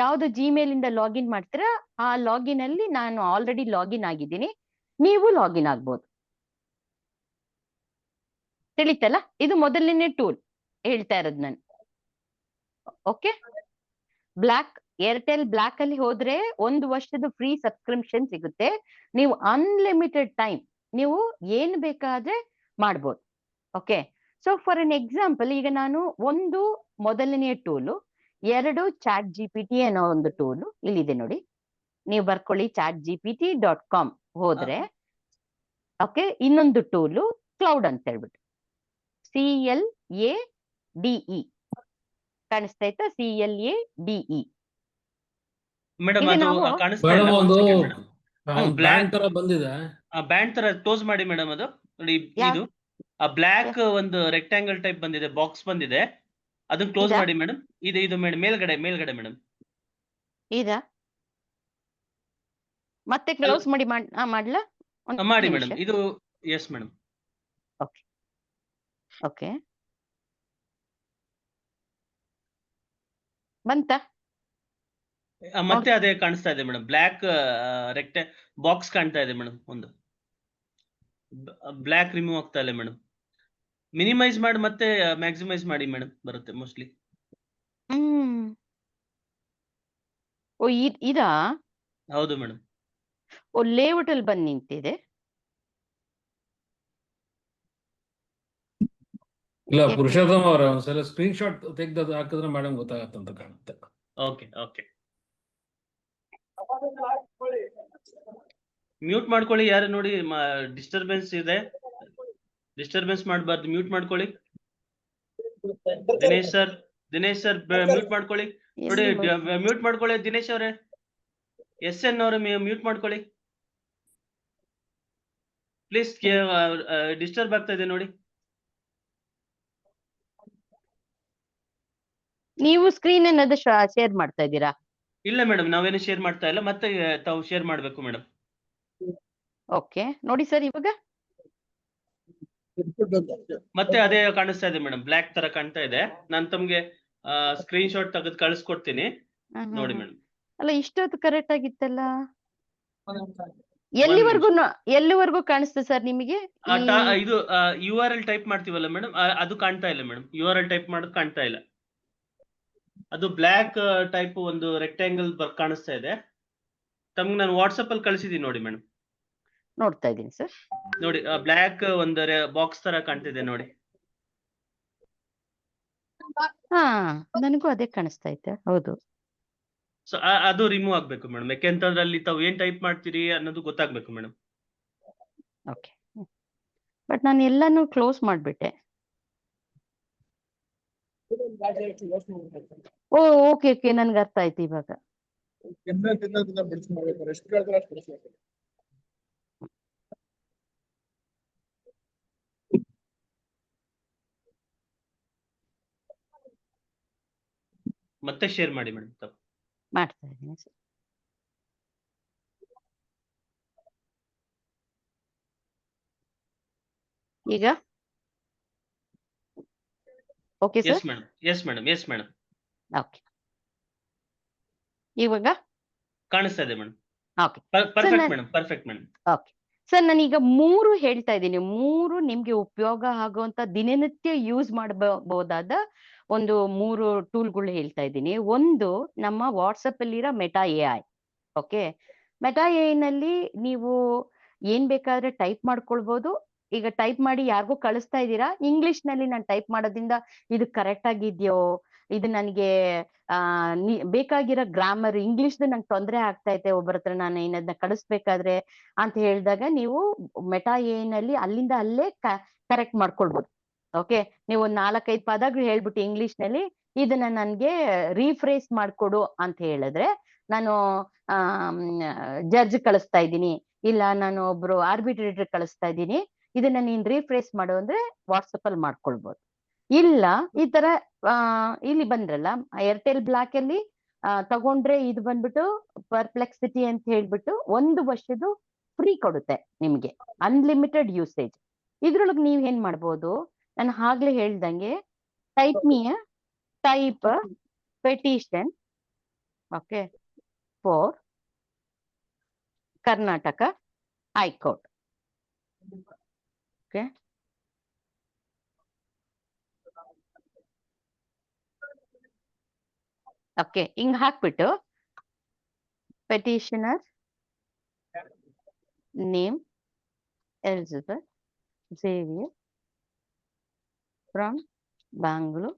ಯಾವ್ದು ಜಿಮೇಲ್ ಇಂದ ಲಾಗಿನ್ ಮಾಡ್ತೀರಾ ಆ ಲಾಗಿನ್ ಅಲ್ಲಿ ನಾನು ಆಲ್ರೆಡಿ ಲಾಗಿನ್ ಆಗಿದ್ದೀನಿ, ನೀವು ಲಾಗಿನ್ ಆಗ್ಬೋದು. ತಿಳಿತಲ್ಲ? ಇದು ಮೊದಲನೇ ಟೂಲ್ ಹೇಳ್ತಾ ಇರೋದು ನಾನು. ಓಕೆ, ಬ್ಲಾಕ್ ಏರ್ಟೆಲ್ ಬ್ಲಾಕ್ ಅಲ್ಲಿ ಹೋದ್ರೆ 1 ವರ್ಷದ ಫ್ರೀ ಸಬ್ಸ್ಕ್ರಿಪ್ಷನ್ ಸಿಗುತ್ತೆ. ನೀವು ಅನ್ಲಿಮಿಟೆಡ್ ಟೈಮ್ ನೀವು ಏನ್ ಬೇಕಾದ್ರೆ ಮಾಡ್ಬೋದು. Okay, so for an example ಈಗ ನಾನು ಒಂದು ಮೊದಲನೇ ಟೂಲು, 2 ChatGPT ಅನ್ನೋ ಒಂದು ಟೂಲು ಇಲ್ಲಿದೆ ನೋಡಿ, ನೀವು ಬರ್ಕೊಳ್ಳಿ chatgpt.com ಹೋದ್ರೆ. ಓಕೆ, ಇನ್ನೊಂದು ಟೂಲು ಕ್ಲೌಡ್ ಅಂತ ಹೇಳ್ಬಿಟ್ಟು CLADE ಕಾಣಿಸ್ತಾ ಇತ್ತಾ? CLADE. ಮೇಡಮ್ ಈಗ ಅದು ನಾವು ಕಾಣಿಸ್ತಾ ಮೇಡಮ್ ಇಲ್ಲ. ಒಂದು ಬ್ಲಾಕ್ ಬ್ಯಾಂಕ್ ತರ ಬಂದಿದೆ. ಬ್ಯಾಂಡ್ ತರ ಕ್ಲೋಸ್ ಮಾಡಿ ಮೇಡಮ್. ಅದು ನೋಡಿ, ಇದು ಬ್ಲಾಕ್ ಒಂದು ರೆಕ್ಟಾಂಗಲ್ ಟೈಪ್ ಬಂದಿದೆ, ಬಾಕ್ಸ್ ಬಂದಿದೆ, ಅದನ್ನ ಕ್ಲೋಸ್ ಮಾಡಿ ಮೇಡಮ್. ಇದು ಮೇಡಮ್ ಮೇಲ್ಗಡೆ ಮೇಡಮ್. ಇದಾ ಮತ್ತೆ ಕ್ಲೋಸ್ ಮಾಡಿ ಮಾಡ್ಲಾ? ಮಾಡಿ ಮೇಡಮ್. ಇದು ಎಸ್ ಮೇಡಮ್. ಓಕೆ ಓಕೆ, ಬಂತ? ಮತ್ತೆ ಅದೇ ಕಾಣಿಸ್ತಾ ಇದೆ ಮೇಡಮ್, ಬ್ಲಾಕ್ ಬಾಕ್ಸ್ ಕಾಣ್ತಾ ಇದೆ ಮೇಡಮ್. ಒಂದು ಬ್ಲಾಕ್ ರಿಮೂವ್ ಆಗ್ತಾ ಇಲ್ಲ ಮೇಡಮ್. ಮಿನಿಮೈಸ್ ಮಾಡಿ ಮತ್ತೆ ಮ್ಯಾಕ್ಸಿಮೈಸ್ ಮಾಡಿ ಮೇಡಮ್, ಬರುತ್ತೆ ಮೋಸ್ಟ್ಲಿ. ಓ ಇದಾ? ಹೌದು ಮೇಡಮ್. ಓ ಲೇಔಟ್ ಅಲ್ಲಿ ಬಂದು ನಿಂತಿದೆ. ಇಲ್ಲ ಪುರುಷೋತ್ತಮ ಅವರ ಒಂದ್ಸಲ ಸ್ಕ್ರೀನ್ ಶಾಟ್ ತೆಗ್ದು ಹಾಕಿದ್ರೆ ಮೇಡಮ್ ಗೊತ್ತಾಗತ್ತಂತ ಕಾಣುತ್ತೆ. ಓಕೆ ಓಕೆ, ಮ್ಯೂಟ್ ಮಾಡ್ಕೊಳ್ಳಿ. ಯಾರು ನೋಡಿ ಡಿಸ್ಟರ್ಬೆನ್ಸ್ ಇದೆ, ಡಿಸ್ಟರ್ಬೆನ್ಸ್ ಮಾಡಬಾರ್ದು, ಮ್ಯೂಟ್ ಮಾಡ್ಕೊಳ್ಳಿ. ದಿನೇಶ್ ಸರ್ ಮ್ಯೂಟ್ ಮಾಡ್ಕೊಳ್ಳಿ. ನೋಡಿ, ಮ್ಯೂಟ್ ಮಾಡ್ಕೊಳ್ಳಿ ದಿನೇಶ್ ಅವರೇ. SN ಅವರೇ ಮ್ಯೂಟ್ ಮಾಡ್ಕೊಳ್ಳಿ ಪ್ಲೀಸ್. ಡಿಸ್ಟರ್ಬ್ ಆಗ್ತಾ ಇದೆ ನೋಡಿ. ನೀವು ಸ್ಕ್ರೀನ್ ಅನ್ನೋದು ಶೇರ್ ಮಾಡ್ತಾ ಇದ್ದೀರಾ? ಇಲ್ಲ ಮೇಡಮ್, ನಾವೇನು ಶೇರ್ ಮಾಡ್ತಾ ಇಲ್ಲ, ಮತ್ತೆ ತಾವು ಶೇರ್ ಮಾಡ್ಬೇಕು ಮೇಡಮ್. ಓಕೆ, ನೋಡಿ ಸರ್ ಇವಾಗ ಮತ್ತೆ ಅದೇ ಕಾಣಿಸ್ತಾ ಇದೆ ಮೇಡಮ್, ಬ್ಲಾಕ್ ತರ ಕಾಣ್ತಾ ಇದೆ. ನಾನು ತಮ್ಗೆ ಸ್ಕ್ರೀನ್ ಶಾಟ್ ತೆಗೆದು ಕಳಿಸ್ಕೊಡ್ತೀನಿ, ನೋಡಿ ಮೇಡಮ್. ಅಲ್ಲ ಇಷ್ಟೊತ್ತು ಕರೆಕ್ಟ್ ಆಗಿತ್ತಲ್ಲ, ಎಲ್ಲಿವರೆಗೂ ಕಾಣಿಸ್ತದೆ ಸರ್ ನಿಮಗೆ? ಇದು URL ಟೈಪ್ ಮಾಡ್ತೀವಲ್ಲ ಮೇಡಮ್, ಅದು ಕಾಣ್ತಾ ಇಲ್ಲ ಮೇಡಮ್. URL ಟೈಪ್ ಮಾಡೋದು ಕಾಣ್ತಾ ಇಲ್ಲ. ಅದು ಬ್ಲಾಕ್ ಟೈಪ್ ಒಂದು ರೆಕ್ಟಾಂಗಲ್ ಕಾಣಿಸ್ತಾ ಇದೆ. ತಮ್ಗೆ ನಾನು ವಾಟ್ಸಪ್ ಅಲ್ಲಿ ಕಳಿಸಿದೀನಿ ನೋಡಿ ಮೇಡಮ್. ನೋಡ್ತಾ ಇದ್ದೀನಿ ಸರ್. ನೋಡಿ ಬ್ಲ್ಯಾಕ್ ಒಂದು ಬಾಕ್ಸ್ ತರ ಕಾಣ್ತಿದೆ ನೋಡಿ. ಹಾ, ನನಗೂ ಅದೇ ಕಾಣಿಸ್ತಾ ಐತೆ. ಹೌದು. ಸೊ ಅದು ರಿಮೂವ್ ಆಗ್ಬೇಕು ಮೇಡಮ್. ಯಾಕೆಂತಂದ್ರೆ ಅಲ್ಲಿ ತಾವು ಏನ್ ಟೈಪ್ ಮಾಡ್ತೀರಿ ಅನ್ನೋದು ಗೊತ್ತಾಗ್ಬೇಕು ಮೇಡಮ್. ಓಕೆ, ಬಟ್ ನಾನು ಎಲ್ಲಾನು ಕ್ಲೋಸ್ ಮಾಡ್ಬಿಟ್ಟೆ. ಓ ಓಕೆ ಓಕೆ, ನನ್ಗೆ ಅರ್ಥ ಆಯ್ತು ಇವಾಗ. ಮತ್ತೆ ಶೇರ್ ಮಾಡಿ ಮೇಡಮ್ ತಾವು. ಮಾಡ್ತಾ ಇದ್ದೀನಿ ಸರ್. ಈಗ okay sir. S madam, yes madam, yes madam. Okay, ಇವಾಗ ಕಾಣಿಸ್ತಾ ಇದೆ madam. Okay perfect madam, perfect madam. Okay sir, ನಾನೀಗ 3 ಹೇಳ್ತಾ ಇದ್ದೀನಿ. 3 ನಿಮ್ಗೆ ಉಪಯೋಗ ಆಗುವಂತ ದಿನನಿತ್ಯ ಯೂಸ್ ಮಾಡಬಹುದಾದ ಒಂದು 3 ಟೂಲ್ಗಳು ಹೇಳ್ತಾ ಇದ್ದೀನಿ. ಒಂದು ನಮ್ಮ ವಾಟ್ಸಪ್ ಅಲ್ಲಿರೋ meta AI. Okay, meta AI ನಲ್ಲಿ ನೀವು ಏನ್ ಬೇಕಾದ್ರೆ ಟೈಪ್ ಮಾಡ್ಕೊಳ್ಬಹುದು. ಈಗ ಟೈಪ್ ಮಾಡಿ ಯಾರಿಗೂ ಕಳಿಸ್ತಾ ಇದ್ದೀರಾ, ಇಂಗ್ಲಿಷ್ ನಲ್ಲಿ ನಾನು ಟೈಪ್ ಮಾಡೋದ್ರಿಂದ ಇದು ಕರೆಕ್ಟ್ ಆಗಿದ್ಯೋ, ಇದು ನನಗೆ ಬೇಕಾಗಿರೋ ಗ್ರಾಮರ್ ಇಂಗ್ಲಿಷ್ ನಂಗೆ ತೊಂದರೆ ಆಗ್ತಾ ಐತೆ, ಒಬ್ಬರ ಹತ್ರ ನಾನು ಏನದನ್ನ ಕಳಿಸ್ಬೇಕಾದ್ರೆ ಅಂತ ಹೇಳಿದಾಗ ನೀವು ಮೆಟಾ AI ನಲ್ಲಿ ಅಲ್ಲಿಂದ ಅಲ್ಲೇ ಕರೆಕ್ಟ್ ಮಾಡ್ಕೊಳ್ಬಹುದು. ಓಕೆ, ನೀವು ಒಂದು 4-5 ಪದಗಳು ಹೇಳ್ಬಿಟ್ಟು ಇಂಗ್ಲಿಷ್ ನಲ್ಲಿ ಇದನ್ನ ನನ್ಗೆ ರೀಫ್ರೇಸ್ ಮಾಡ್ಕೊಡು ಅಂತ ಹೇಳಿದ್ರೆ, ನಾನು ಜಡ್ಜ್ ಕಳಿಸ್ತಾ ಇದ್ದೀನಿ, ಇಲ್ಲ ನಾನು ಒಬ್ರು ಆರ್ಬಿಟ್ರೇಟರ್ ಕಳಿಸ್ತಾ ಇದ್ದೀನಿ, ಇದನ್ನ ನೀನ್ ರೀಫ್ರೇಸ್ ಮಾಡು ಅಂದ್ರೆ ವಾಟ್ಸಪ್ ಅಲ್ಲಿ ಮಾಡ್ಕೊಳ್ಬಹುದು. ಇಲ್ಲ ಈ ತರ ಇಲ್ಲಿ ಬಂದ್ರಲ್ಲ ಏರ್ಟೆಲ್ ಬ್ಲಾಕ್ ಅಲ್ಲಿ ತಗೊಂಡ್ರೆ ಇದು ಬಂದ್ಬಿಟ್ಟು ಪರ್ಪ್ಲೆಕ್ಸಿಟಿ ಅಂತ ಹೇಳ್ಬಿಟ್ಟು 1 ವರ್ಷದ್ದು ಫ್ರೀ ಕೊಡುತ್ತೆ ನಿಮ್ಗೆ, ಅನ್ಲಿಮಿಟೆಡ್ ಯೂಸೇಜ್. ಇದ್ರೊಳಗೆ ನೀವ್ ಏನ್ ಮಾಡ್ಬೋದು, ನಾನು ಆಗ್ಲೇ ಹೇಳ್ದಂಗೆ type petition okay for Karnataka high court. Okay, okay, ಹಿಂಗ್ ಹಾಕ್ಬಿಟ್ಟು petitioner name Elizabeth Xavier from Bangalore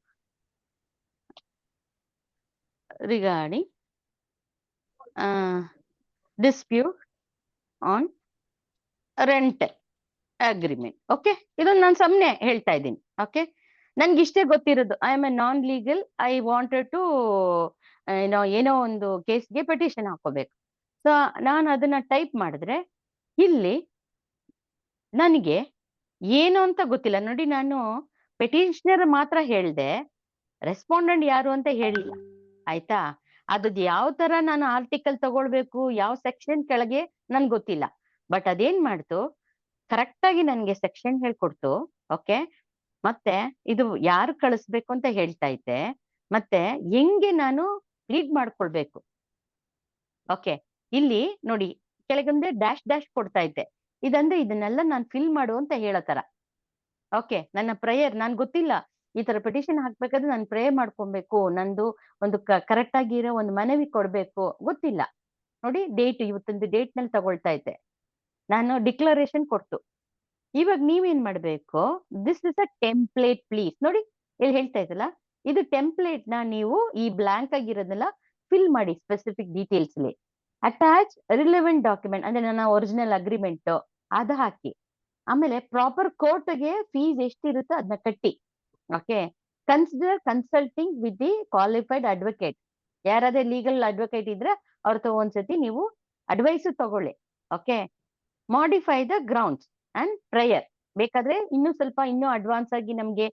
regarding dispute on rental agreement. Okay, ಇದನ್ನ ನಾನು ಸುಮ್ಮನೆ ಹೇಳ್ತಾ ಇದ್ದೀನಿ. ಓಕೆ, ನನ್ಗೆ ಇಷ್ಟೇ ಗೊತ್ತಿರೋದು. I am a non legal, I wanted to ಏನೋ ಒಂದು ಕೇಸ್ಗೆ ಪೆಟಿಷನ್ ಹಾಕೋಬೇಕು. ಸೊ ನಾನು ಅದನ್ನ ಟೈಪ್ ಮಾಡಿದ್ರೆ ಇಲ್ಲಿ ನನಗೆ ಏನು ಅಂತ ಗೊತ್ತಿಲ್ಲ. ನೋಡಿ, ನಾನು ಪೆಟಿಷನರ್ ಮಾತ್ರ ಹೇಳ್ದೆ, ರೆಸ್ಪಾಂಡೆಂಟ್ ಯಾರು ಅಂತ ಹೇಳಿಲ್ಲ. ಆಯ್ತಾ, ಅದ್ ಯಾವ ತರ ನಾನು ಆರ್ಟಿಕಲ್ ತಗೊಳ್ಬೇಕು, ಯಾವ ಸೆಕ್ಷನ್ ಕೆಳಗೆ ನನ್ಗೆ ಗೊತ್ತಿಲ್ಲ. ಬಟ್ ಅದೇನ್ ಮಾಡ್ತು, ಕರೆಕ್ಟ್ ಆಗಿ ನನ್ಗೆ ಸೆಕ್ಷನ್ ಹೇಳ್ಕೊಡ್ತು. ಓಕೆ, ಮತ್ತೆ ಇದು ಯಾರು ಕಳಿಸ್ಬೇಕು ಅಂತ ಹೇಳ್ತಾ ಇದ್ದೆ, ಮತ್ತೆ ಹೆಂಗೆ ನಾನು ಲೀಡ್ ಮಾಡ್ಕೊಳ್ಬೇಕು. ಓಕೆ, ಇಲ್ಲಿ ನೋಡಿ ಕೆಳಗೊಂದೇ ಡ್ಯಾಶ್ ಡ್ಯಾಶ್ ಕೊಡ್ತಾ ಇದ್ದೆ. ಇದಂದ್ರೆ ಇದನ್ನೆಲ್ಲ ನಾನು ಫಿಲ್ ಮಾಡು ಅಂತ ಹೇಳೋ ತರ. ಓಕೆ, ನನ್ನ ಪ್ರೇಯರ್, ನನ್ ಗೊತ್ತಿಲ್ಲ ಈ ತರ ಪೆಟಿಷನ್ ಹಾಕ್ಬೇಕಾದ್ರೆ ನಾನು ಪ್ರೇ ಮಾಡ್ಕೊಬೇಕು, ನಂದು ಒಂದು ಕರೆಕ್ಟ್ ಆಗಿರೋ ಒಂದು ಮನವಿ ಕೊಡ್ಬೇಕು, ಗೊತ್ತಿಲ್ಲ. ನೋಡಿ, ಡೇಟ್ ಇವತ್ತೊಂದು ಡೇಟ್ ನಲ್ಲಿ ತಗೊಳ್ತಾ ಇದ್ದೆ, ನಾನು ಡಿಕ್ಲರೇಷನ್ ಕೊಡ್ತು. ಇವಾಗ ನೀವೇನ್ ಮಾಡ್ಬೇಕು, this is a template please. ನೋಡಿ ಇಲ್ಲಿ ಹೇಳ್ತಾ ಇದ್ದಲ್ಲ, ಇದು ಟೆಂಪ್ಲೇಟ್ ನ ನೀವು ಈ ಬ್ಲಾಂಕ್ ಆಗಿರೋದನ್ನೆಲ್ಲ ಫಿಲ್ ಮಾಡಿ ಸ್ಪೆಸಿಫಿಕ್ ಡೀಟೇಲ್ಸ್ ಅಲ್ಲಿ. ಅಟ್ಯಾಚ್ ರಿಲೆವೆಂಟ್ ಡಾಕ್ಯುಮೆಂಟ್ ಅಂದ್ರೆ ನನ್ನ ಒರಿಜಿನಲ್ ಅಗ್ರಿಮೆಂಟ್ ಅದು ಹಾಕಿ. ಆಮೇಲೆ ಪ್ರಾಪರ್ ಕೋರ್ಟ್ಗೆ ಫೀಸ್ ಎಷ್ಟಿರುತ್ತೋ ಅದನ್ನ ಕಟ್ಟಿ. Okay, consider consulting with the qualified advocate. ಯಾರಾದ್ರೂ ಲೀಗಲ್ ಅಡ್ವೊಕೇಟ್ ಇದ್ರೆ ಅವ್ರ ಹತ್ರ ಒಂದ್ಸತಿ ನೀವು ಅಡ್ವೈಸ್ ತಗೊಳ್ಳಿ. Okay, modify the grounds and prayer. ಬೇಕಾದ್ರೆ ಇನ್ನೂ ಅಡ್ವಾನ್ಸ್ ಆಗಿ ನಮ್ಗೆ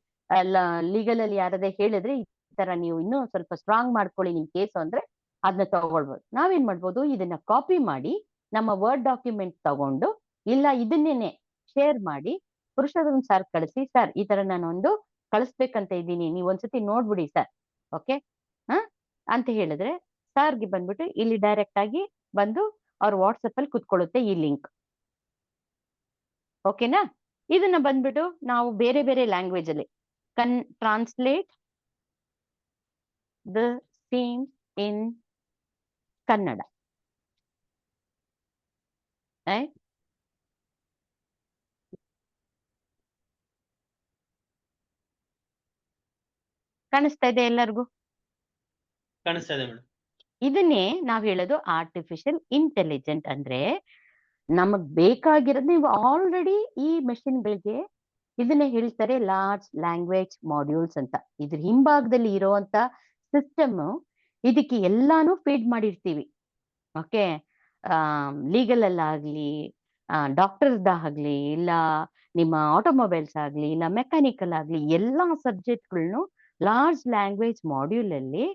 ಲೀಗಲ್ ಅಲ್ಲಿ ಯಾರಾದ್ರೂ ಹೇಳಿದ್ರೆ ಈ ತರ ನೀವು ಇನ್ನೂ ಸ್ವಲ್ಪ ಸ್ಟ್ರಾಂಗ್ ಮಾಡ್ಕೊಳ್ಳಿ ನಿಮ್ ಕೇಸ್ ಅಂದ್ರೆ ಅದನ್ನ ತಗೊಳ್ಬೋದು. ನಾವೇನ್ ಮಾಡ್ಬೋದು, ಇದನ್ನ ಕಾಪಿ ಮಾಡಿ ನಮ್ಮ ವರ್ಡ್ ಡಾಕ್ಯುಮೆಂಟ್ ತಗೊಂಡು, ಇಲ್ಲ ಇದನ್ನೇನೆ ಶೇರ್ ಮಾಡಿ ಪುರುಷೋತ್ತಮ್ ಸರ್ ಕಳಿಸಿ, ಸರ್ ಈ ತರ ನಾನು ಒಂದು ಕಳಿಸ್ಬೇಕಂತ ಇದ್ದೀನಿ, ನೀವು ಒಂದ್ಸತಿ ನೋಡ್ಬಿಡಿ ಸರ್. ಓಕೆ ಅಂತ ಹೇಳಿದ್ರೆ ಸಾರ್ಗೆ ಬಂದ್ಬಿಟ್ಟು ಇಲ್ಲಿ ಡೈರೆಕ್ಟ್ ಆಗಿ ಬಂದು ಅವ್ರ ವಾಟ್ಸಪ್ ಅಲ್ಲಿ ಕುತ್ಕೊಳ್ಳುತ್ತೆ ಈ ಲಿಂಕ್. ಓಕೆನಾ, ಇದನ್ನ ಬಂದ್ಬಿಟ್ಟು ನಾವು ಬೇರೆ ಬೇರೆ ಲ್ಯಾಂಗ್ವೇಜ್ ಅಲ್ಲಿ translate the same in Kannada. ಕಾಣಿಸ್ತಾ ಇದೆ ಎಲ್ಲರಿಗೂ? ಕಾಣಿಸ್ತಾ ಇದೆ ಮೇಡಮ್. ಇದನ್ನೇ ನಾವ್ ಹೇಳೋದು ಆರ್ಟಿಫಿಷಿಯಲ್ ಇಂಟೆಲಿಜೆಂಟ್. ಅಂದ್ರೆ ನಮಗ್ ಬೇಕಾಗಿರೋದು, ನೀವು ಆಲ್ರೆಡಿ ಈ ಮೆಷಿನ್ಗಳಿಗೆ ಇದನ್ನೇ ಹೇಳ್ತಾರೆ ಲಾರ್ಜ್ ಲ್ಯಾಂಗ್ವೇಜ್ ಮಾಡ್ಯೂಲ್ಸ್ ಅಂತ. ಇದ್ರ ಹಿಂಭಾಗದಲ್ಲಿ ಇರುವಂತ ಸಿಸ್ಟಮ್, ಇದಕ್ಕೆ ಎಲ್ಲಾನು ಫೀಡ್ ಮಾಡಿರ್ತೀವಿ. ಓಕೆ, ಲೀಗಲ್ ಅಲ್ಲಾಗ್ಲಿ, ಡಾಕ್ಟರ್ದಾಗ್ಲಿ, ಇಲ್ಲ ನಿಮ್ಮ ಆಟೋಮೊಬೈಲ್ಸ್ ಆಗ್ಲಿ, ಇಲ್ಲ ಮೆಕ್ಯಾನಿಕಲ್ ಆಗ್ಲಿ, ಎಲ್ಲಾ ಸಬ್ಜೆಕ್ಟ್ಗಳನ್ನು ಲಾರ್ಜ್ ಲ್ಯಾಂಗ್ವೇಜ್ ಮಾಡ್ಯೂಲ್ ಅಲ್ಲಿ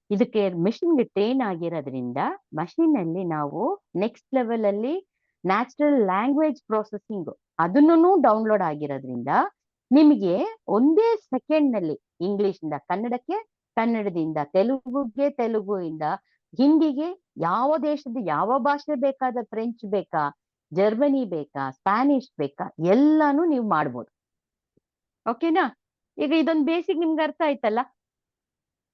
ಇದಕ್ಕೆ ಮೆಷಿನ್ಗೆ ಟ್ರೈನ್ ಆಗಿರೋದ್ರಿಂದ ಮಷಿನ್ ಅಲ್ಲಿ ನಾವು ನೆಕ್ಸ್ಟ್ ಲೆವೆಲ್ ಅಲ್ಲಿ ನ್ಯಾಚುರಲ್ ಲ್ಯಾಂಗ್ವೇಜ್ ಪ್ರೊಸೆಸಿಂಗ್ ಅದನ್ನು ಡೌನ್ಲೋಡ್ ಆಗಿರೋದ್ರಿಂದ ನಿಮಗೆ ಒಂದೇ ಸೆಕೆಂಡ್ ನಲ್ಲಿ ಇಂಗ್ಲಿಷ್ ಇಂದ ಕನ್ನಡಕ್ಕೆ, ಕನ್ನಡದಿಂದ ತೆಲುಗುಗೆ, ತೆಲುಗುಯಿಂದ ಹಿಂದಿಗೆ, ಯಾವ ದೇಶದ ಯಾವ ಭಾಷೆ ಬೇಕಾದ, ಫ್ರೆಂಚ್ ಬೇಕಾ, ಜರ್ಮನಿ ಬೇಕಾ, ಸ್ಪ್ಯಾನಿಷ್ ಬೇಕಾ, ಎಲ್ಲಾನು ನೀವು ಮಾಡ್ಬೋದು. ಓಕೆನಾ? ಈಗ ಇದೊಂದು ಬೇಸಿಕ್ ನಿಮ್ಗೆ ಅರ್ಥ ಆಯ್ತಲ್ಲ.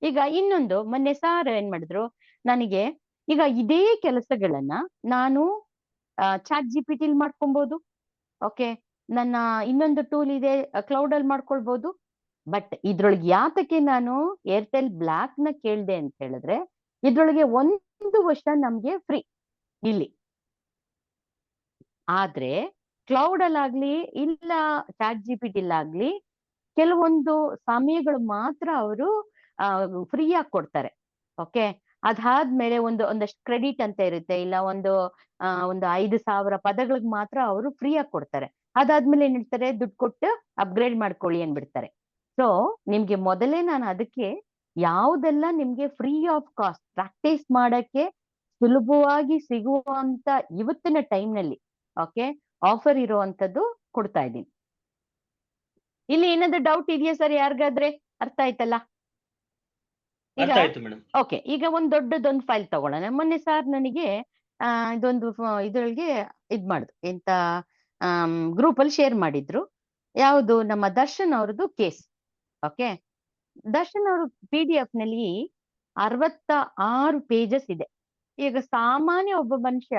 ಈಗ ಇನ್ನೊಂದು, ಮೊನ್ನೆ ಸಾರ್ ಏನ್ ಮಾಡಿದ್ರು, ನನಗೆ ಈಗ ಇದೇ ಕೆಲಸಗಳನ್ನ ನಾನು ಚಾಟ್ GPT ಮಾಡ್ಕೊಬಹುದು. ಓಕೆ, ನನ್ನ ಇನ್ನೊಂದು ಟೂಲ್ ಇದೆ ಕ್ಲೌಡ್ ಅಲ್ಲಿ ಮಾಡ್ಕೊಳ್ಬಹುದು. ಬಟ್ ಇದ್ರೊಳಗೆ ಯಾತಕ್ಕೆ ನಾನು ಏರ್ಟೆಲ್ ಬ್ಲಾಕ್ ನ ಕೇಳ್ದೆ ಅಂತ ಹೇಳಿದ್ರೆ, ಇದ್ರೊಳಗೆ 1 ವರ್ಷ ನಮ್ಗೆ ಫ್ರೀ ಇಲ್ಲಿ. ಆದ್ರೆ ಕ್ಲೌಡ್ ಅಲ್ಲಾಗ್ಲಿ, ಇಲ್ಲ ಚಾಟ್ GPT ಲಾಗ್ಲಿ ಕೆಲವೊಂದು ಸಮಯಗಳು ಮಾತ್ರ ಅವರು ಫ್ರೀ ಆಗಿ ಕೊಡ್ತಾರೆ. ಓಕೆ, ಅದಾದ್ಮೇಲೆ ಒಂದಷ್ಟು ಕ್ರೆಡಿಟ್ ಅಂತ ಇರುತ್ತೆ, ಇಲ್ಲ ಒಂದು 5,000 ಪದಗಳಿಗೆ ಮಾತ್ರ ಅವರು ಫ್ರೀ ಆಗಿ ಕೊಡ್ತಾರೆ. ಅದಾದ್ಮೇಲೆ ಏನ್ ಹೇಳ್ತಾರೆ, ದುಡ್ಡು ಕೊಟ್ಟು ಅಪ್ಗ್ರೇಡ್ ಮಾಡ್ಕೊಳ್ಳಿ ಅಂದ್ಬಿಡ್ತಾರೆ. ಸೊ ನಿಮ್ಗೆ ಮೊದಲೇ ನಾನು ಅದಕ್ಕೆ ಯಾವುದೆಲ್ಲ ನಿಮ್ಗೆ ಫ್ರೀ ಆಫ್ ಕಾಸ್ಟ್ ಪ್ರಾಕ್ಟೀಸ್ ಮಾಡಕ್ಕೆ ಸುಲಭವಾಗಿ ಸಿಗುವಂತ ಇವತ್ತಿನ ಟೈಮ್ ನಲ್ಲಿ ಓಕೆ ಆಫರ್ ಇರುವಂತದ್ದು ಕೊಡ್ತಾ ಇದ್ದೀನಿ. ಇಲ್ಲಿ ಏನಾದ್ರು ಡೌಟ್ ಇದೆಯಾ ಸರ್ ಯಾರಿಗಾದ್ರೆ? ಅರ್ಥ ಆಯ್ತಲ್ಲ? ಈಗ ಅರ್ಥ ಆಯ್ತು ಮೇಡಮ್. ಓಕೆ, ಈಗ ದೊಡ್ಡದೊಂದು ಫೈಲ್ ತಗೊಳ್ಳೋಣ. ಮೊನ್ನೆ ಸರ್ ನನಗೆ ಇದೊಂದು ಇದ್ರೊಳಗೆ ಮಾಡಿದ್ರು, ಎಂತ ಗ್ರೂಪ್ ಅಲ್ಲಿ ಶೇರ್ ಮಾಡಿದ್ರು. ಯಾವುದು, ನಮ್ಮ ದರ್ಶನ್ ಅವ್ರದ್ದು ಕೇಸ್. ಓಕೆ, ದರ್ಶನ್ ಅವರು PDF ನಲ್ಲಿ 66 ಪೇಜಸ್ ಇದೆ. ಈಗ ಸಾಮಾನ್ಯ ಒಬ್ಬ ಮನುಷ್ಯ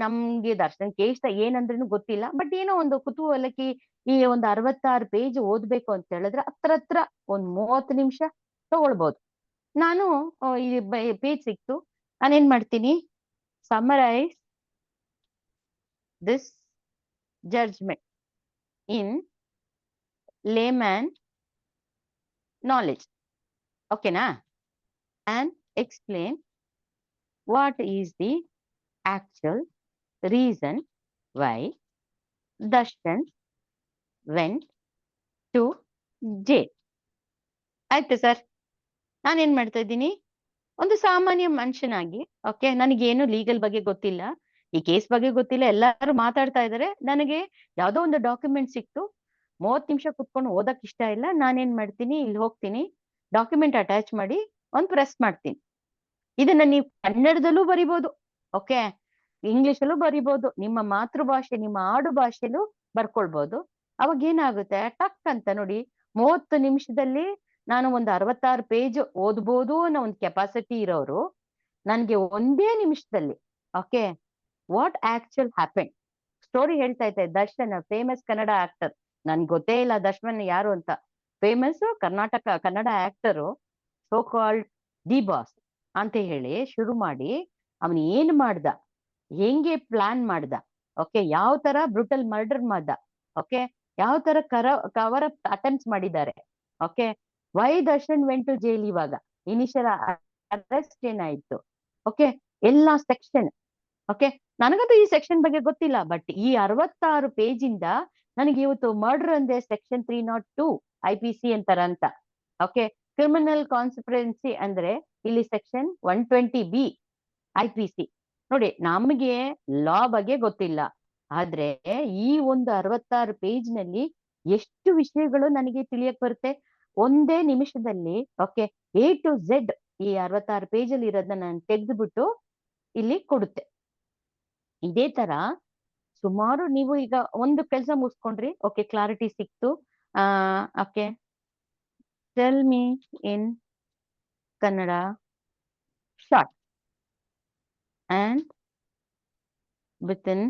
ನಮ್ಗೆ ದರ್ಶನ್ ಕೇಸ್ ಏನಂದ್ರೂ ಗೊತ್ತಿಲ್ಲ, ಬಟ್ ಏನೋ ಒಂದು ಕುತೂಹಲಕ್ಕೆ ಈ 66 ಪೇಜ್ ಓದ್ಬೇಕು ಅಂತ ಹೇಳಿದ್ರೆ ಹತ್ರ ಒಂದ್ 30 ನಿಮಿಷ ತಗೊಳ್ಬಹುದು. ನಾನು ಈ ಪೇಜ್ ಸಿಕ್ತು, ನಾನೇನ್ ಮಾಡ್ತೀನಿ, summarise this judgment in layman knowledge. ಓಕೆನಾ? And explain what is the actual reason why Darshan went to jail. ಆಯ್ತು ಸರ್, ನಾನೇನ್ ಮಾಡ್ತಾ ಇದ್ದೀನಿ, ಒಂದು ಸಾಮಾನ್ಯ ಮನುಷ್ಯನಾಗಿ, ಓಕೆ, ನನಗೇನು ಲೀಗಲ್ ಬಗ್ಗೆ ಗೊತ್ತಿಲ್ಲ, ಈ ಕೇಸ್ ಬಗ್ಗೆ ಗೊತ್ತಿಲ್ಲ, ಎಲ್ಲರೂ ಮಾತಾಡ್ತಾ ಇದಾರೆ, ನನಗೆ ಯಾವ್ದೋ ಒಂದು ಡಾಕ್ಯುಮೆಂಟ್ ಸಿಕ್ತು, 30 ನಿಮಿಷ ಕುತ್ಕೊಂಡು ಓದಕ್ ಇಷ್ಟ ಇಲ್ಲ, ನಾನೇನ್ ಮಾಡ್ತೀನಿ, ಇಲ್ಲಿ ಹೋಗ್ತೀನಿ, ಡಾಕ್ಯುಮೆಂಟ್ ಅಟ್ಯಾಚ್ ಮಾಡಿ ಒಂದು ಪ್ರೆಸ್ ಮಾಡ್ತೀನಿ. ಇದನ್ನ ನೀವು ಕನ್ನಡದಲ್ಲೂ ಬರಿಬೋದು, ಓಕೆ, ಇಂಗ್ಲಿಷಲ್ಲೂ ಬರಿಬೋದು, ನಿಮ್ಮ ಮಾತೃಭಾಷೆ, ನಿಮ್ಮ ಆಡು ಭಾಷೆಲೂ ಬರ್ಕೊಳ್ಬಹುದು. ಅವಾಗ ಏನಾಗುತ್ತೆ, ಟಕ್ ಅಂತ ನೋಡಿ 30 ನಿಮಿಷದಲ್ಲಿ ನಾನು ಒಂದು 66 ಪೇಜ್ ಓದ್ಬೋದು ಅನ್ನೋ ಒಂದು ಕೆಪಾಸಿಟಿ ಇರೋರು ನನ್ಗೆ ಒಂದೇ ನಿಮಿಷದಲ್ಲಿ okay what actual happened story ಹೇಳ್ತಾ ಇದ್ದೆ. ದರ್ಶನ್ ಫೇಮಸ್ ಕನ್ನಡ ಆಕ್ಟರ್, ನನ್ಗೆ ಗೊತ್ತೇ ಇಲ್ಲ ದರ್ಶನ್ ಯಾರು ಅಂತ. Famous Kannada actor, so called the boss ಅಂತ ಹೇಳಿ ಶುರು ಮಾಡಿ ಅವನು ಏನ್ ಮಾಡ್ದ, ಹೆಂಗೆ ಪ್ಲಾನ್ ಮಾಡ್ದ, ಓಕೆ, ಯಾವ ತರ ಬ್ರೂಟಲ್ ಮರ್ಡರ್ ಮಾಡ್ದ, ಓಕೆ, ಯಾವ ತರ ಕವರ್ ಅಪ್ ಅಟೆಂಪ್ಟ್ಸ್ ಮಾಡಿದ್ದಾರೆ, okay, why Darshan went to jail, ಇವಾಗ ಇನಿಷಿಯಲ್ ಅರೆಸ್ಟ್ ಏನಾಯ್ತು, ಓಕೆ, ಎಲ್ಲಾ ಸೆಕ್ಷನ್. ಓಕೆ, ನನಗಂತೂ ಈ ಸೆಕ್ಷನ್ ಬಗ್ಗೆ ಗೊತ್ತಿಲ್ಲ, ಬಟ್ ಈ 66 ಪೇಜ್ ಇಂದ ನನಗೆ ಇವತ್ತು ಮರ್ಡರ್ ಅಂದೆ section 302 IPC ಅಂತಾರಂತ. Okay, criminal consequence ಅಂದ್ರೆ ಇಲ್ಲಿ ಸೆಕ್ಷನ್ 120B IPC. ನೋಡಿ, ನಮಗೆ ಲಾ ಬಗ್ಗೆ ಗೊತ್ತಿಲ್ಲ, ಆದ್ರೆ ಈ ಒಂದು 66 ಪೇಜ್ ನಲ್ಲಿ ಎಷ್ಟು ವಿಷಯಗಳು ನನಗೆ ತಿಳಿಯಕ್ ಬರುತ್ತೆ ಒಂದೇ ನಿಮಿಷದಲ್ಲಿ. ಓಕೆ, A to Z ಈ 66 ಪೇಜ್ ಅಲ್ಲಿ ಇರೋದನ್ನ ನಾನು ತೆಗೆದುಬಿಟ್ಟು ಇಲ್ಲಿ ಕೊಡುತ್ತೆ. ಇದೇ ತರ ಸುಮಾರು ನೀವು ಈಗ ಒಂದು ಕೆಲಸ ಮುಗಿಸ್ಕೊಂಡ್ರಿ, ಓಕೆ, ಕ್ಲಾರಿಟಿ ಸಿಕ್ತು. Okay, tell me in Kannada short and within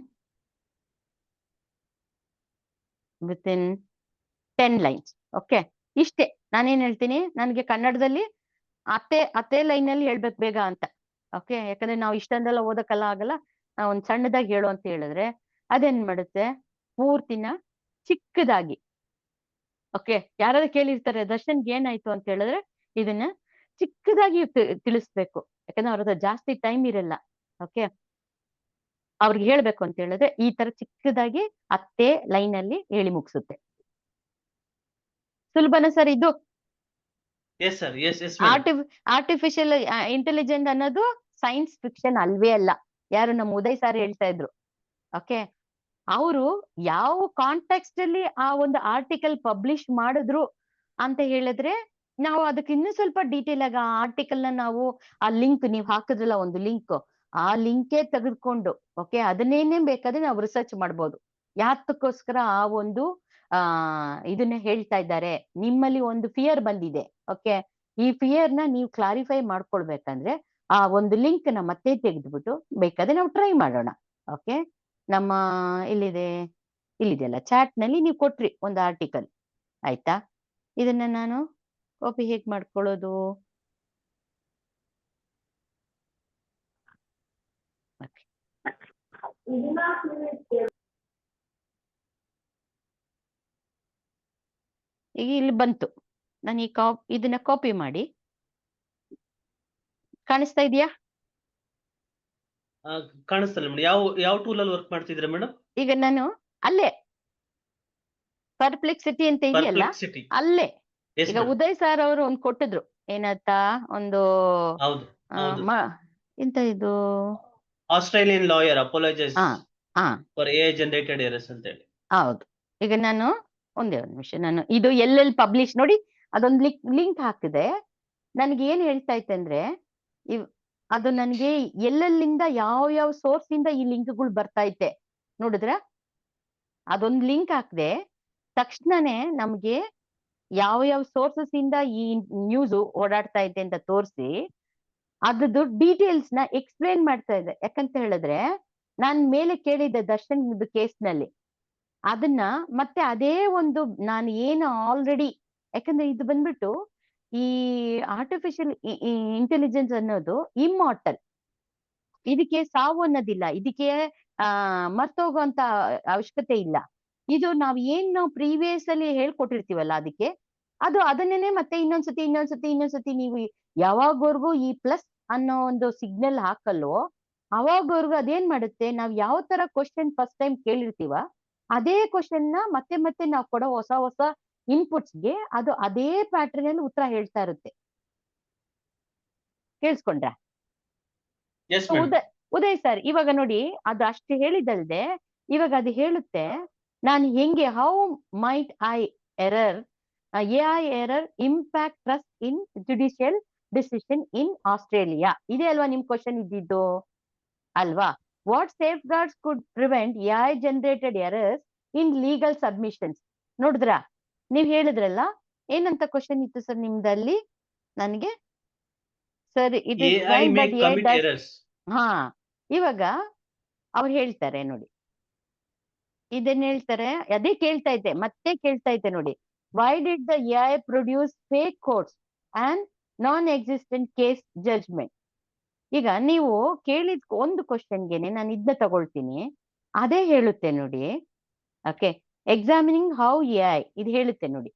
10 lines. Okay, ಇಷ್ಟೇ ನಾನೇನ್ ಹೇಳ್ತೀನಿ, ನನ್ಗೆ ಕನ್ನಡದಲ್ಲಿ ಅತ್ತೆ ಲೈನ್ ಅಲ್ಲಿ ಹೇಳ್ಬೇಕು ಬೇಗ ಅಂತ. ಓಕೆ, ಯಾಕಂದ್ರೆ ನಾವು ಇಷ್ಟೊಂದೆಲ್ಲ ಓದಕ್ಕೆಲ್ಲ ಆಗಲ್ಲ, ಒಂದ್ ಸಣ್ಣದಾಗಿ ಹೇಳು ಅಂತ ಹೇಳಿದ್ರೆ ಅದೇನ್ ಮಾಡುತ್ತೆ, ಪೂರ್ತಿನ ಚಿಕ್ಕದಾಗಿ. ಓಕೆ, ಯಾರಾದ್ರೂ ಕೇಳಿರ್ತಾರೆ ದರ್ಶನ್ಗೆ ಏನಾಯ್ತು ಅಂತ ಹೇಳಿದ್ರೆ ಇದನ್ನ ಚಿಕ್ಕದಾಗಿ ತಿಳಿಸ್ಬೇಕು, ಯಾಕಂದ್ರೆ ಅವ್ರ ಹತ್ರ ಜಾಸ್ತಿ ಟೈಮ್ ಇರಲ್ಲ. ಓಕೆ, ಅವ್ರಿಗೆ ಹೇಳ್ಬೇಕು ಅಂತ ಹೇಳಿದ್ರೆ ಈ ತರ ಚಿಕ್ಕದಾಗಿ ಅತ್ತೆ ಲೈನ್ ಅಲ್ಲಿ ಹೇಳಿ ಮುಗಿಸುತ್ತೆ. ಸುಲಭನ ಸರ್ ಇದು? Yes sir, yes madam. Artificial intelligence ಅನ್ನೋದು ಸೈನ್ಸ್ ಫಿಕ್ಷನ್ ಅಲ್ವೇ ಅಲ್ಲ. ಯಾರು ನಮ್ಮ ಉದಯ್ ಸರ್ ಹೇಳ್ತಾ ಇದ್ರು. ಓಕೆ, ಅವರು ಯಾವ ಕಾಂಟೆಕ್ಸ್ಟ್ ಅಲ್ಲಿ ಆ ಒಂದು ಆರ್ಟಿಕಲ್ ಪಬ್ಲಿಷ್ ಮಾಡಿದ್ರು ಅಂತ ಹೇಳಿದ್ರೆ ನಾವು ಅದಕ್ಕೆ ಇನ್ನೂ ಸ್ವಲ್ಪ ಡೀಟೇಲ್ ಆಗಿ ಆ ಆರ್ಟಿಕಲ್ ನ ನಾವು ಆ ಲಿಂಕ್ ನೀವು ಹಾಕಿದ್ರಲ್ಲ ಒಂದು ಲಿಂಕ್, ಆ ಲಿಂಕೇ ತೆಗೆದುಕೊಂಡು ಓಕೆ ಅದನ್ನೇನೇ ಬೇಕಾದ್ರೆ ನಾವು ರಿಸರ್ಚ್ ಮಾಡ್ಬೋದು. ಯಾತಕ್ಕೋಸ್ಕರ ಆ ಒಂದು ಇದನ್ನ ಹೇಳ್ತಾ ಇದ್ದಾರೆ, ನಿಮ್ಮಲ್ಲಿ ಒಂದು ಫಿಯರ್ ಬಂದಿದೆ. ಓಕೆ, ಈ ಫಿಯರ್ ನ ನೀವು ಕ್ಲಾರಿಫೈ ಮಾಡ್ಕೊಳ್ಬೇಕಂದ್ರೆ ಆ ಒಂದು ಲಿಂಕ್ ನ ಮತ್ತೆ ತೆಗೆದ್ಬಿಟ್ಟು ಬೇಕಾದ್ರೆ ನಾವು ಟ್ರೈ ಮಾಡೋಣ. ಓಕೆ, ನಮ್ಮ ಇಲ್ಲಿದೆಯಲ್ಲ ಚಾಟ್ ನಲ್ಲಿ ನೀವು ಕೊಟ್ರಿ ಒಂದು ಆರ್ಟಿಕಲ್, ಆಯ್ತಾ? ಇದನ್ನ ನಾನು ಕಾಪಿ ಹೇಗ್ ಮಾಡ್ಕೊಳ್ಳೋದು? ಈಗ ಇಲ್ಲಿ ಬಂತು, ನಾನು ಇದನ್ನ ಕಾಪಿ ಮಾಡಿ, ಕಾಣಿಸ್ತಾ ಇದೆಯಾ? ಕಾಣಿಸ್ತಲ್ಲ ಮೇಡಮ್. ಯಾವ ಟೂಲ್ ಅಲ್ಲಿ ವರ್ಕ್ ಮಾಡ್ತಿದ್ರೆ ಮೇಡಮ್? ಈಗ ನಾನು ಅಲ್ಲೇ ಪರ್ಪ್ಲೆಕ್ಸಿಟಿ ಅಂತ ಇದೆಯಲ್ಲ ಅಲ್ಲೇ, ಈಗ ಉದಯ್ ಸರ್ ಅವರು ಒಂದು ಕೊಟ್ಟಿದ್ರು, ಏನಂತ ಒಂದು ಎಂತ ಇದು, Australian lawyer apologise for AI generated errors ಅಂತ ಹೇಳಿ. ಹೌದು. ಈಗ ನಾನು ಒಂದೇ ಒಂದು ನಿಮಿಷ, ನಾನು ಇದು ಎಲ್ಲೆಲ್ಲಿ ಪಬ್ಲಿಷ್ ನೋಡಿ ಅದೊಂದು ಲಿಂಕ್ ಹಾಕಿದೆ. ನನ್ಗೆ ಏನ್ ಹೇಳ್ತಾ ಇತ್ತು ಅಂದ್ರೆ ಅದು ನನಗೆ ಎಲ್ಲೆಲ್ಲಿಂದ ಯಾವ ಸೋರ್ಸ್ ಇಂದ ಈ ಲಿಂಕ್ಗಳು ಬರ್ತಾ ಇತ್ತೆ ನೋಡಿದ್ರ, ಅದೊಂದು ಲಿಂಕ್ ಹಾಕಿದೆ ತಕ್ಷಣನೇ ನಮ್ಗೆ ಯಾವ ಸೋರ್ಸಸ್ ಇಂದ ಈ ನ್ಯೂಸ್ ಓಡಾಡ್ತಾ ಇದೆ ಅಂತ ತೋರಿಸಿ ಅದ್ರದ್ದು ಡೀಟೇಲ್ಸ್ ನ ಎಕ್ಸ್ಪ್ಲೇನ್ ಮಾಡ್ತಾ ಇದೆ. ಯಾಕಂತ ಹೇಳಿದ್ರೆ ನಾನ್ ಮೇಲೆ ಕೇಳಿದ್ದೆ ದರ್ಶನ್ ಕೇಸ್ ನಲ್ಲಿ ಅದನ್ನ ಮತ್ತೆ ಅದೇ ಒಂದು ನಾನು ಏನು ಆಲ್ರೆಡಿ, ಯಾಕಂದ್ರೆ ಇದು ಬಂದ್ಬಿಟ್ಟು ಈ ಆರ್ಟಿಫಿಷಿಯಲ್ ಇಂಟೆಲಿಜೆನ್ಸ್ ಅನ್ನೋದು ಇಮ್ಮಾರ್ಟಲ್, ಇದಕ್ಕೆ ಸಾವು ಅನ್ನೋದಿಲ್ಲ, ಇದಕ್ಕೆ ಮರ್ತೋಗುವಂತ ಅವಶ್ಯಕತೆ ಇಲ್ಲ. ಇದು ನಾವು ಪ್ರೀವಿಯಸ್ ಅಲ್ಲಿ ಹೇಳ್ಕೊಟ್ಟಿರ್ತೀವಲ್ಲ ಅದಕ್ಕೆ ಅದು ಅದನ್ನೇನೆ ಮತ್ತೆ ಇನ್ನೊಂದ್ಸತಿ ನೀವು ಯಾವಾಗವರೆಗೂ ಈ ಪ್ಲಸ್ ಅನ್ನೋ ಒಂದು ಸಿಗ್ನಲ್ ಹಾಕಲ್ವೋ ಅವಾಗವರೆಗೂ ಅದೇನ್ ಮಾಡುತ್ತೆ, ನಾವ್ ಯಾವ ತರ ಕ್ವಶನ್ ಫಸ್ಟ್ ಟೈಮ್ ಕೇಳಿರ್ತೀವ ಅದೇ ಕ್ವಶನ್ ನ ಮತ್ತೆ ನಾವು ಕೊಡೋ ಹೊಸ ಇನ್ಪುಟ್ಸ್ಗೆ ಅದು ಅದೇ ಪ್ಯಾಟರ್ನ್ ಅಲ್ಲಿ ಉತ್ತರ ಹೇಳ್ತಾ ಇರುತ್ತೆ. ಕೇಳಿಸ್ಕೊಂಡ್ರ? ಉದಯ್ ಸರ್ ಇವಾಗ ನೋಡಿ ಅದು ಅಷ್ಟು ಹೇಳಿದಲ್ದೆ ಇವಾಗ ಅದು ಹೇಳುತ್ತೆ ನಾನು ಹೆಂಗೆ, how might AI error impact trust in judicial decision in Australia? ಇದೆ ಅಲ್ವಾ ನಿಮ್ ಕ್ವಶನ್ ಇದ್ದಿದ್ದು ಅಲ್ವಾ? What safe guards could prevent AI generated errors in legal submissions? ನೋಡಿದ್ರ? ನೀವ್ ಹೇಳಿದ್ರಲ್ಲ ಏನಂತ ಕ್ವಶನ್ ಇತ್ತು ಸರ್ ನಿಮ್ದಲ್ಲಿ? ನನಗೆ ಸರ್ ಇದು ಇವಾಗ ಅವ್ರು ಹೇಳ್ತಾರೆ ನೋಡಿ, ಇದನ್ನ ಹೇಳ್ತಾರೆ, ಅದೇ ಕೇಳ್ತಾ ಇದ್ದೆ ನೋಡಿ, why did the AI produce fake courts and non-existent case judgment? ಈಗ ನೀವು ಕೇಳಿದ ಒಂದು ಕ್ವಶನ್ಗೆನೆ ನಾನು ಇದನ್ನ ತಗೊಳ್ತೀನಿ, ಅದೇ ಹೇಳುತ್ತೆ ನೋಡಿ. ಓಕೆ, ಎಕ್ಸಾಮಿನಿಂಗ್ ಹೌ AI ಇದು ಹೇಳುತ್ತೆ ನೋಡಿ.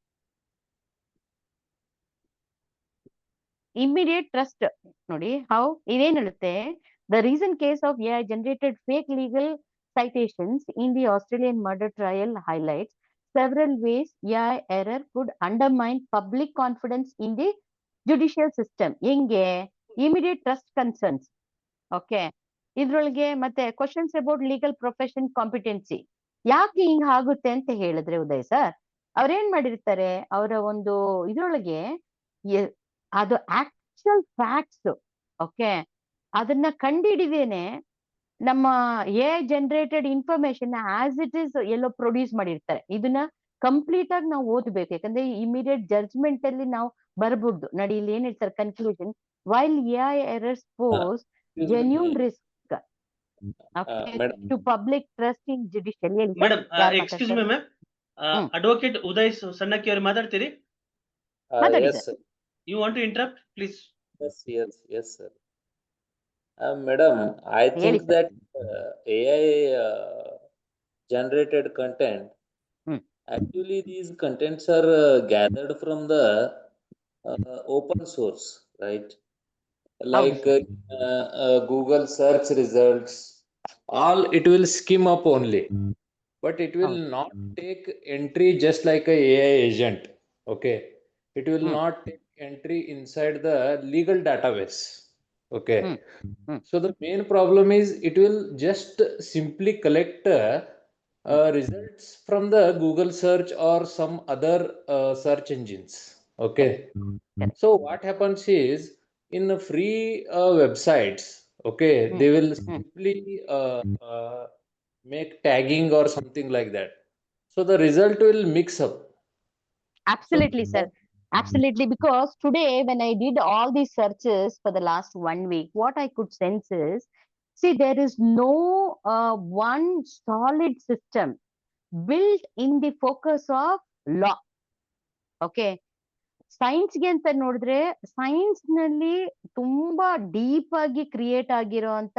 ಇಮಿಡಿಯೇಟ್ ಟ್ರಸ್ಟ್ ನೋಡಿ, ಹೌ ಇದೇನ್ ಹೇಳುತ್ತೆ, the reason case of AI generated fake legal citations in the Australian murder trial highlights several ways AI error could undermine public confidence in the judicial system. ಹೆಂಗೆ? Immediate trust concerns. Okay, ಇದ್ರೊಳಗೆ ಮತ್ತೆ questions about legal profession competency. ಯಾಕೆ ಹಿಂಗ್ ಆಗುತ್ತೆ ಅಂತ ಹೇಳಿದ್ರೆ Uday sir, ಅವ್ರೇನ್ ಮಾಡಿರ್ತಾರೆ, ಅವರ ಒಂದು ಇದ್ರೊಳಗೆ ಅದು ಆಕ್ಚುಯಲ್ ಫ್ಯಾಕ್ಟ್ಸ್, ಓಕೆ, ಅದನ್ನ ಕಂಡಿಡಿದೇನೆ ನಮ್ಮ AI generated information as it is yellow produce ಮಾಡಿರ್ತಾರೆ. ಇದನ್ನ ಕಂಪ್ಲೀಟ್ ಆಗಿ ನಾವು ಓದ್ಬೇಕು, ಯಾಕಂದ್ರೆ ಇಮಿಡಿಯೇಟ್ ಜಡ್ಜ್ಮೆಂಟ್ ಅಲ್ಲಿ ನಾವು ಬರ್ಬೋದು. ನೋಡಿ ಇಲ್ಲಿ ಏನ್ ಹೇಳ್ತಾರೆ conclusion, while AI errors pose genuine risk to public trust in judiciary. Madam excuse me ma'am, advocate Uday Sannakki ಅವರು ಮಾತಾಡ್ತೀರಿ? ಮಾತಾಡಿ Yes, sir. sir. You want to interrupt, please? Yes, sir. Madam, I ಹೇಳಿ think sir. that AI generated content, Hmm. actually these contents are gathered from the open source, right? ಹೌದು Like sir. Google search results, all it will skim up only, but it will ಹೌದು. not take entry just like a AI agent. Okay, it will hmm not take entry inside the legal database. Okay, hmm hmm so the main problem is it will just simply collect results from the Google search or some other search engines. Okay, correct. so what happens is in the free websites, okay, hmm they will hmm simply make tagging or something like that. So the result will mix up. So Absolutely, sir. Absolutely. Because today, when I did all these searches for the last 1 week, what I could sense is, see, there is no one solid system built in the focus of law. Okay. ಸೈನ್ಸ್ಗೆ ಅಂತ ನೋಡಿದ್ರೆ science ನಲ್ಲಿ ತುಂಬಾ deep ಆಗಿ create ಆಗಿರುವಂತ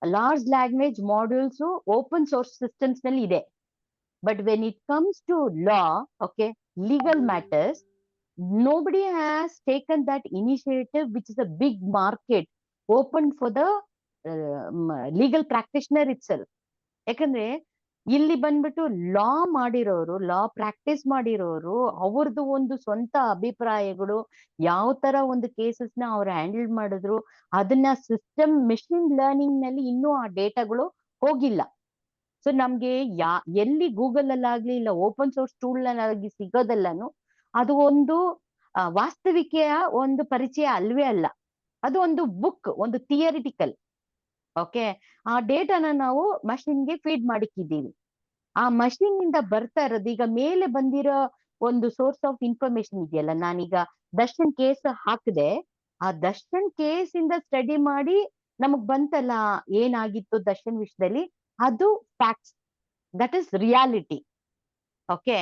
large language modules open source systems ನಲ್ಲಿ ಇದೆ. But when it comes to law, okay, legal matters, nobody has taken that initiative, which is a big market open for the legal practitioner itself. ಯಾಕಂದ್ರೆ ಇಲ್ಲಿ ಬಂದ್ಬಿಟ್ಟು ಲಾ ಮಾಡಿರೋರು, ಲಾ practice ಮಾಡಿರೋರು, ಅವ್ರದ್ದು ಒಂದು ಸ್ವಂತ ಅಭಿಪ್ರಾಯಗಳು, ಯಾವ ತರ ಒಂದು ಕೇಸಸ್ ನ ಅವ್ರು ಹ್ಯಾಂಡಲ್ ಮಾಡಿದ್ರು, ಅದನ್ನ ಸಿಸ್ಟಮ್ ಮೆಷಿನ್ ಲರ್ನಿಂಗ್ ನಲ್ಲಿ ಇನ್ನೂ ಆ ಡೇಟಾಗಳು ಹೋಗಿಲ್ಲ. ಸೊ ನಮ್ಗೆ ಎಲ್ಲಿ ಗೂಗಲ್ ಅಲ್ಲಾಗ್ಲಿ ಇಲ್ಲ ಓಪನ್ ಸೋರ್ಸ್ ಟೂಲ್ ನಲ್ಲಿ ಸಿಗೋದೆಲ್ಲಾನು ಅದು ಒಂದು ವಾಸ್ತವಿಕೆಯ ಒಂದು ಪರಿಚಯ ಅಲ್ವೇ ಅಲ್ಲ. ಅದು ಒಂದು ಬುಕ್, ಒಂದು ಥಿಯರಿಟಿಕಲ್. ಓಕೆ, ಆ ಡೇಟಾನ ನಾವು ಮಷಿನ್ಗೆ ಫೀಡ್ ಮಾಡಿಕ್ಕಿದ್ದೀವಿ. ಆ ಮಷಿನ್ ಇಂದ ಬರ್ತಾ ಇರೋದು ಈಗ ಮೇಲೆ ಬಂದಿರೋ ಒಂದು ಸೋರ್ಸ್ ಆಫ್ ಇನ್ಫಾರ್ಮೇಶನ್ ಇದೆಯಲ್ಲ, ನಾನೀಗ ದರ್ಶನ್ ಕೇಸ್ ಹಾಕಿದೆ, ಆ ದರ್ಶನ್ ಕೇಸ್ ಇಂದ ಸ್ಟಡಿ ಮಾಡಿ ನಮಗ್ ಬಂತಲ್ಲ ಏನಾಗಿತ್ತು ದರ್ಶನ್ ವಿಷಯದಲ್ಲಿ, ಅದು facts, that is reality. Okay,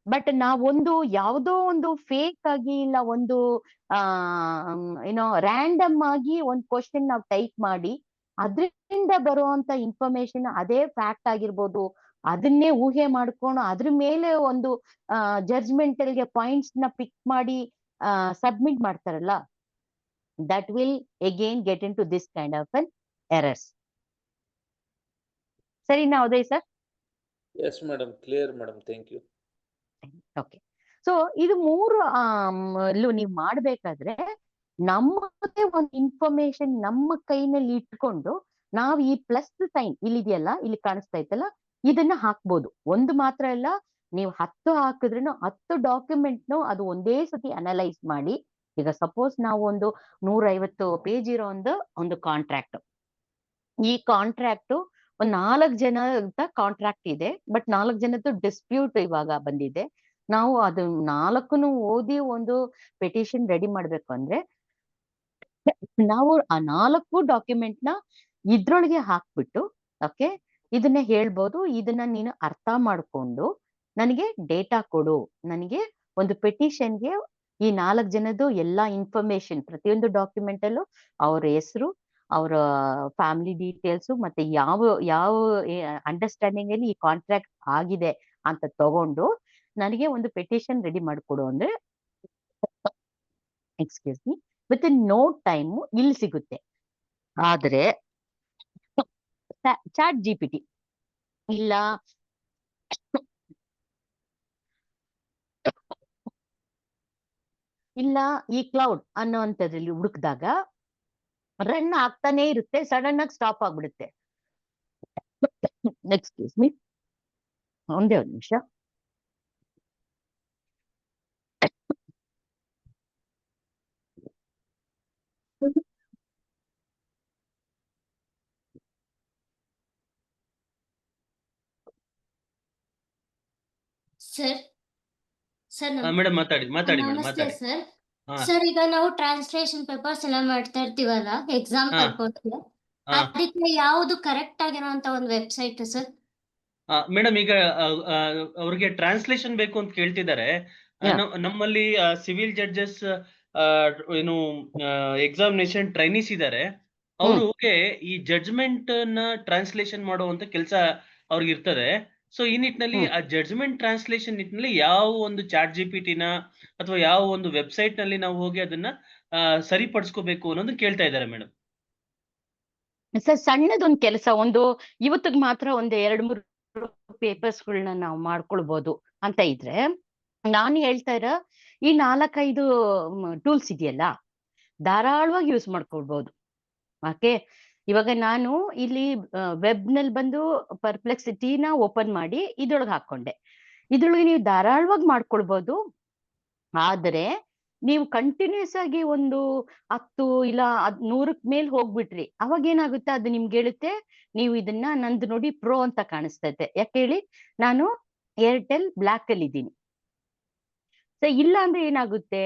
but ನಾವೊಂದು ಯಾವುದೋ ಒಂದು ಫೇಕ್ ಆಗಿ ಇಲ್ಲ ಒಂದು ಏನೋ ರ್ಯಾಂಡಮ್ ಆಗಿ ಒಂದು ಕ್ವಶನ್ ನಾವು ಟೈಪ್ ಮಾಡಿ ಅದರಿಂದ ಬರುವಂತ ಇನ್ಫಾರ್ಮೇಶನ್ ಅದೇ ಫ್ಯಾಕ್ಟ್ ಆಗಿರ್ಬೋದು, ಅದನ್ನೇ ಊಹೆ ಮಾಡ್ಕೊಂಡು ಅದ್ರ ಮೇಲೆ ಒಂದು ಜಡ್ಜ್ಮೆಂಟಲ್ಗೆ ಪಾಯಿಂಟ್ಸ್ ನ ಪಿಕ್ ಮಾಡಿ ಸಬ್ಮಿಟ್ ಮಾಡ್ತಾರಲ್ಲ, that will again get into this kind of an errors. ಸರಿನಾ Uday sir? yes, madam, clear, madam, thank you. Okay, so ಇದು ಮೂರು ನೀವು ಮಾಡ್ಬೇಕಾದ್ರೆ ನಮ್ಮದೇ ಒಂದು ಇನ್ಫಾರ್ಮೇಶನ್ ನಮ್ಮ ಕೈನಲ್ಲಿ ಇಟ್ಕೊಂಡು ನಾವು ಈ ಪ್ಲಸ್ ಸೈನ್ ಇಲ್ಲಿದೆಯಲ್ಲ, ಇಲ್ಲಿ ಕಾಣಿಸ್ತಾ ಇತ್ತಲ್ಲ, ಇದನ್ನ ಹಾಕ್ಬೋದು. ಒಂದು ಮಾತ್ರ ಅಲ್ಲ, ನೀವು 10 ಹಾಕಿದ್ರೂ 10 ಡಾಕ್ಯುಮೆಂಟ್ನು ಅದು ಒಂದೇ ಸತಿ ಅನಲೈಸ್ ಮಾಡಿ. ಈಗ ಸಪೋಸ್ ನಾವು ಒಂದು 150 ಪೇಜ್ ಇರೋ ಒಂದು ಕಾಂಟ್ರಾಕ್ಟ್, ಈ ಕಾಂಟ್ರಾಕ್ಟ್ ಒಂದ್ 4 ಜನದ ಕಾಂಟ್ರಾಕ್ಟ್ ಇದೆ, ಬಟ್ 4 ಜನದ್ದು ಡಿಸ್ಪ್ಯೂಟ್ ಇವಾಗ ಬಂದಿದೆ. ನಾವು ಅದು 4 ಓದಿ ಒಂದು ಪೆಟಿಷನ್ ರೆಡಿ ಮಾಡ್ಬೇಕು ಅಂದ್ರೆ ನಾವು ಆ 4 ಡಾಕ್ಯುಮೆಂಟ್ ನ ಇದ್ರೊಳಗೆ ಹಾಕ್ಬಿಟ್ಟು, ಓಕೆ, ಇದನ್ನ ಹೇಳ್ಬೋದು, ಇದನ್ನ ನೀನು ಅರ್ಥ ಮಾಡ್ಕೊಂಡು ನನಗೆ ಡೇಟಾ ಕೊಡು, ನನಗೆ ಒಂದು ಪೆಟಿಷನ್ಗೆ ಈ 4 ಜನದ್ದು ಎಲ್ಲಾ ಇನ್ಫಾರ್ಮೇಶನ್, ಪ್ರತಿಯೊಂದು ಡಾಕ್ಯುಮೆಂಟ್ ಅಲ್ಲೂ ಅವ್ರ ಹೆಸರು, ಅವರ ಫ್ಯಾಮಿಲಿ ಡೀಟೇಲ್ಸ್, ಮತ್ತೆ ಯಾವ ಯಾವ ಅಂಡರ್ಸ್ಟ್ಯಾಂಡಿಂಗ್ ಅಲ್ಲಿ ಈ ಕಾಂಟ್ರಾಕ್ಟ್ ಆಗಿದೆ ಅಂತ ತಗೊಂಡು ನನಗೆ ಒಂದು ಪೆಟಿಷನ್ ರೆಡಿ ಮಾಡಿಕೊಡು ಅಂದ್ರೆ, excuse me, within no time ಇಲ್ಲಿ ಸಿಗುತ್ತೆ. ಆದ್ರೆ ಚಾಟ್ GPT ಇಲ್ಲ ಈ ಕ್ಲೌಡ್ ಅನ್ನೋಂಥದ್ರಲ್ಲಿ ಹುಡುಕಿದಾಗ ರನ್ ಆಗ್ತಾನೆ ಇರುತ್ತೆ, ಸಡನ್ ಆಗಿ ಸ್ಟಾಪ್ ಆಗ್ಬಿಡುತ್ತೆ. ಎಕ್ಸ್ಕ್ಯೂಸ್ ಮೀ, ಒಂದೇ ಒಂದು ನಿಮಿಷ. ಸರ್ ಮೇಡಮ್ ಮಾತಾಡಿ ಮಾತಾಡಿ ಮೇಡಮ್ ನಮಸ್ತೆ ಮಾತಾಡಿ. ಸರ್. ಹಾ ಸರ್, ಈಗ ನಾವು ಟ್ರಾನ್ಸ್ಲೇಷನ್ ಪೇಪರ್ಸ್ ಎಲ್ಲ ಮಾಡ್ತಾ ಇರ್ತೀವಲ್ಲ ಎಕ್ಸಾಮ್ ಹಾ ಪರ್ಪಸ್, ಹಾ ಅದಕ್ಕೆ ಯಾವುದು ಕರೆಕ್ಟ್ ಆಗಿರುವಂತ ಒಂದು ವೆಬ್ಸೈಟ್ ಸರ್? ಮೇಡಮ್, ಈಗ ಅವ್ರಿಗೆ ಟ್ರಾನ್ಸ್ಲೇಷನ್ ಬೇಕು ಅಂತ ಕೇಳ್ತಿದ್ದಾರೆ. ನಮ್ಮಲ್ಲಿ ಸಿವಿಲ್ ಜಡ್ಜಸ್ ಏನು ಎಕ್ಸಾಮಿನೇಷನ್ ಟ್ರೈನೀಸ್ ಇದ್ದಾರೆ. ಅವ್ರಿಗೆ ಈ ಜಡ್ಜ್ಮೆಂಟ್ ನ ಟ್ರಾನ್ಸ್ಲೇಷನ್ ಮಾಡುವಂತ ಕೆಲಸ ಅವ್ರಿಗೆ ಇರ್ತದೆ. ಸೊ ಈ ನಿಟ್ಟಿನಲ್ಲಿ ಆ ಜಡ್ಜ್ಮೆಂಟ್ ಟ್ರಾನ್ಸ್ಲೇಷನ್ ನಿಟ್ಟಿನಲ್ಲಿ ಯಾವ ಒಂದು ಚಾಟ್ ಜಿಪಿಟಿನ ಅಥವಾ ಯಾವ ಒಂದು ವೆಬ್ಸೈಟ್ ನಲ್ಲಿ ನಾವು ಹೋಗಿ ಅದನ್ನ ಸರಿಪಡಿಸ್ಕೋಬೇಕು ಅನ್ನೋದು ಕೇಳ್ತಾ ಇದ್ದಾರೆ ಮೇಡಮ್. ಸರ್ ಸಣ್ಣದೊಂದು ಕೆಲಸ, ಇವತ್ತಿಗೆ ಮಾತ್ರ ಒಂದು 2-3 ಪೇಪರ್ಸ್ಗಳನ್ನ ನಾವು ಮಾಡ್ಕೊಳ್ಬೋದು ಅಂತ ಇದ್ರೆ, ನಾನು ಹೇಳ್ತಾ ಇರೋ ಈ 4-5 ಟೂಲ್ಸ್ ಇದೆಯಲ್ಲ, ಧಾರಾಳವಾಗಿ ಯೂಸ್ ಮಾಡ್ಕೊಳ್ಬೋದು. ಓಕೆ, ಇವಾಗ ನಾನು ಇಲ್ಲಿ ವೆಬ್ ನಲ್ಲಿ ಬಂದು ಪರ್ಪ್ಲೆಕ್ಸಿಟಿನ ಓಪನ್ ಮಾಡಿ ಇದ್ರೊಳಗೆ ಹಾಕೊಂಡೆ. ಇದ್ರೊಳಗೆ ನೀವು ಧಾರಾಳವಾಗಿ ಮಾಡ್ಕೊಳ್ಬೋದು. ಆದ್ರೆ ನೀವು ಕಂಟಿನ್ಯೂಸ್ ಆಗಿ ಒಂದು 10 ಇಲ್ಲ 100 ಮೇಲೆ ಹೋಗ್ಬಿಟ್ರಿ, ಅವಾಗ ಏನಾಗುತ್ತೆ, ಅದು ನಿಮ್ಗೆ ಹೇಳುತ್ತೆ ನೀವು ಇದನ್ನ ನಂದು ನೋಡಿ ಪ್ರೋ ಅಂತ ಕಾಣಿಸ್ತೈತೆ. ಯಾಕೆ ಹೇಳಿ, ನಾನು ಏರ್ಟೆಲ್ ಬ್ಲಾಕ್ ಅಲ್ಲಿ ಇದ್ದೀನಿ. ಸೊ ಇಲ್ಲ ಅಂದ್ರೆ ಏನಾಗುತ್ತೆ,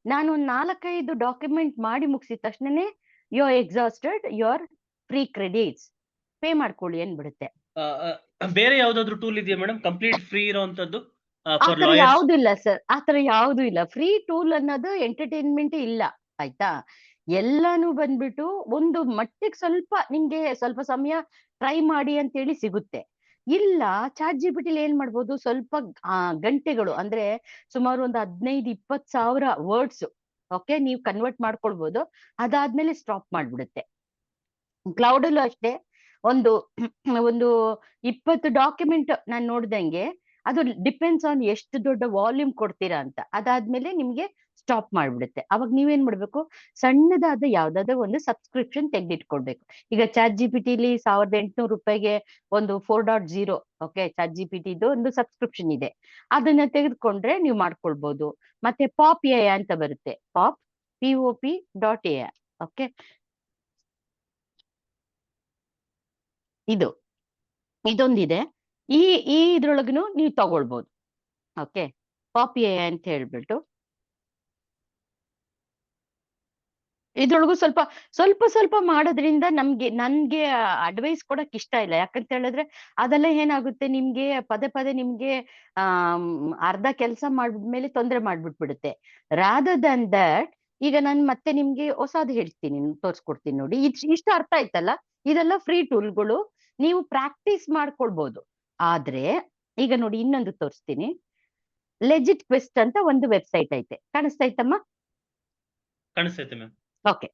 ನಾನು 4-5 ಡಾಕ್ಯುಮೆಂಟ್ ಮಾಡಿ ಮುಗಿಸಿದ ತಕ್ಷಣನೇ you are exhausted, you are free credits, pay ಮಾಡ್ಕೊಳ್ಳಿ ಅನ್ಬಿಡುತ್ತೆ. ಬೇರೆ ಯಾವ್ದಾದ್ರು ಟೂಲ್ ಇದೆಯಾ ಮೇಡಮ್ ಕಂಪ್ಲೀಟ್ ಫ್ರೀ ಇರೋಂತದ್ದು? ಆತರ ಯಾವ್ದು ಇಲ್ಲ ಸರ್, ಆತರ ಯಾವ್ದು ಇಲ್ಲ. ಫ್ರೀ ಟೂಲ್ ಅನ್ನೋದು ಎಂಟರ್ಟೈನ್ಮೆಂಟ್ ಇಲ್ಲ, ಆಯ್ತಾ. ಎಲ್ಲಾನು ಬಂದ್ಬಿಟ್ಟು ಒಂದು ಮಟ್ಟಿಗೆ ನಿಮ್ಗೆ ಸ್ವಲ್ಪ ಸಮಯ ಟ್ರೈ ಮಾಡಿ ಅಂತ ಹೇಳಿ ಸಿಗುತ್ತೆ. ಇಲ್ಲ, ಚಾಟ್ ಜಿಪಿಟಿಲಿ ಏನ್ ಮಾಡ್ಬೋದು, ಸ್ವಲ್ಪ ಗಂಟೆಗಳು ಅಂದ್ರೆ ಸುಮಾರು ಒಂದು 15-20 ಸಾವಿರ ವರ್ಡ್ಸ್ ಓಕೆ ನೀವು ಕನ್ವರ್ಟ್ ಮಾಡ್ಕೊಳ್ಬೋದು. ಅದಾದ್ಮೇಲೆ ಸ್ಟಾಪ್ ಮಾಡ್ಬಿಡುತ್ತೆ. ಕ್ಲೌಡ್ ಅಲ್ಲೂ ಅಷ್ಟೇ, ಒಂದು 20 ಡಾಕ್ಯುಮೆಂಟ್ ನಾನು ನೋಡ್ದಂಗೆ, ಅದು ಡಿಪೆಂಡ್ಸ್ ಆನ್ ಎಷ್ಟು ದೊಡ್ಡ ವಾಲ್ಯೂಮ್ ಕೊಡ್ತೀರಾ ಅಂತ. ಅದಾದ್ಮೇಲೆ ನಿಮ್ಗೆ ಸ್ಟಾಪ್ ಮಾಡ್ಬಿಡುತ್ತೆ. ಅವಾಗ ನೀವೇನ್ ಮಾಡ್ಬೇಕು, ಸಣ್ಣದಾದ ಯಾವ್ದಾದ್ರು ಒಂದು ಸಬ್ಸ್ಕ್ರಿಪ್ಷನ್ ತೆಗೆದಿಟ್ಕೊಳ್ಬೇಕು. ಈಗ ಚಾಟ್ ಜಿಪಿಟಿಲಿ 1800 ರೂಪಾಯಿಗೆ ಒಂದು 4.0 ಓಕೆ ಚಾಟ್ ಜಿಪಿಟಿದು ಒಂದು ಸಬ್ಸ್ಕ್ರಿಪ್ಷನ್ ಇದೆ. ಅದನ್ನ ತೆಗೆದುಕೊಂಡ್ರೆ ನೀವು ಮಾಡ್ಕೊಳ್ಬಹುದು. ಮತ್ತೆ ಪಾಪ್ ಎ ಅಂತ ಬರುತ್ತೆ, POP.ai ಓಕೆ. ಇದೊಂದಿದೆ. ಈ ಇದ್ರೊಳಗನು ನೀವು ತಗೊಳ್ಬಹುದು. ಓಕೆ, ಪಾಪ್ ಎ ಅಂತ ಹೇಳ್ಬಿಟ್ಟು ಇದ್ರೊಳಗು ಸ್ವಲ್ಪ ಮಾಡೋದ್ರಿಂದ ನನ್ಗೆ ಅಡ್ವೈಸ್ ಕೊಡಕ್ ಇಷ್ಟ ಇಲ್ಲ. ಯಾಕಂತ ಹೇಳಿದ್ರೆ ಅದೆಲ್ಲ ಏನಾಗುತ್ತೆ, ನಿಮ್ಗೆ ಪದೇ ನಿಮ್ಗೆ ಅರ್ಧ ಕೆಲಸ ಮಾಡಿದ್ಮೇಲೆ ತೊಂದರೆ ಮಾಡ್ಬಿಟ್ಬಿಡುತ್ತೆ. ರಾದರ್ ದನ್ ದಟ್, ಈಗ ನಾನು ಮತ್ತೆ ನಿಮ್ಗೆ ಹೊಸದು ಹೇಳ್ತೀನಿ, ತೋರ್ಸ್ಕೊಡ್ತೀನಿ ನೋಡಿ. ಇಷ್ಟು ಅರ್ಥ ಆಯ್ತಲ್ಲ, ಇದೆಲ್ಲ ಫ್ರೀ ಟೂಲ್ಗಳು, ನೀವು ಪ್ರಾಕ್ಟೀಸ್ ಮಾಡ್ಕೊಳ್ಬಹುದು. ಆದ್ರೆ ಈಗ ನೋಡಿ ಇನ್ನೊಂದು ತೋರಿಸ್ತೀನಿ. ಲೆಜಿಟ್ ಕ್ವೆಸ್ಟ್ ಅಂತ ಒಂದು ವೆಬ್ಸೈಟ್ ಐತೆ, ಕಾಣಿಸ್ತೈತಮ್ಮ? ಕಾಣಿಸ್ತೈತೆ ಮ್ಯಾಮ್. ಓಕೆ,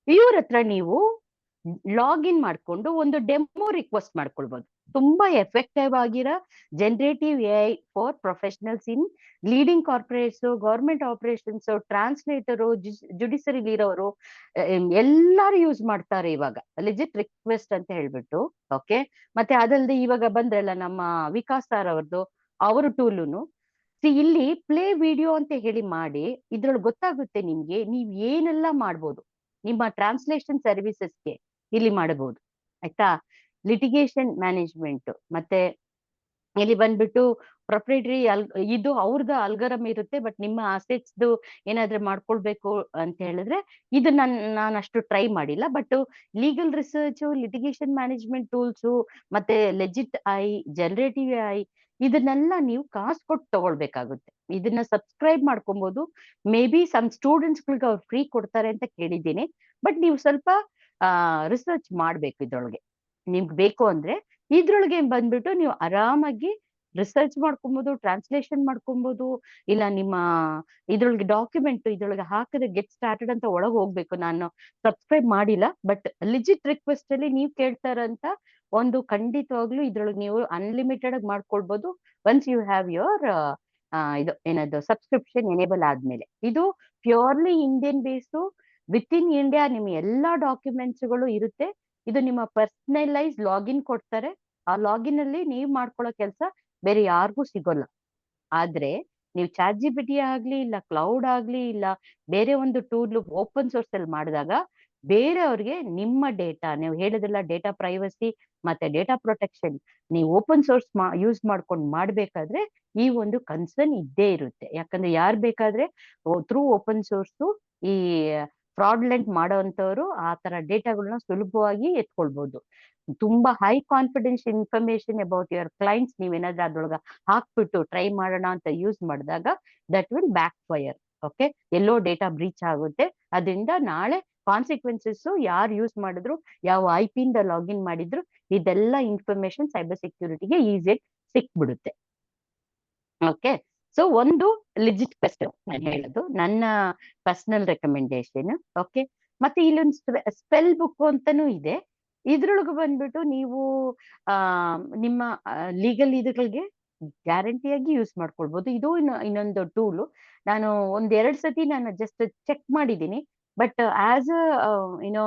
ಇವ್ರ ಹತ್ರ ನೀವು ಲಾಗಿನ್ ಮಾಡ್ಕೊಂಡು ಒಂದು ಡೆಮೋ ರಿಕ್ವೆಸ್ಟ್ ಮಾಡ್ಕೊಳ್ಬಹುದು. ತುಂಬಾ ಎಫೆಕ್ಟಿವ್ ಆಗಿರೋ generative AI for professionals in leading corporates, government operations, translator, judiciary ಇರೋರು ಎಲ್ಲಾರು ಯೂಸ್ ಮಾಡ್ತಾರೆ ಇವಾಗ ಲೆಜಿಟ್ ರಿಕ್ವೆಸ್ಟ್ ಅಂತ ಹೇಳ್ಬಿಟ್ಟು. ಓಕೆ, ಮತ್ತೆ ಅದಲ್ಲದೆ ಇವಾಗ ಬಂದ್ರಲ್ಲ ನಮ್ಮ ವಿಕಾಸ್ ಸರ್ ಅವ್ರ ಟೂಲುನು, ಇಲ್ಲಿ ಪ್ಲೇ ವಿಡಿಯೋ ಅಂತ ಹೇಳಿ ಮಾಡಿ, ಇದ್ರೊಳಗೆ ಗೊತ್ತಾಗುತ್ತೆ ನಿಮ್ಗೆ ನೀವ್ ಏನೆಲ್ಲ ಮಾಡ್ಬೋದು. ನಿಮ್ಮ ಟ್ರಾನ್ಸ್ಲೇಷನ್ ಸರ್ವಿಸಸ್ಗೆ ಇಲ್ಲಿ ಮಾಡಬಹುದು, ಆಯ್ತಾ. ಲಿಟಿಗೇಷನ್ ಮ್ಯಾನೇಜ್ಮೆಂಟ್, ಮತ್ತೆ ಇಲ್ಲಿ ಬಂದ್ಬಿಟ್ಟು ಪ್ರೊಪ್ರೈಟರಿ ಇದು ಅವ್ರದ್ದು ಅಲ್ಗರಮ್ ಇರುತ್ತೆ. ಬಟ್ ನಿಮ್ಮ ಅಸೆಟ್ಸ್ದು ಏನಾದ್ರೂ ಮಾಡ್ಕೊಳ್ಬೇಕು ಅಂತ ಹೇಳಿದ್ರೆ ಇದು ನಾನು ಅಷ್ಟು ಟ್ರೈ ಮಾಡಿಲ್ಲ. But legal research, litigation management tools, ಮತ್ತೆ ಲೆಜಿಟ್ ಐ, ಜನರೇಟಿವ್ ಐ, ಇದನ್ನೆಲ್ಲ ನೀವು ಕಾಸು ಕೊಟ್ಟು ತಗೊಳ್ಬೇಕಾಗುತ್ತೆ. ಇದನ್ನ ಸಬ್ಸ್ಕ್ರೈಬ್ ಮಾಡ್ಕೊಬಹುದು. ಮೇ ಬಿ ಸಮ್ ಸ್ಟೂಡೆಂಟ್ಸ್ಗಳಿಗೆ ಅವ್ರು ಫ್ರೀ ಕೊಡ್ತಾರೆ ಅಂತ ಕೇಳಿದ್ದೀನಿ. ಬಟ್ ನೀವು ಸ್ವಲ್ಪ ರಿಸರ್ಚ್ ಮಾಡ್ಬೇಕು ಇದ್ರೊಳಗೆ. ನಿಮ್ಗೆ ಬೇಕು ಅಂದ್ರೆ ಇದ್ರೊಳಗೆ ಬಂದ್ಬಿಟ್ಟು ನೀವು ಆರಾಮಾಗಿ ರಿಸರ್ಚ್ ಮಾಡ್ಕೊಬಹುದು, ಟ್ರಾನ್ಸ್ಲೇಷನ್ ಮಾಡ್ಕೊಬಹುದು. ಇಲ್ಲ ನಿಮ್ಮ ಇದ್ರೊಳಗೆ ಡಾಕ್ಯುಮೆಂಟ್ ಇದ್ರೊಳಗೆ ಹಾಕಿದ್ರೆ ಗೆಟ್ ಸ್ಟಾರ್ಟೆಡ್ ಅಂತ ಒಳಗೆ ಹೋಗ್ಬೇಕು. ನಾನು ಸಬ್ಸ್ಕ್ರೈಬ್ ಮಾಡಿಲ್ಲ, ಬಟ್ ಲಿಜಿಟ್ ರಿಕ್ವೆಸ್ಟ್ ಅಲ್ಲಿ ನೀವು ಕೇಳ್ತಾರಂತ ಒಂದು ಖಂಡಿತವಾಗ್ಲೂ ಇದ್ರೊಳಗೆ ನೀವು ಅನ್ಲಿಮಿಟೆಡ್ ಆಗಿ ಮಾಡ್ಕೊಳ್ಬಹುದು. ಒನ್ಸ್ ಯು ಹ್ಯಾವ್ ಯುವರ್ ಇದು ಏನದು ಸಬ್ಸ್ಕ್ರಿಪ್ಷನ್ ಎನೇಬಲ್ ಆದ್ಮೇಲೆ. ಇದು purely Indian based, with in India ನಿಮ್ಮ ಎಲ್ಲಾ ಡಾಕ್ಯುಮೆಂಟ್ಸ್ಗಳು ಇರುತ್ತೆ. ಇದು ನಿಮ್ಮ ಪರ್ಸನಲೈಸ್ ಲಾಗಿನ್ ಕೊಡ್ತಾರೆ. ಆ ಲಾಗಿನ್ ಅಲ್ಲಿ ನೀವು ಮಾಡ್ಕೊಳ್ಳೋ ಕೆಲಸ ಬೇರೆ ಯಾರಿಗೂ ಸಿಗೋಲ್ಲ. ಆದ್ರೆ ನೀವು ಚಾಟ್ ಜಿಪಿಟಿ ಆಗ್ಲಿ, ಇಲ್ಲ ಕ್ಲೌಡ್ ಆಗ್ಲಿ, ಇಲ್ಲ ಬೇರೆ ಒಂದು ಟೂಲ್ ಓಪನ್ ಸೋರ್ಸ್ ಅಲ್ಲಿ ಮಾಡಿದಾಗ ಬೇರೆಯವ್ರಿಗೆ ನಿಮ್ಮ ಡೇಟಾ, ನೀವು ಹೇಳಿದ್ರಲ್ಲ ಡೇಟಾ ಪ್ರೈವಸಿ ಮತ್ತೆ ಡೇಟಾ ಪ್ರೊಟೆಕ್ಷನ್, ನೀವು ಓಪನ್ ಸೋರ್ಸ್ ಯೂಸ್ ಮಾಡ್ಕೊಂಡು ಮಾಡ್ಬೇಕಾದ್ರೆ ಈ ಒಂದು ಕನ್ಸರ್ನ್ ಇದ್ದೇ ಇರುತ್ತೆ. ಯಾಕಂದ್ರೆ ಯಾರು ಬೇಕಾದ್ರೆ ಥ್ರೂ ಓಪನ್ ಸೋರ್ಸ್ ಈ ಫ್ರಾಡ್ಲೆಂಟ್ ಮಾಡೋವಂಥವ್ರು ಆ ತರ ಡೇಟಾಗಳನ್ನ ಸುಲಭವಾಗಿ ಎತ್ಕೊಳ್ಬಹುದು. ತುಂಬಾ high confidence information about your clients ನೀವೇನಾದ್ರೂ ಅದ್ರೊಳಗ ಹಾಕ್ಬಿಟ್ಟು ಟ್ರೈ ಮಾಡೋಣ ಅಂತ ಯೂಸ್ ಮಾಡಿದಾಗ that will back fire. Okay, yellow data breach ಆಗುತ್ತೆ. ಅದರಿಂದ ನಾಳೆ ಕಾನ್ಸಿಕ್ವೆನ್ಸಸ್ ಯಾರು ಯೂಸ್ ಮಾಡಿದ್ರು, ಯಾವ IP ಇಂದ ಲಾಗಿನ್ ಮಾಡಿದ್ರು, ಇದೆಲ್ಲ ಇನ್ಫಾರ್ಮೇಶನ್ ಸೈಬರ್ ಸೆಕ್ಯೂರಿಟಿಗೆ ಈಸಿಯಾಗಿ ಸಿಕ್ಬಿಡುತ್ತೆ. ಓಕೆ, ಸೊ ಒಂದು ಲಿಜಿಟ್ ಬೆಸ್ಟ್ ನಾನು ಹೇಳೋದು, ನನ್ನ ಪರ್ಸನಲ್ ರೆಕಮೆಂಡೇಶನ್. ಓಕೆ, ಮತ್ತೆ ಇಲ್ಲೊಂದು ಸ್ಪೆಲ್ ಬುಕ್ ಅಂತಾನೂ ಇದೆ. ಇದ್ರೊಳಗೆ ಬಂದ್ಬಿಟ್ಟು ನೀವು ನಿಮ್ಮ ಲೀಗಲ್ ಇದುಗಳಿಗೆ ಗ್ಯಾರಂಟಿಯಾಗಿ ಯೂಸ್ ಮಾಡ್ಕೊಳ್ಬಹುದು. ಇದು ಇನ್ನೊಂದು ಟೂಲು. ನಾನು 1-2 ಸತಿ ನಾನು ಜಸ್ಟ್ ಚೆಕ್ ಮಾಡಿದ್ದೀನಿ. ಬಟ್ ಆಸ್ ಏನೋ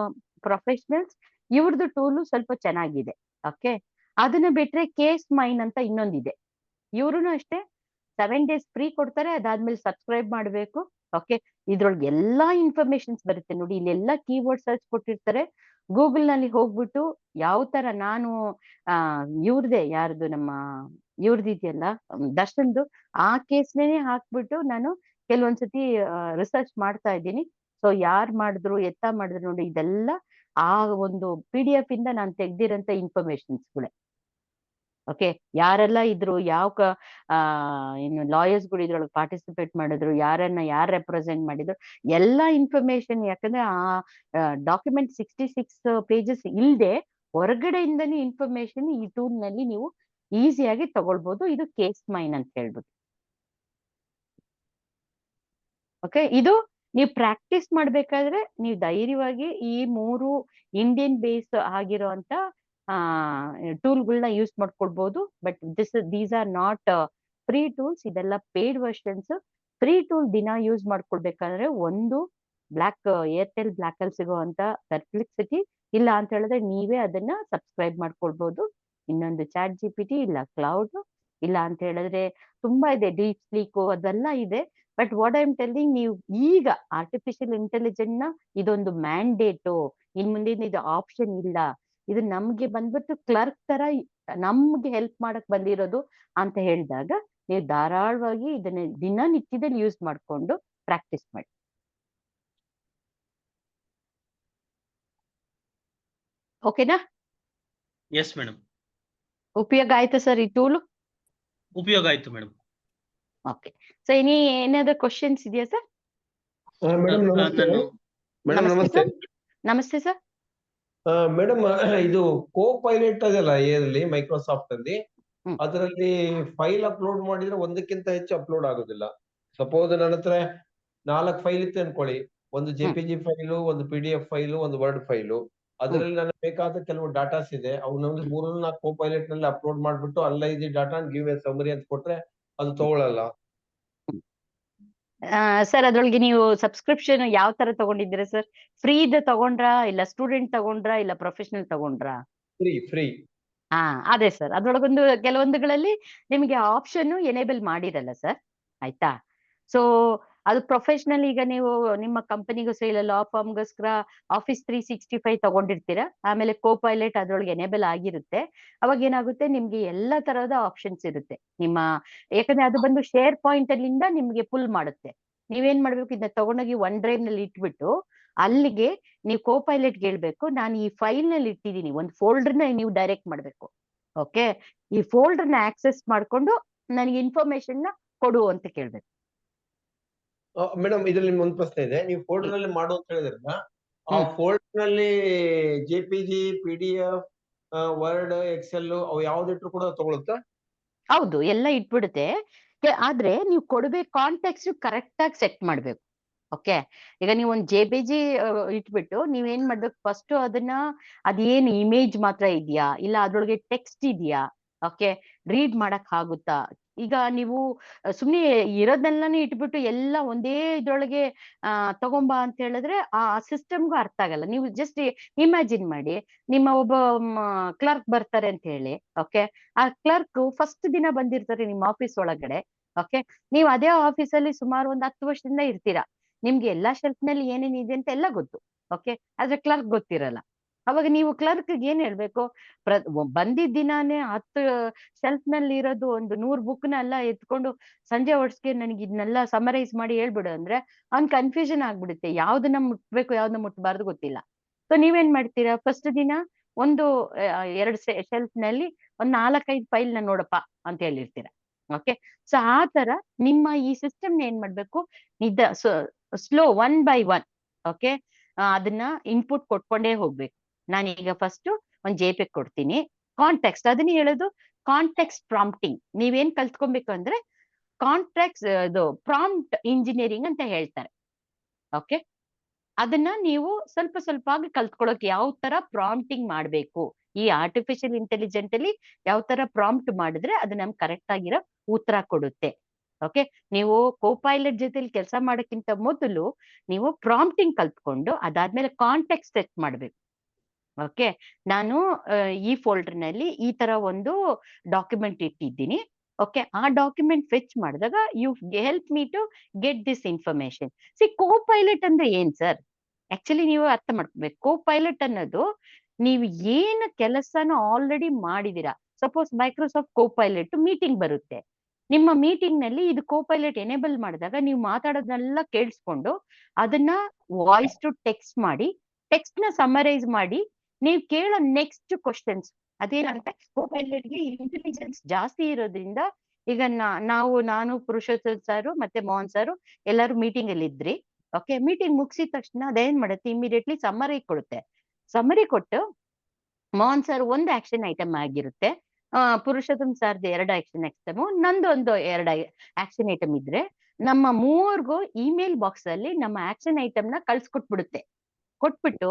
ಪ್ರೊಫೆಷನಲ್ಸ್ ಇವ್ರದ್ದು ಟೂಲು ಸ್ವಲ್ಪ ಚೆನ್ನಾಗಿದೆ. ಓಕೆ, ಅದನ್ನ ಬಿಟ್ರೆ ಕೇಸ್ ಮೈನ್ ಅಂತ ಇನ್ನೊಂದಿದೆ. ಇವ್ರು ಅಷ್ಟೇ 7 days ಫ್ರೀ ಕೊಡ್ತಾರೆ, ಅದಾದ್ಮೇಲೆ ಸಬ್ಸ್ಕ್ರೈಬ್ ಮಾಡಬೇಕು. ಓಕೆ, ಇದ್ರೊಳಗೆ ಎಲ್ಲಾ ಇನ್ಫಾರ್ಮೇಶನ್ಸ್ ಬರುತ್ತೆ ನೋಡಿ. ಇಲ್ಲೆಲ್ಲ ಕೀವರ್ಡ್ ಸರ್ಚ್ ಕೊಟ್ಟಿರ್ತಾರೆ. ಗೂಗಲ್ ನಲ್ಲಿ ಹೋಗ್ಬಿಟ್ಟು ಯಾವ ತರ ನಾನು ಇವ್ರದೇ ಯಾರ್ದು ನಮ್ಮ ಇವ್ರದಿದೆಯಲ್ಲ ದರ್ಶನ್ದು ಆ ಕೇಸ್ನೇ ಹಾಕ್ಬಿಟ್ಟು ನಾನು ಕೆಲವೊಂದ್ಸತಿ ರಿಸರ್ಚ್ ಮಾಡ್ತಾ ಇದ್ದೀನಿ. ಸೊ ಯಾರ್ ಮಾಡಿದ್ರು ಎತ್ತ ಮಾಡಿದ್ರು ನೋಡಿ, ಇದೆಲ್ಲ ಆ ಒಂದು PDF ಇಂದ ನಾನು ತೆಗ್ದಿರೋಂಥ ಇನ್ಫಾರ್ಮೇಶನ್ಸ್ಗಳೇ. ಓಕೆ, ಯಾರೆಲ್ಲ ಇದ್ರು, ಯಾವ ಇನ್ನು ಲಾಯರ್ಸ್ಗಳು ಇದ್ರೊಳಗೆ ಪಾರ್ಟಿಸಿಪೇಟ್ ಮಾಡಿದ್ರು, ಯಾರು ರೆಪ್ರೆಸೆಂಟ್ ಮಾಡಿದ್ರು, ಎಲ್ಲಾ ಇನ್ಫಾರ್ಮೇಶನ್. ಯಾಕಂದ್ರೆ ಆ ಡಾಕ್ಯುಮೆಂಟ್ 66 pages ಇಲ್ಲದೆ ಹೊರಗಡೆಯಿಂದನೇ ಇನ್ಫಾರ್ಮೇಶನ್ ಈ ಟೂಲ್ ನಲ್ಲಿ ನೀವು ಈಸಿಯಾಗಿ ತಗೊಳ್ಬಹುದು. ಇದು ಕೇಸ್ ಮೈನ್ ಅಂತ ಹೇಳ್ಬಿಟ್ಟು. ಓಕೆ, ಇದು ನೀವು ಪ್ರಾಕ್ಟೀಸ್ ಮಾಡ್ಬೇಕಾದ್ರೆ ನೀವು ಧೈರ್ಯವಾಗಿ ಈ 3 ಇಂಡಿಯನ್ ಬೇಸ್ ಆಗಿರುವಂತ ಟೂಲ್ಗಳನ್ನ ಯೂಸ್ ಮಾಡ್ಕೊಳ್ಬಹುದು. But these are not free tools, ಇದೆಲ್ಲ ಪೇಡ್ ವರ್ಷನ್ಸ್. ಫ್ರೀ ಟೂಲ್ ದಿನ ಯೂಸ್ ಮಾಡ್ಕೊಳ್ಬೇಕಾದ್ರೆ ಒಂದು ಏರ್ಟೆಲ್ ಬ್ಲಾಕ್ ಅಲ್ಲಿ ಸಿಗುವಂತ ಪರ್ಪ್ಲೆಕ್ಸಿಟಿ, ಇಲ್ಲ ಅಂತ ಹೇಳಿದ್ರೆ ನೀವೇ ಅದನ್ನ ಸಬ್ಸ್ಕ್ರೈಬ್ ಮಾಡ್ಕೊಳ್ಬಹುದು. ಇನ್ನೊಂದು ಚಾಟ್ GPT, ಇಲ್ಲ ಕ್ಲೌಡ್, ಇಲ್ಲ ಅಂತ ಹೇಳಿದ್ರೆ ತುಂಬಾ ಇದೆ, ಡೀಪ್ ಸ್ಲೀಕ್ ಅದೆಲ್ಲ ಇದೆ. But what I am telling, ನೀವು ಈಗ ಆರ್ಟಿಫಿಷಿಯಲ್ ಇಂಟೆಲಿಜೆನ್ಸ್ ನ ಇದೊಂದು ಮ್ಯಾಂಡೇಟು, ಇನ್ ಮುಂದಿನ ಇದು ಆಪ್ಷನ್ ಇಲ್ಲ, ಇದು ನಮ್ಗೆ ಬಂದ್ಬಿಟ್ಟು ಕ್ಲರ್ಕ್ ತರ ನಮ್ಗೆ ಹೆಲ್ಪ್ ಮಾಡಕ್ ಬಂದಿರೋದು ಅಂತ ಹೇಳಿದಾಗ ನೀವು ಧಾರಾಳವಾಗಿ ಇದನ್ನ ದಿನನಿತ್ಯದಲ್ಲಿ ಯೂಸ್ ಮಾಡ್ಕೊಂಡು ಪ್ರಾಕ್ಟೀಸ್ ಮಾಡಿ. ಓಕೆನಾ? Yes madam. ಉಪಯೋಗ ಆಯ್ತಾ ಸರ್ ಈ ಟೂಲು? ಉಪಯೋಗ ಆಯ್ತು ಮೇಡಮ್. ಓಕೆ, ಸೊ ಏನಾದ್ರು ಕ್ವಶನ್ಸ್ ಇದೆಯಾ ಸರ್? ಮೇಡಮ್ ನಮಸ್ತೆ. ಮೇಡಮ್ ನಮಸ್ತೆ. ನಮಸ್ತೆ ಸರ್. ಮೇಡಮ್, ಇದು ಕೋ ಪೈಲಟ್ ಅದಲ್ಲ ಇದರಲ್ಲಿ ಮೈಕ್ರೋಸಾಫ್ಟ್ ಅಲ್ಲಿ, ಅದರಲ್ಲಿ ಫೈಲ್ ಅಪ್ಲೋಡ್ ಮಾಡಿದ್ರೆ ಒಂದಕ್ಕಿಂತ ಹೆಚ್ಚು ಅಪ್ಲೋಡ್ ಆಗೋದಿಲ್ಲ. ಸಪೋಸ್ ನನ್ನ ಹತ್ರ 4 ಫೈಲ್ ಇತ್ತು ಅನ್ಕೊಳ್ಳಿ, ಒಂದು JPG ಫೈಲು, ಒಂದು PDF ಫೈಲು, ಒಂದು ವರ್ಡ್ ಫೈಲು. ಅದರಲ್ಲಿ ನನಗೆ ಬೇಕಾದ ಕೆಲವು ಡಾಟಾಸ್ ಇದೆ. ಅವನೊಂದು 3-4 ಕೋ ಪೈಲಟ್ ನಲ್ಲಿ ಅಪ್ಲೋಡ್ ಮಾಡ್ಬಿಟ್ಟು analyse the data and give A summary ಅಂತ ಕೊಟ್ರೆ ಅದು ತಗೊಳ್ಳಲ್ಲ. ಸರ್ ಅದ್ರೊಳಗೆ ನೀವು ಸಬ್ಸ್ಕ್ರಿಪ್ಷನ್ ಯಾವ ತರ ತಗೊಂಡಿದ್ದೀರಾ ಸರ್? ಫ್ರೀದ ತಗೊಂಡ್ರಾ, ಇಲ್ಲ ಸ್ಟೂಡೆಂಟ್ ತಗೊಂಡ್ರಾ, ಇಲ್ಲ ಪ್ರೊಫೆಷನಲ್ ತಗೊಂಡ್ರಾ? ಫ್ರೀ. ಅದೇ ಸರ್, ಅದ್ರೊಳಗೊಂದು ಕೆಲವೊಂದುಗಳಲ್ಲಿ ನಿಮಗೆ ಆಪ್ಷನ್ ಎನೇಬಲ್ ಮಾಡಿರಲ್ಲ ಸರ್, ಆಯ್ತಾ? ಸೊ ಅದು ಪ್ರೊಫೆಷನಲ್, ಈಗ ನೀವು ನಿಮ್ಮ ಕಂಪನಿಗೋಸ್ಕರ ಇಲ್ಲ ಲಾ ಫಾರ್ಮ್ಗೋಸ್ಕರ Office 365 ತಗೊಂಡಿರ್ತೀರಾ, ಆಮೇಲೆ ಕೋ ಪೈಲಟ್ ಅದ್ರೊಳಗೆ ಎನೇಬಲ್ ಆಗಿರುತ್ತೆ. ಅವಾಗ ಏನಾಗುತ್ತೆ, ನಿಮ್ಗೆ ಎಲ್ಲಾ ತರಹದ ಆಪ್ಷನ್ಸ್ ಇರುತ್ತೆ ನಿಮ್ಮ, ಯಾಕಂದ್ರೆ ಅದು ಬಂದು ಶೇರ್ ಪಾಯಿಂಟ್ ಅಲ್ಲಿಂದ ನಿಮ್ಗೆ ಪುಲ್ ಮಾಡುತ್ತೆ. ನೀವೇನ್ ಮಾಡ್ಬೇಕು, ಇದನ್ನ ತಗೊಂಡೋಗಿ OneDrive ನಲ್ಲಿ ಇಟ್ಬಿಟ್ಟು ಅಲ್ಲಿಗೆ ನೀವು ಕೋ ಪೈಲಟ್ಗೆ ಹೇಳ್ಬೇಕು, ನಾನು ಈ ಫೈಲ್ ನಲ್ಲಿ ಇಟ್ಟಿದ್ದೀನಿ, ಒಂದು ಫೋಲ್ಡರ್ನ ನೀವು ಡೈರೆಕ್ಟ್ ಮಾಡ್ಬೇಕು. ಓಕೆ, ಈ ಫೋಲ್ಡರ್ನ ಆಕ್ಸೆಸ್ ಮಾಡ್ಕೊಂಡು ನನಗೆ ಇನ್ಫಾರ್ಮೇಶನ್ ನ ಕೊಡು ಅಂತ ಕೇಳ್ಬೇಕು. ಮೇಡಮ್, ಇದ್ರಲ್ಲಿ ಒಂದು ಪ್ರಶ್ನೆ ಇದೆ. ನೀವು ಫೋಲ್ಡರ್ ನಲ್ಲಿ ಮಾಡು ಅಂತ ಹೇಳಿದ್ರಲ್ಲ, ಆ ಫೋಲ್ಡರ್ ನಲ್ಲಿ JPG, PDF, ವರ್ಡ್, ಎಕ್ಸೆಲ್ ಅವು ಯಾವ್ದಿಟ್ರು ಕೂಡ ತಗೊಳುತ್ತಾ? ಹೌದು, ಎಲ್ಲ ಇಟ್ಬಿಡುತ್ತೆ. ಆದ್ರೆ ನೀವು ಕೊಡ್ಬೇಕು ಕಾಂಟ್ಯಾಕ್ಟ್ಸ್ ಕರೆಕ್ಟ್ ಆಗಿ ಸೆಟ್ ಮಾಡ್ಬೇಕು. ಓಕೆ, ಈಗ ನೀವು ಒಂದು JPG ಇಟ್ಬಿಟ್ಟು ನೀವೇನ್ ಮಾಡ್ಬೇಕು, ಫಸ್ಟ್ ಅದನ್ನ ಅದೇನು ಇಮೇಜ್ ಮಾತ್ರ ಇದೆಯಾ, ಇಲ್ಲ ಅದ್ರೊಳಗೆ ಟೆಕ್ಸ್ಟ್ ಇದೆಯಾ, ಓಕೆ, ರೀಡ್ ಮಾಡಕ್ ಆಗುತ್ತಾ? ಈಗ ನೀವು ಸುಮ್ನೆ ಇರೋದನ್ನೆಲ್ಲಾನು ಇಟ್ಬಿಟ್ಟು ಎಲ್ಲ ಒಂದೇ ಇದ್ರೊಳಗೆ ತಗೊಂಬಾ ಅಂತ ಹೇಳಿದ್ರೆ ಆ ಸಿಸ್ಟಮ್ಗೂ ಅರ್ಥ ಆಗಲ್ಲ. ನೀವು ಜಸ್ಟ್ ಇಮ್ಯಾಜಿನ್ ಮಾಡಿ, ನಿಮ್ಮ ಒಬ್ಬ ಕ್ಲರ್ಕ್ ಬರ್ತಾರೆ ಅಂತ ಹೇಳಿ. ಓಕೆ, ಆ ಕ್ಲರ್ಕ್ ಫಸ್ಟ್ ದಿನ ಬಂದಿರ್ತಾರೆ ನಿಮ್ಮ ಆಫೀಸ್ ಒಳಗಡೆ. ಓಕೆ, ನೀವು ಅದೇ ಆಫೀಸಲ್ಲಿ ಸುಮಾರು ಒಂದು 10 ವರ್ಷದಿಂದ ಇರ್ತೀರಾ. ನಿಮ್ಗೆ ಎಲ್ಲಾ ಶೆಲ್ಫ್ ನಲ್ಲಿ ಏನೇನಿದೆ ಅಂತ ಎಲ್ಲ ಗೊತ್ತು. ಓಕೆ, ಆದ್ರೆ ಕ್ಲರ್ಕ್ ಗೊತ್ತಿರಲ್ಲ. ಅವಾಗ ನೀವು ಕ್ಲರ್ಕ್ಗೆ ಏನ್ ಹೇಳ್ಬೇಕು, ಬಂದಿದ್ದ ದಿನಾನೇ 10 ಶೆಲ್ಫ್ ನಲ್ಲಿ ಇರೋದು ಒಂದು 100 ಬುಕ್ನೆಲ್ಲ ಎತ್ಕೊಂಡು ಸಂಜೆ ಹೊಡ್ಸ್ಗೆ ನನಗೆ ಇದನ್ನೆಲ್ಲ ಸಮರೈಸ್ ಮಾಡಿ ಹೇಳ್ಬಿಡು ಅಂದ್ರೆ ಅವ್ನ್ ಕನ್ಫ್ಯೂಷನ್ ಆಗ್ಬಿಡುತ್ತೆ, ಯಾವ್ದನ್ನ ಮುಟ್ಬೇಕು ಯಾವ್ದನ್ನ ಮುಟ್ಬಾರ್ದು ಗೊತ್ತಿಲ್ಲ. ಸೊ ನೀವೇನ್ ಮಾಡ್ತೀರಾ, ಫಸ್ಟ್ ದಿನ ಒಂದು 2 ಶೆಲ್ಫ್ ನಲ್ಲಿ ಒಂದ್ 4-5 ಫೈಲ್ ನ ನೋಡಪ್ಪ ಅಂತ ಹೇಳಿರ್ತೀರ. ಓಕೆ, ಸೊ ಆ ತರ ನಿಮ್ಮ ಈ ಸಿಸ್ಟಮ್ ಏನ್ ಮಾಡ್ಬೇಕು, ಸ್ಲೋ 1 by 1 ಓಕೆ, ಅದನ್ನ ಇನ್ಪುಟ್ ಕೊಟ್ಕೊಂಡೇ ಹೋಗ್ಬೇಕು. ನಾನೀಗ ಫಸ್ಟ್ ಒಂದ್ JPEG ಕೊಡ್ತೀನಿ. ಕಾಂಟೆಕ್ಸ್ಟ್ ಅದನ್ನ ಹೇಳೋದು ಕಾಂಟೆಕ್ಸ್ಟ್ ಪ್ರಾಂಪ್ಟಿಂಗ್. ನೀವೇನ್ ಕಲ್ತ್ಕೊಬೇಕು ಅಂದ್ರೆ ಕಾಂಟೆಕ್ಸ್ಟ್ ಇದು ಪ್ರಾಂಪ್ಟ್ ಇಂಜಿನಿಯರಿಂಗ್ ಅಂತ ಹೇಳ್ತಾರೆ. ಓಕೆ, ಅದನ್ನ ನೀವು ಸ್ವಲ್ಪ ಸ್ವಲ್ಪ ಆಗಿ ಕಲ್ತ್ಕೊಳ್ಳೋಕೆ ಯಾವ ತರ ಪ್ರಾಂಪ್ಟಿಂಗ್ ಮಾಡ್ಬೇಕು, ಈ ಆರ್ಟಿಫಿಷಿಯಲ್ ಇಂಟೆಲಿಜೆಂಟ್ ಅಲ್ಲಿ ಯಾವ ತರ ಪ್ರಾಂಪ್ಟ್ ಮಾಡಿದ್ರೆ ಅದು ನಮ್ಗೆ ಕರೆಕ್ಟ್ ಆಗಿರೋ ಉತ್ತರ ಕೊಡುತ್ತೆ. ಓಕೆ, ನೀವು ಕೋಪೈಲಟ್ ಜೊತೆಲಿ ಕೆಲಸ ಮಾಡೋಕ್ಕಿಂತ ಮೊದಲು ನೀವು ಪ್ರಾಂಪ್ಟಿಂಗ್ ಕಲ್ತ್ಕೊಂಡು ಅದಾದ್ಮೇಲೆ ಕಾಂಟೆಕ್ಸ್ಟ್ ಸೆಟ್ ಮಾಡ್ಬೇಕು. ಓಕೆ, ನಾನು ಈ ಫೋಲ್ಡರ್ ನಲ್ಲಿ ಈ ತರ ಒಂದು ಡಾಕ್ಯುಮೆಂಟ್ ಇಟ್ಟಿದ್ದೀನಿ. ಓಕೆ, ಆ ಡಾಕ್ಯುಮೆಂಟ್ ಫೆಚ್ ಮಾಡಿದಾಗ you help me to get this information. Copilot ಅಂದ್ರೆ ಏನ್ ಸರ್, ಆಕ್ಚುಲಿ ನೀವು ಅರ್ಥ ಮಾಡ್ಕೋಬೇಕು. ಕೋಪೈಲಟ್ ಅನ್ನೋದು ನೀವು ಏನು ಕೆಲಸನ ಆಲ್ರೆಡಿ ಮಾಡಿದೀರಾ. ಸಪೋಸ್ ಮೈಕ್ರೋಸಾಫ್ಟ್ ಕೋಪೈಲಟ್ ಮೀಟಿಂಗ್ ಬರುತ್ತೆ, ನಿಮ್ಮ ಮೀಟಿಂಗ್ ನಲ್ಲಿ ಇದು ಕೋಪೈಲಟ್ ಎನೇಬಲ್ ಮಾಡಿದಾಗ ನೀವು ಮಾತಾಡೋದನ್ನೆಲ್ಲ ಕೇಳಿಸ್ಕೊಂಡು ಅದನ್ನ ವಾಯ್ಸ್ ಟು ಟೆಕ್ಸ್ಟ್ ಮಾಡಿ, ಟೆಕ್ಸ್ಟ್ ನ ಸಮರೈಸ್ ಮಾಡಿ ನೀವು ಕೇಳೋ ನೆಕ್ಸ್ಟ್ ಕ್ವಶನ್ಸ್ ಅದೇನಂತ, ಕೋಪೈಲಟ್ಗೆ ಇಂಟೆಲಿಜೆನ್ಸ್ ಜಾಸ್ತಿ ಇರೋದ್ರಿಂದ ಈಗ ನಾನು ಪುರುಷೋತ್ತಮ್ ಸಾರು ಮತ್ತೆ ಮೋಹನ್ ಸಾರು ಎಲ್ಲರೂ ಮೀಟಿಂಗ್ ಅಲ್ಲಿ ಇದ್ರಿ. ಓಕೆ, ಮೀಟಿಂಗ್ ಮುಗಿಸಿದ ತಕ್ಷಣ ಅದೇನ್ ಮಾಡುತ್ತೆ, ಇಮಿಡಿಯೇಟ್ಲಿ ಸಮ್ಮರಿ ಕೊಡುತ್ತೆ. ಸಮ್ಮರಿ ಕೊಟ್ಟು ಮೋಹನ್ ಸರ್ ಒಂದು ಆಕ್ಷನ್ ಐಟಮ್ ಆಗಿರುತ್ತೆ, ಪುರುಷೋತ್ತಮ್ ಸರ್ದು 2 ಆಕ್ಷನ್ ಐಟಮ್, ನಂದು ಒಂದು 2 ಆಕ್ಷನ್ ಐಟಮ್ ಇದ್ರೆ ನಮ್ಮ ಮೂವರ್ಗೂ ಇಮೇಲ್ ಬಾಕ್ಸ್ ಅಲ್ಲಿ ನಮ್ಮ ಆಕ್ಷನ್ ಐಟಮ್ ನ ಕಳ್ಸ್ಕೊಟ್ಬಿಡುತ್ತೆ. ಕೊಟ್ಬಿಟ್ಟು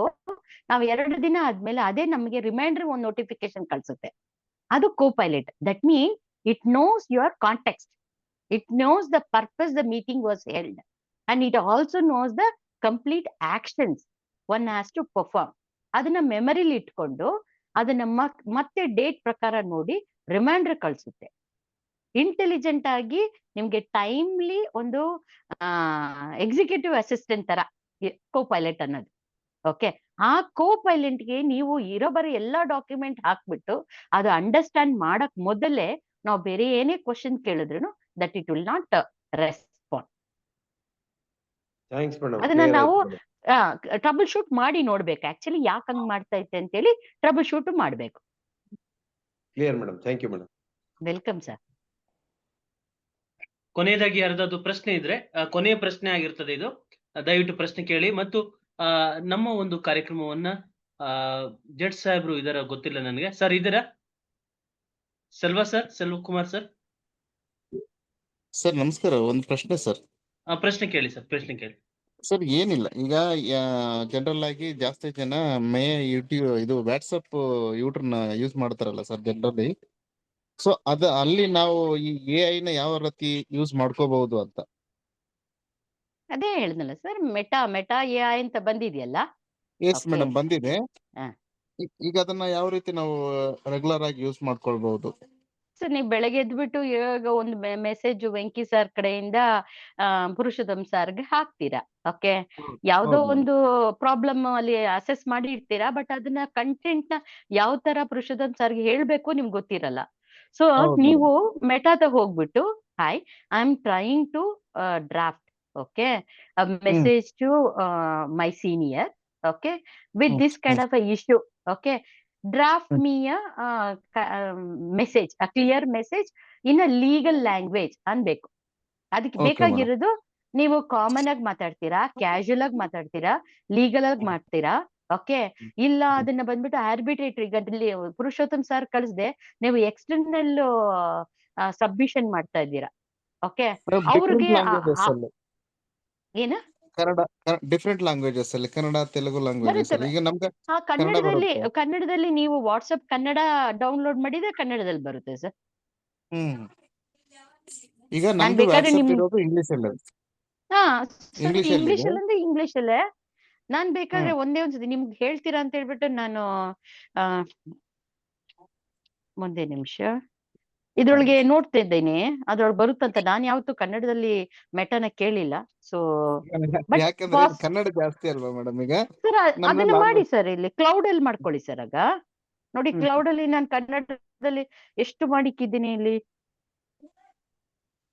ನಾವು 2 ದಿನ ಆದ್ಮೇಲೆ ಅದೇ ನಮಗೆ ರಿಮೈಂಡರ್ ಒಂದು ನೋಟಿಫಿಕೇಶನ್ ಕಳ್ಸುತ್ತೆ. ಅದು Copilot. That mean it knows your context, it knows the purpose the meeting was held, and it also knows the complete actions one has to perform. ಅದನ್ನ ಮೆಮರಿಲಿ ಇಟ್ಕೊಂಡು ಅದನ್ನ ಮತ್ತೆ ಡೇಟ್ ಪ್ರಕಾರ ನೋಡಿ ರಿಮೈಂಡರ್ ಕಳ್ಸುತ್ತೆ. ಇಂಟೆಲಿಜೆಂಟ್ ಆಗಿ ನಿಮ್ಗೆ ಟೈಮ್ಲಿ ಒಂದು ಎಕ್ಸಿಕ್ಯೂಟಿವ್ ಅಸಿಸ್ಟೆಂಟ್ ತರ ಕೋಪೈಲಟ್ ಅನ್ನೋದು. ಓಕೆ, ಆ ಕೋಪೈಲಟ್ಗೆ ನೀವು ಇರೋಬರೋ ಎಲ್ಲಾ ಡಾಕ್ಯುಮೆಂಟ್ ಹಾಕ್ಬಿಟ್ಟು ಅದು ಅಂಡರ್ಸ್ಟ್ಯಾಂಡ್ ಮಾಡಕ್ ಮೊದಲೇ ನಾವು ಬೇರೆ ಏನೇ ಕ್ವಶನ್ ಕೇಳಿದ್ರು that it will not respond. ಅದನ್ನ ನಾವು ಟ್ರಬಲ್ ಶೂಟ್ ಮಾಡಿ ನೋಡ್ಬೇಕು, ಆಕ್ಚುಲಿ ಯಾಕೆ ಹಂಗ್ ಮಾಡ್ತಾ ಇತ್ತೆ ಅಂತೇಳಿ ಟ್ರಬಲ್ ಶೂಟ್ ಮಾಡ್ಬೇಕು. Clear madam, thank you madam. Welcome sir. ಕೊನೆಯದಾಗಿ ಯಾರ್ದಾದ್ರು ಪ್ರಶ್ನೆ ಇದ್ರೆ ಕೊನೆಯ ಪ್ರಶ್ನೆ ಆಗಿರ್ತದೆ ಇದು, ದಯವಿಟ್ಟು ಪ್ರಶ್ನೆ ಕೇಳಿ. ಮತ್ತು ನಮ್ಮ ಒಂದು ಕಾರ್ಯಕ್ರಮವನ್ನ ಜಡ್ ಸಾಹೇಬ್ರು ಇದರ ಗೊತ್ತಿಲ್ಲ ನನಗೆ. ಸರ್ ಇದರ ಸೆಲ್ವಕುಮಾರ್ ಸರ್. ಸರ್ ನಮಸ್ಕಾರ, ಒಂದು ಪ್ರಶ್ನೆ ಸರ್. ಪ್ರಶ್ನೆ ಕೇಳಿ ಸರ್, ಪ್ರಶ್ನೆ ಕೇಳಿ. ಸರ್ ಏನಿಲ್ಲ, ಈಗ ಜನರಲ್ ಆಗಿ ಜಾಸ್ತಿ ಜನ ಇದು ವಾಟ್ಸಪ್ ಯೂಟ್ಯೂಬ್ನ ಯೂಸ್ ಮಾಡ್ತಾರಲ್ಲ ಸರ್ ಜನರಲಿ. ಸೊ ಅಲ್ಲಿ ನಾವು ಈ AI ನ ಯಾವ ರೀತಿ ಯೂಸ್ ಮಾಡ್ಕೋಬಹುದು ಅಂತ. ಅದೇ ಹೇಳಿದ್ನಲ್ಲ ಸರ್, ಮೆಟಾ AI ಅಂತ ಬಂದಿದೆಯಲ್ಲ. ಎಸ್ ಮೇಡಮ್, ಬಂದಿದೆ. ಈಗ ಅದನ್ನ ಯಾವ ರೀತಿ ನಾವು ರೆಗ್ಯುಲರ್ ಆಗಿ ಯೂಸ್ ಮಾಡ್ಕೊಳ್ಬಹುದು? ಸರ್ ನೀವು ಬೆಳಗ್ಗೆ ಎದ್ಬಿಟ್ಟು ಇವಾಗ ಒಂದು ಮೆಸೇಜ್ ವೆಂಕಿ ಸರ್ ಕಡೆಯಿಂದ ಪುರುಷೋತ್ತಮ್ ಸರ್ಗೆ ಹಾಕ್ತೀರಾ. ಓಕೆ, ಯಾವ್ದೋ ಒಂದು ಪ್ರಾಬ್ಲಮ್ ಅಲ್ಲಿ ಅಸೆಸ್ ಮಾಡಿ ಇರ್ತೀರಾ, ಬಟ್ ಅದನ್ನ ಕಂಟೆಂಟ್ ನ ಯಾವ ತರ ಪುರುಷೋತ್ತಮ್ ಸರ್ಗೆ ಹೇಳ್ಬೇಕು ನಿಮ್ಗೆ ಗೊತ್ತಿರಲ್ಲ. ಸೊ ನೀವು ಮೆಟಾದ ಹೋಗ್ಬಿಟ್ಟು hi I am trying to draft okay message to my senior okay with this kind of a issue okay draft me a message, a clear message in a legal language ಅನ್ಬೇಕು. ಅದಕ್ಕೆ ಬೇಕಾಗಿರೋದು ನೀವು common ಆಗಿ ಮಾತಾಡ್ತೀರಾ, casual ಆಗಿ ಮಾತಾಡ್ತೀರಾ, legal ಆಗಿ ಮಾಡ್ತೀರಾ. ಓಕೆ, ಇಲ್ಲ ಅದನ್ನ ಬಂದ್ಬಿಟ್ಟು ಆರ್ಬಿಟ್ರೇಟರಿ, ಅದ್ರಲ್ಲಿ ಪುರುಷೋತ್ತಮ್ ಸರ್ ಕಳಿಸ್ದೆ ನೀವು ಎಕ್ಸ್ಟರ್ನಲ್ ಸಬ್ಮಿಷನ್ ಮಾಡ್ತಾ ಇದ್ದೀರಾ. ಓಕೆ, ಅವ್ರಿಗೆ ಏನ ಕನ್ನಡ ಡಿಫರೆಂಟ್ ಲ್ಯಾಂಗ್ವೇಜಸ್ ಅಲ್ಲಿ, ಕನ್ನಡ ತೆಲುಗು ಲ್ಯಾಂಗ್ವೇಜಸ್ ಅಲ್ಲಿ. ಈಗ ನಮ್ಗೆ ಕನ್ನಡದಲ್ಲಿ ನೀವು ವಾಟ್ಸ್ಆಪ್ ಕನ್ನಡ ಡೌನ್ಲೋಡ್ ಮಾಡಿದ್ರೆ ಕನ್ನಡದಲ್ಲಿ ಬರುತ್ತೆ ಸರ್. ಈಗ ನಮ್ದು ವಾಟ್ಸ್ಆಪ್ ಇರೋದು ಇಂಗ್ಲಿಷ್ ಅಲ್ಲಿ. ಇಂಗ್ಲಿಷ್ ಅಲ್ಲಿ ಇಂಗ್ಲಿಷ್ ಅಲ್ಲೇ. ನಾನ್ ಬೇಕಾದ್ರೆ ಒಂದೇ ಒಂದ್ಸತಿ ನಿಮ್ಗೆ ಹೇಳ್ತೀರಾ ಅಂತ ಹೇಳ್ಬಿಟ್ಟು ನಾನು ಒಂದೇ ನಿಮಿಷ ಇದ್ರೊಳಗೆ ನೋಡ್ತಾ ಇದ್ದೇನೆ, ಅದ್ರೊಳಗೆ ಬರುತ್ತಂತ. ನಾನು ಯಾವತ್ತೂ ಕನ್ನಡದಲ್ಲಿ ಮೆಟಾನ ಕೇಳಿಲ್ಲ. ಸೊ ಬಟ್ ಯಾಕಂದ್ರೆ ಇದು ಕನ್ನಡ ಜಾಸ್ತಿ ಅಲ್ವಾ ಮೇಡಮ್ ಈಗ ಸರ್ ನಮ್ಮ ಅದನ್ನ ಮಾಡಿ ಲ್ಯಾಂಗ್ವೇಜ್. ಸರ್, ಇಲ್ಲಿ ಕ್ಲೌಡ್ ಅಲ್ಲಿ ಮಾಡ್ಕೊಳ್ಳಿ ಸರ್. ಆಗ ನೋಡಿ, ಕ್ಲೌಡ್ ಅಲ್ಲಿ ನಾನು ಕನ್ನಡದಲ್ಲಿ ಎಷ್ಟು ಮಾಡಿಕ್ಕಿದ್ದೀನಿ ಇಲ್ಲಿ.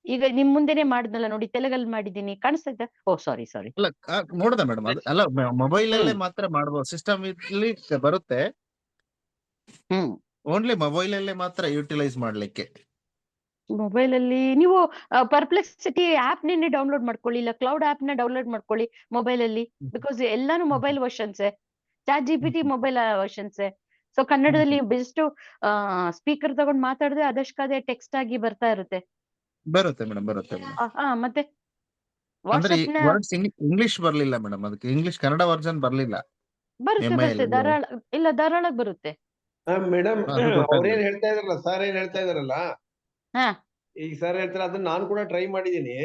ಈಗ ನಿಮ್ ಮುಂದೆನೆ ಮಾಡಿದ್ನಲ್ಲ ನೋಡಿ, ತೆಲುಗಲ್ಲಿ ಮಾಡಿದ್ದೀನಿ, ಕಾಣಿಸ್ತಾ ಇದ್ದ. ಓ ಸಾರಿ ಸಾರಿ. ಅಲ್ಲ ನೋಡ್ದೆ ಮೇಡಮ್, ಅದು ಅಲ್ಲ ಮೊಬೈಲ್ ಅಲ್ಲೇ ಮಾತ್ರ ಮಾಡ್ಬೋದು. ಸಿಸ್ಟಮ್ ಇಲ್ಲಿ ಬರುತ್ತೆ, ಓನ್ಲಿ ಮೊಬೈಲ್ ಅಲ್ಲೇ ಮಾತ್ರ ಯುಟಿಲೈಸ್ ಮಾಡ್ಲಿಕ್ಕೆ. ಮೊಬೈಲ್ ಅಲ್ಲಿ ನೀವು ಪರ್ಪ್ಲೆಕ್ಸಿಟಿ ಆಪ್ ನಿನ್ನೆ ಡೌನ್ಲೋಡ್ ಮಾಡ್ಕೊಳ್ಳಿ, ಇಲ್ಲ ಕ್ಲೌಡ್ ಆಪ್ ನ ಡೌನ್ಲೋಡ್ ಮಾಡ್ಕೊಳ್ಳಿ ಮೊಬೈಲ್ ಅಲ್ಲಿ. ಬಿಕಾಸ್ ಎಲ್ಲಾನು mobile versions, chat GPT mobile versions. So ಕನ್ನಡದಲ್ಲಿ ಬೆಸ್ಟ್ ಸ್ಪೀಕರ್ ತಗೊಂಡ್ ಮಾತಾಡಿದ್ರೆ ಅದಷ್ಟೇ ಟೆಕ್ಸ್ಟ್ ಆಗಿ ಬರ್ತಾ ಇರುತ್ತೆ. ಬರುತ್ತೆ ಮೇಡಮ್, ಬರುತ್ತೆ ಮೇಡಮ್. ಮತ್ತೆ ಅಂದ್ರೆ ವಾಟ್ಸ್ಆಪ್ ನ ವರ್ಡ್ಸ್ ಇಂಗ್ಲಿಷ್ ಬರ್ಲಿಲ್ಲ ಮೇಡಮ್, ಅದಕ್ಕೆ ಇಂಗ್ಲಿಷ್ ಕನ್ನಡ ವರ್ಜನ್ ಬರ್ಲಿಲ್ಲ. ಬರುತ್ತೆ ಧಾರಾಳ, ಇಲ್ಲ ಧಾರಾಳ ಬರುತ್ತೆ. ಮೇಡಮ್ ಅವ್ರೇನ್ ಹೇಳ್ತಾ ಇದಾರಲ್ಲ, ಸರ್ ಏನ್ ಹೇಳ್ತಾ ಇದಾರಲ್ಲ, ಈಗ ಸರ್ ಹೇಳ್ತಾರೆ ಅದನ್ನ ನಾನು ಕೂಡ ಟ್ರೈ ಮಾಡಿದೀನಿ.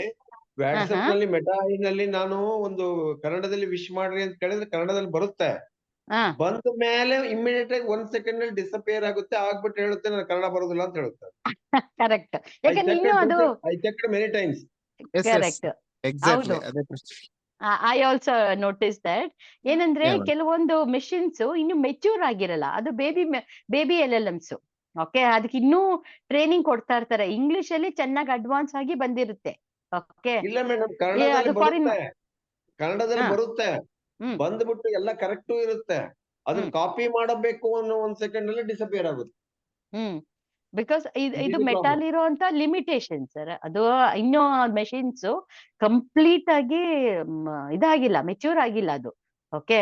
ವಾಟ್ಸ್ಆಪ್ ನಲ್ಲಿ ಮೆಟಾ ನಲ್ಲಿ ನಾನು ಒಂದು ಕನ್ನಡದಲ್ಲಿ ವಿಶ್ ಮಾಡ್ರಿ ಅಂತ ಕೇಳಿದ್ರೆ ಕನ್ನಡದಲ್ಲಿ ಬರುತ್ತೆ. ಬಂದ ಮೇಲೆ ಇಮಿಡಿಯೇಟ್ ಆಗಿ 1 ಸೆಕೆಂಡ್ ನಲ್ಲಿ ಡಿಸಪಿಯರ್ ಆಗುತ್ತೆ, ಆಗ್ಬಿಟ್ಟು ಹೇಳುತ್ತೆ ನಾನು ಕನ್ನಡ ಬರೋದಿಲ್ಲ ಅಂತ ಹೇಳುತ್ತೆ. ಕರೆಕ್ಟ್. ಯಾಕಂದ್ರೆ ಇನ್ನೂ ಅದು I checked many times. Correct. Exactly ಅದೇ ಐ ಆಲ್ಸೋ ನೋಟಿಸ್ ದಟ್. ಏನಂದ್ರೆ ಕೆಲವೊಂದು ಮೆಷಿನ್ಸ್ ಇನ್ನು ಮೆಚ್ಯೂರ್ ಆಗಿರಲ್ಲ, ಅದು ಬೇಬಿ LLMs. ಓಕೆ, ಅದಕ್ಕೆ ಇನ್ನೂ ಟ್ರೈನಿಂಗ್ ಕೊಡ್ತಾ ಇರ್ತಾರೆ. ಇಂಗ್ಲಿಷ್ ಅಲ್ಲಿ ಚೆನ್ನಾಗಿ ಅಡ್ವಾನ್ಸ್ ಆಗಿ ಬಂದಿರುತ್ತೆ. ಓಕೆ, ಇಲ್ಲ ಮೇಡಮ್, ಕನ್ನಡದಲ್ಲಿ ಬರುತ್ತೆ, ಬಂದ್ಬಿಟ್ಟು ಎಲ್ಲ ಕರೆಕ್ಟ್ ಇರುತ್ತೆ. ಅದನ್ನ ಕಾಪಿ ಮಾಡಬೇಕು ಅನ್ನೋ 1 ಸೆಕೆಂಡ್ ಅಲ್ಲಿ ಡಿಸಪಿಯರ್ ಆಗುತ್ತೆ. ಬಿಕಾಸ್ ಇದು ಮೆಟಲ್ ಇರುವಂತ ಲಿಮಿಟೇಷನ್ ಸರ್. ಅದು ಇನ್ನೂ ಮೆಷಿನ್ಸ್ ಕಂಪ್ಲೀಟ್ ಆಗಿ ಇದಾಗಿಲ್ಲ, ಮೆಚ್ಯೂರ್ ಆಗಿಲ್ಲ ಅದು. ಓಕೆ,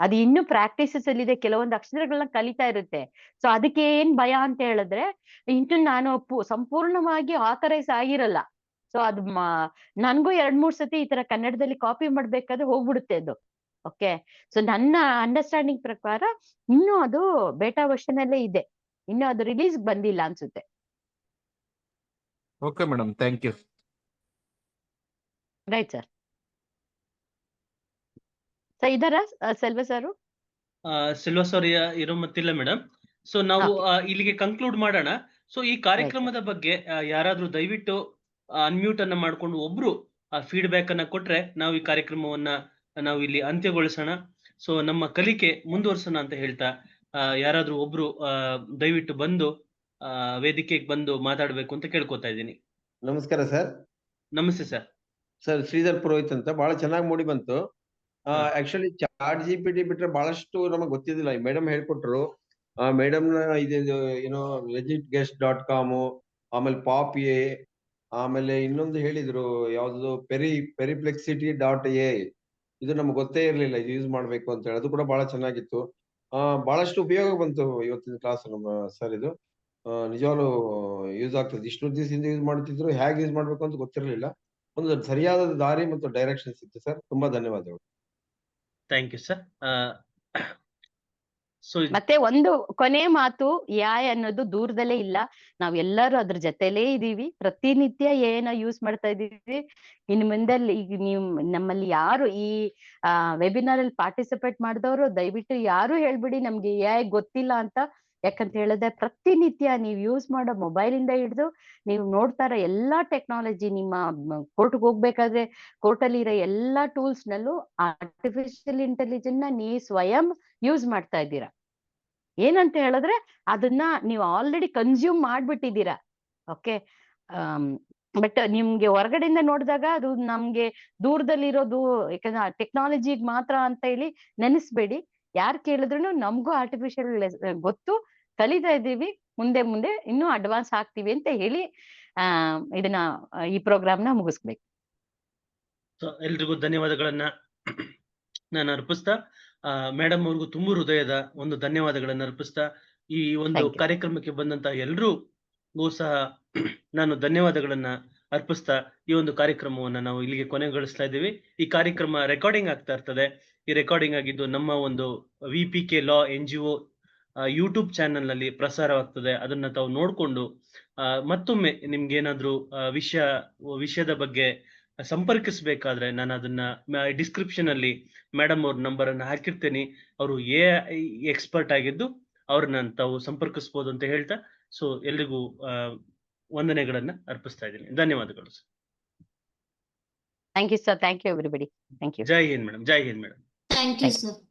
ಅದು ಇನ್ನೂ ಪ್ರಾಕ್ಟೀಸಸ್ ಅಲ್ಲಿ ಇದೆ, ಕೆಲವೊಂದು ಅಕ್ಷರಗಳನ್ನ ಕಲಿತಾ ಇರುತ್ತೆ. ಸೊ ಅದಕ್ಕೆ ಏನ್ ಭಯ ಅಂತ ಹೇಳಿದ್ರೆ, ಇನ್ನು ನಾನು ಸಂಪೂರ್ಣವಾಗಿ ಆಥರೈಸ್ ಆಗಿರಲ್ಲ. ಸೊ ಅದು ನನ್ಗೂ 2-3 ಸತಿ ಈ ತರ ಕನ್ನಡದಲ್ಲಿ ಕಾಪಿ ಮಾಡ್ಬೇಕಾದ್ರೆ ಹೋಗ್ಬಿಡುತ್ತೆ ಅದು. ಓಕೆ, ಸೊ ನನ್ನ ಅಂಡರ್ಸ್ಟ್ಯಾಂಡಿಂಗ್ ಪ್ರಕಾರ ಇನ್ನೂ ಅದು ಬೇಟಾ ವರ್ಷನ್ ಅಲ್ಲೇ ಇದೆ, ಇನ್ನು ಅದು ರಿಲೀಸ್ ಬಂದಿಲ್ಲ ಅನ್ಸುತ್ತೆ. Okay madam, thank you. Right sir. Sir ಇದಾರ ಸೆಲ್ವ ಸರ್? ಸೆಲ್ವ ಸರ್ ಇರೋ ಮತ್ತಿಲ್ಲ ಮೇಡಮ್. ಸೊ ನಾವು ಇಲ್ಲಿಗೆ ಕನ್ಕ್ಲೂಡ್ ಮಾಡೋಣ. ಸೊ ಈ ಕಾರ್ಯಕ್ರಮದ ಬಗ್ಗೆ ಯಾರಾದ್ರೂ ದಯವಿಟ್ಟು ಅನ್ಮ್ಯೂಟ್ ಅನ್ನ ಮಾಡ್ಕೊಂಡು ಒಬ್ರು ಫೀಡ್ಬ್ಯಾಕ್ ಅನ್ನ ಕೊಟ್ರೆ ನಾವು ಈ ಕಾರ್ಯಕ್ರಮವನ್ನ ನಾವು ಇಲ್ಲಿ ಅಂತ್ಯಗೊಳಿಸೋಣ. ಸೊ ನಮ್ಮ ಕಲಿಕೆ ಮುಂದುವರ್ಸೋಣ ಅಂತ ಹೇಳ್ತಾ ಯಾರಾದ್ರೂ ಒಬ್ರು ದಯವಿಟ್ಟು ಬಂದು ವೇದಿಕೆಗೆ ಬಂದು ಮಾತಾಡ್ಬೇಕು ಅಂತ ಕೇಳ್ಕೊತಾ ಇದ್ದೀನಿ. ನಮಸ್ಕಾರ ಸರ್. ನಮಸ್ತೆ ಸರ್. ಸರ್ ಶ್ರೀಧರ್ ಪುರೋಹಿತ್ ಅಂತ. ಬಹಳ ಚೆನ್ನಾಗಿ ಮೂಡಿ ಬಂತು. ಆಕ್ಚುಲಿ ಚಾಟ್ GPT ಬಿಟ್ರೆ ಬಹಳಷ್ಟು ನಮಗೆ ಗೊತ್ತಿದ್ದಿಲ್ಲ. ಮೇಡಮ್ ಹೇಳ್ಕೊಟ್ರು. ಮೇಡಮ್ ನ ಇದು ಏನೋ legitguest.com, ಆಮೇಲೆ POP.A, ಆಮೇಲೆ ಇನ್ನೊಂದು ಹೇಳಿದ್ರು ಯಾವ್ದು perplexity.ai. ಇದು ನಮ್ಗೆ ಗೊತ್ತೇ ಇರ್ಲಿಲ್ಲ ಇದು ಯೂಸ್ ಮಾಡ್ಬೇಕು ಅಂತ ಹೇಳಿ. ಅದು ಕೂಡ ಬಹಳ ಚೆನ್ನಾಗಿತ್ತು. ಬಹಳಷ್ಟು ಉಪಯೋಗ ಬಂತು ಇವತ್ತಿನ ಕ್ಲಾಸ್ ನಮ್ಮ ಸರ್. ಇದು ನಿಜವಾಗ್ಲೂ ಯೂಸ್ ಆಗ್ತದೆ. ಇಷ್ಟು ದಿವಸದಿಂದ ಯೂಸ್ ಮಾಡ್ತಿದ್ರು, ಹೇಗೆ ಯೂಸ್ ಮಾಡ್ಬೇಕು ಅಂತ ಗೊತ್ತಿರಲಿಲ್ಲ. ಒಂದು ಸರಿಯಾದ ದಾರಿ ಮತ್ತು ಡೈರೆಕ್ಷನ್ ಸಿಕ್ತು ಸರ್. ತುಂಬಾ ಧನ್ಯವಾದಗಳು. Thank you sir. ಮತ್ತೆ ಒಂದು ಕೊನೆ ಮಾತು, AI ಅನ್ನೋದು ದೂರದಲ್ಲೇ ಇಲ್ಲ, ನಾವ್ ಎಲ್ಲರೂ ಅದ್ರ ಜೊತೆಲೇ ಇದೀವಿ. ಪ್ರತಿನಿತ್ಯ AI ಯೂಸ್ ಮಾಡ್ತಾ ಇದೀವಿ. ಇನ್ನು ಮುಂದೆ ಈಗ ನೀವು ನಮ್ಮಲ್ಲಿ ಯಾರು ಈ ವೆಬಿನಾರ್ ಅಲ್ಲಿ ಪಾರ್ಟಿಸಿಪೇಟ್ ಮಾಡಿದವರು ದಯವಿಟ್ಟು ಯಾರು ಹೇಳ್ಬಿಡಿ ನಮ್ಗೆ AI ಗೊತ್ತಿಲ್ಲ ಅಂತ. ಯಾಕಂತ ಹೇಳಿದ್ರೆ ಪ್ರತಿನಿತ್ಯ ನೀವು ಯೂಸ್ ಮಾಡೋ ಮೊಬೈಲ್ ಇಂದ ಹಿಡಿದು ನೀವು ನೋಡ್ತಾರ ಎಲ್ಲಾ ಟೆಕ್ನಾಲಜಿ, ನಿಮ್ಮ ಕೋರ್ಟ್ಗೆ ಹೋಗ್ಬೇಕಾದ್ರೆ ಕೋರ್ಟಲ್ಲಿ ಇರೋ ಎಲ್ಲಾ ಟೂಲ್ಸ್ ನಲ್ಲೂ ಆರ್ಟಿಫಿಷಿಯಲ್ ಇಂಟೆಲಿಜೆನ್ಸ್ ನ ನೀವು ಸ್ವಯಂ ಯೂಸ್ ಮಾಡ್ತಾ ಇದ್ದೀರಾ. ಏನಂತ ಹೇಳಿದ್ರೆ ಅದನ್ನ ನೀವು ಆಲ್ರೆಡಿ ಕನ್ಸ್ಯೂಮ್ ಮಾಡ್ಬಿಟ್ಟಿದ್ದೀರಾ. ಓಕೆ, ಬಟ್ ನಿಮ್ಗೆ ಹೊರಗಡೆಯಿಂದ ನೋಡಿದಾಗ ಅದು ನಮ್ಗೆ ದೂರದಲ್ಲಿರೋದು, ಯಾಕಂದ್ರೆ ಟೆಕ್ನಾಲಜಿಗ್ ಮಾತ್ರ ಅಂತ ಹೇಳಿ ನೆನೆಸ್ಬೇಡಿ. ಯಾರು ಕೇಳಿದ್ರು ನಮಗೂ ಆರ್ಟಿಫಿಷಿಯಲ್ ಗೊತ್ತು, ಕಲಿತಾ ಇದ್ದೀವಿ, ಮುಂದೆ ಮುಂದೆ ಇನ್ನೂ ಅಡ್ವಾನ್ಸ್ ಆಗ್ತೀವಿ ಅಂತ ಹೇಳಿ ಇದನ್ನ ಈ ಪ್ರೋಗ್ರಾಮ್ ನ ಮುಗಿಸ್ಬೇಕು. ಎಲ್ರಿಗೂ ಧನ್ಯವಾದಗಳನ್ನ ನಾನು ಅರ್ಪಿಸ್ತಾ, ಮೇಡಮ್ ಅವ್ರಿಗೂ ತುಂಬು ಹೃದಯದ ಒಂದು ಧನ್ಯವಾದಗಳನ್ನ ಅರ್ಪಿಸ್ತಾ, ಈ ಒಂದು ಕಾರ್ಯಕ್ರಮಕ್ಕೆ ಬಂದಂತ ಎಲ್ರಿಗೂ ಸಹ ನಾನು ಧನ್ಯವಾದಗಳನ್ನ ಅರ್ಪಿಸ್ತಾ ಈ ಒಂದು ಕಾರ್ಯಕ್ರಮವನ್ನ ನಾವು ಇಲ್ಲಿಗೆ ಕೊನೆಗೊಳಿಸ್ತಾ ಇದ್ದೀವಿ. ಈ ಕಾರ್ಯಕ್ರಮ ರೆಕಾರ್ಡಿಂಗ್ ಆಗ್ತಾ ಇರ್ತದೆ. ಈ ರೆಕಾರ್ಡಿಂಗ್ ಆಗಿದ್ದು ನಮ್ಮ ಒಂದು VPK Law NGO YouTube channel ನಲ್ಲಿ ಪ್ರಸಾರವಾಗ್ತದೆ. ಅದನ್ನ ತಾವು ನೋಡ್ಕೊಂಡು ಮತ್ತೊಮ್ಮೆ ನಿಮ್ಗೆ ಏನಾದ್ರು ವಿಷಯದ ಬಗ್ಗೆ ಸಂಪರ್ಕಿಸಬೇಕಾದ್ರೆ ನಾನು ಅದನ್ನ ಡಿಸ್ಕ್ರಿಪ್ಷನ್ ಅಲ್ಲಿ ಮೇಡಮ್ ಅವ್ರ ನಂಬರ್ ಅನ್ನ ಹಾಕಿರ್ತೇನೆ. ಅವರು AI ಎಕ್ಸ್ಪರ್ಟ್ ಆಗಿದ್ದು ಅವ್ರನ್ನ ತಾವು ಸಂಪರ್ಕಿಸಬಹುದು ಅಂತ ಹೇಳ್ತಾ, ಸೊ ಎಲ್ರಿಗೂ ವಂದನೆಗಳನ್ನ ಅರ್ಪಿಸ್ತಾ ಇದ್ದೀನಿ. ಧನ್ಯವಾದಗಳು sir. Thank you sir. Thank you everybody. Thank you. Jai Hind madam. Jai Hind madam. Thank you sir.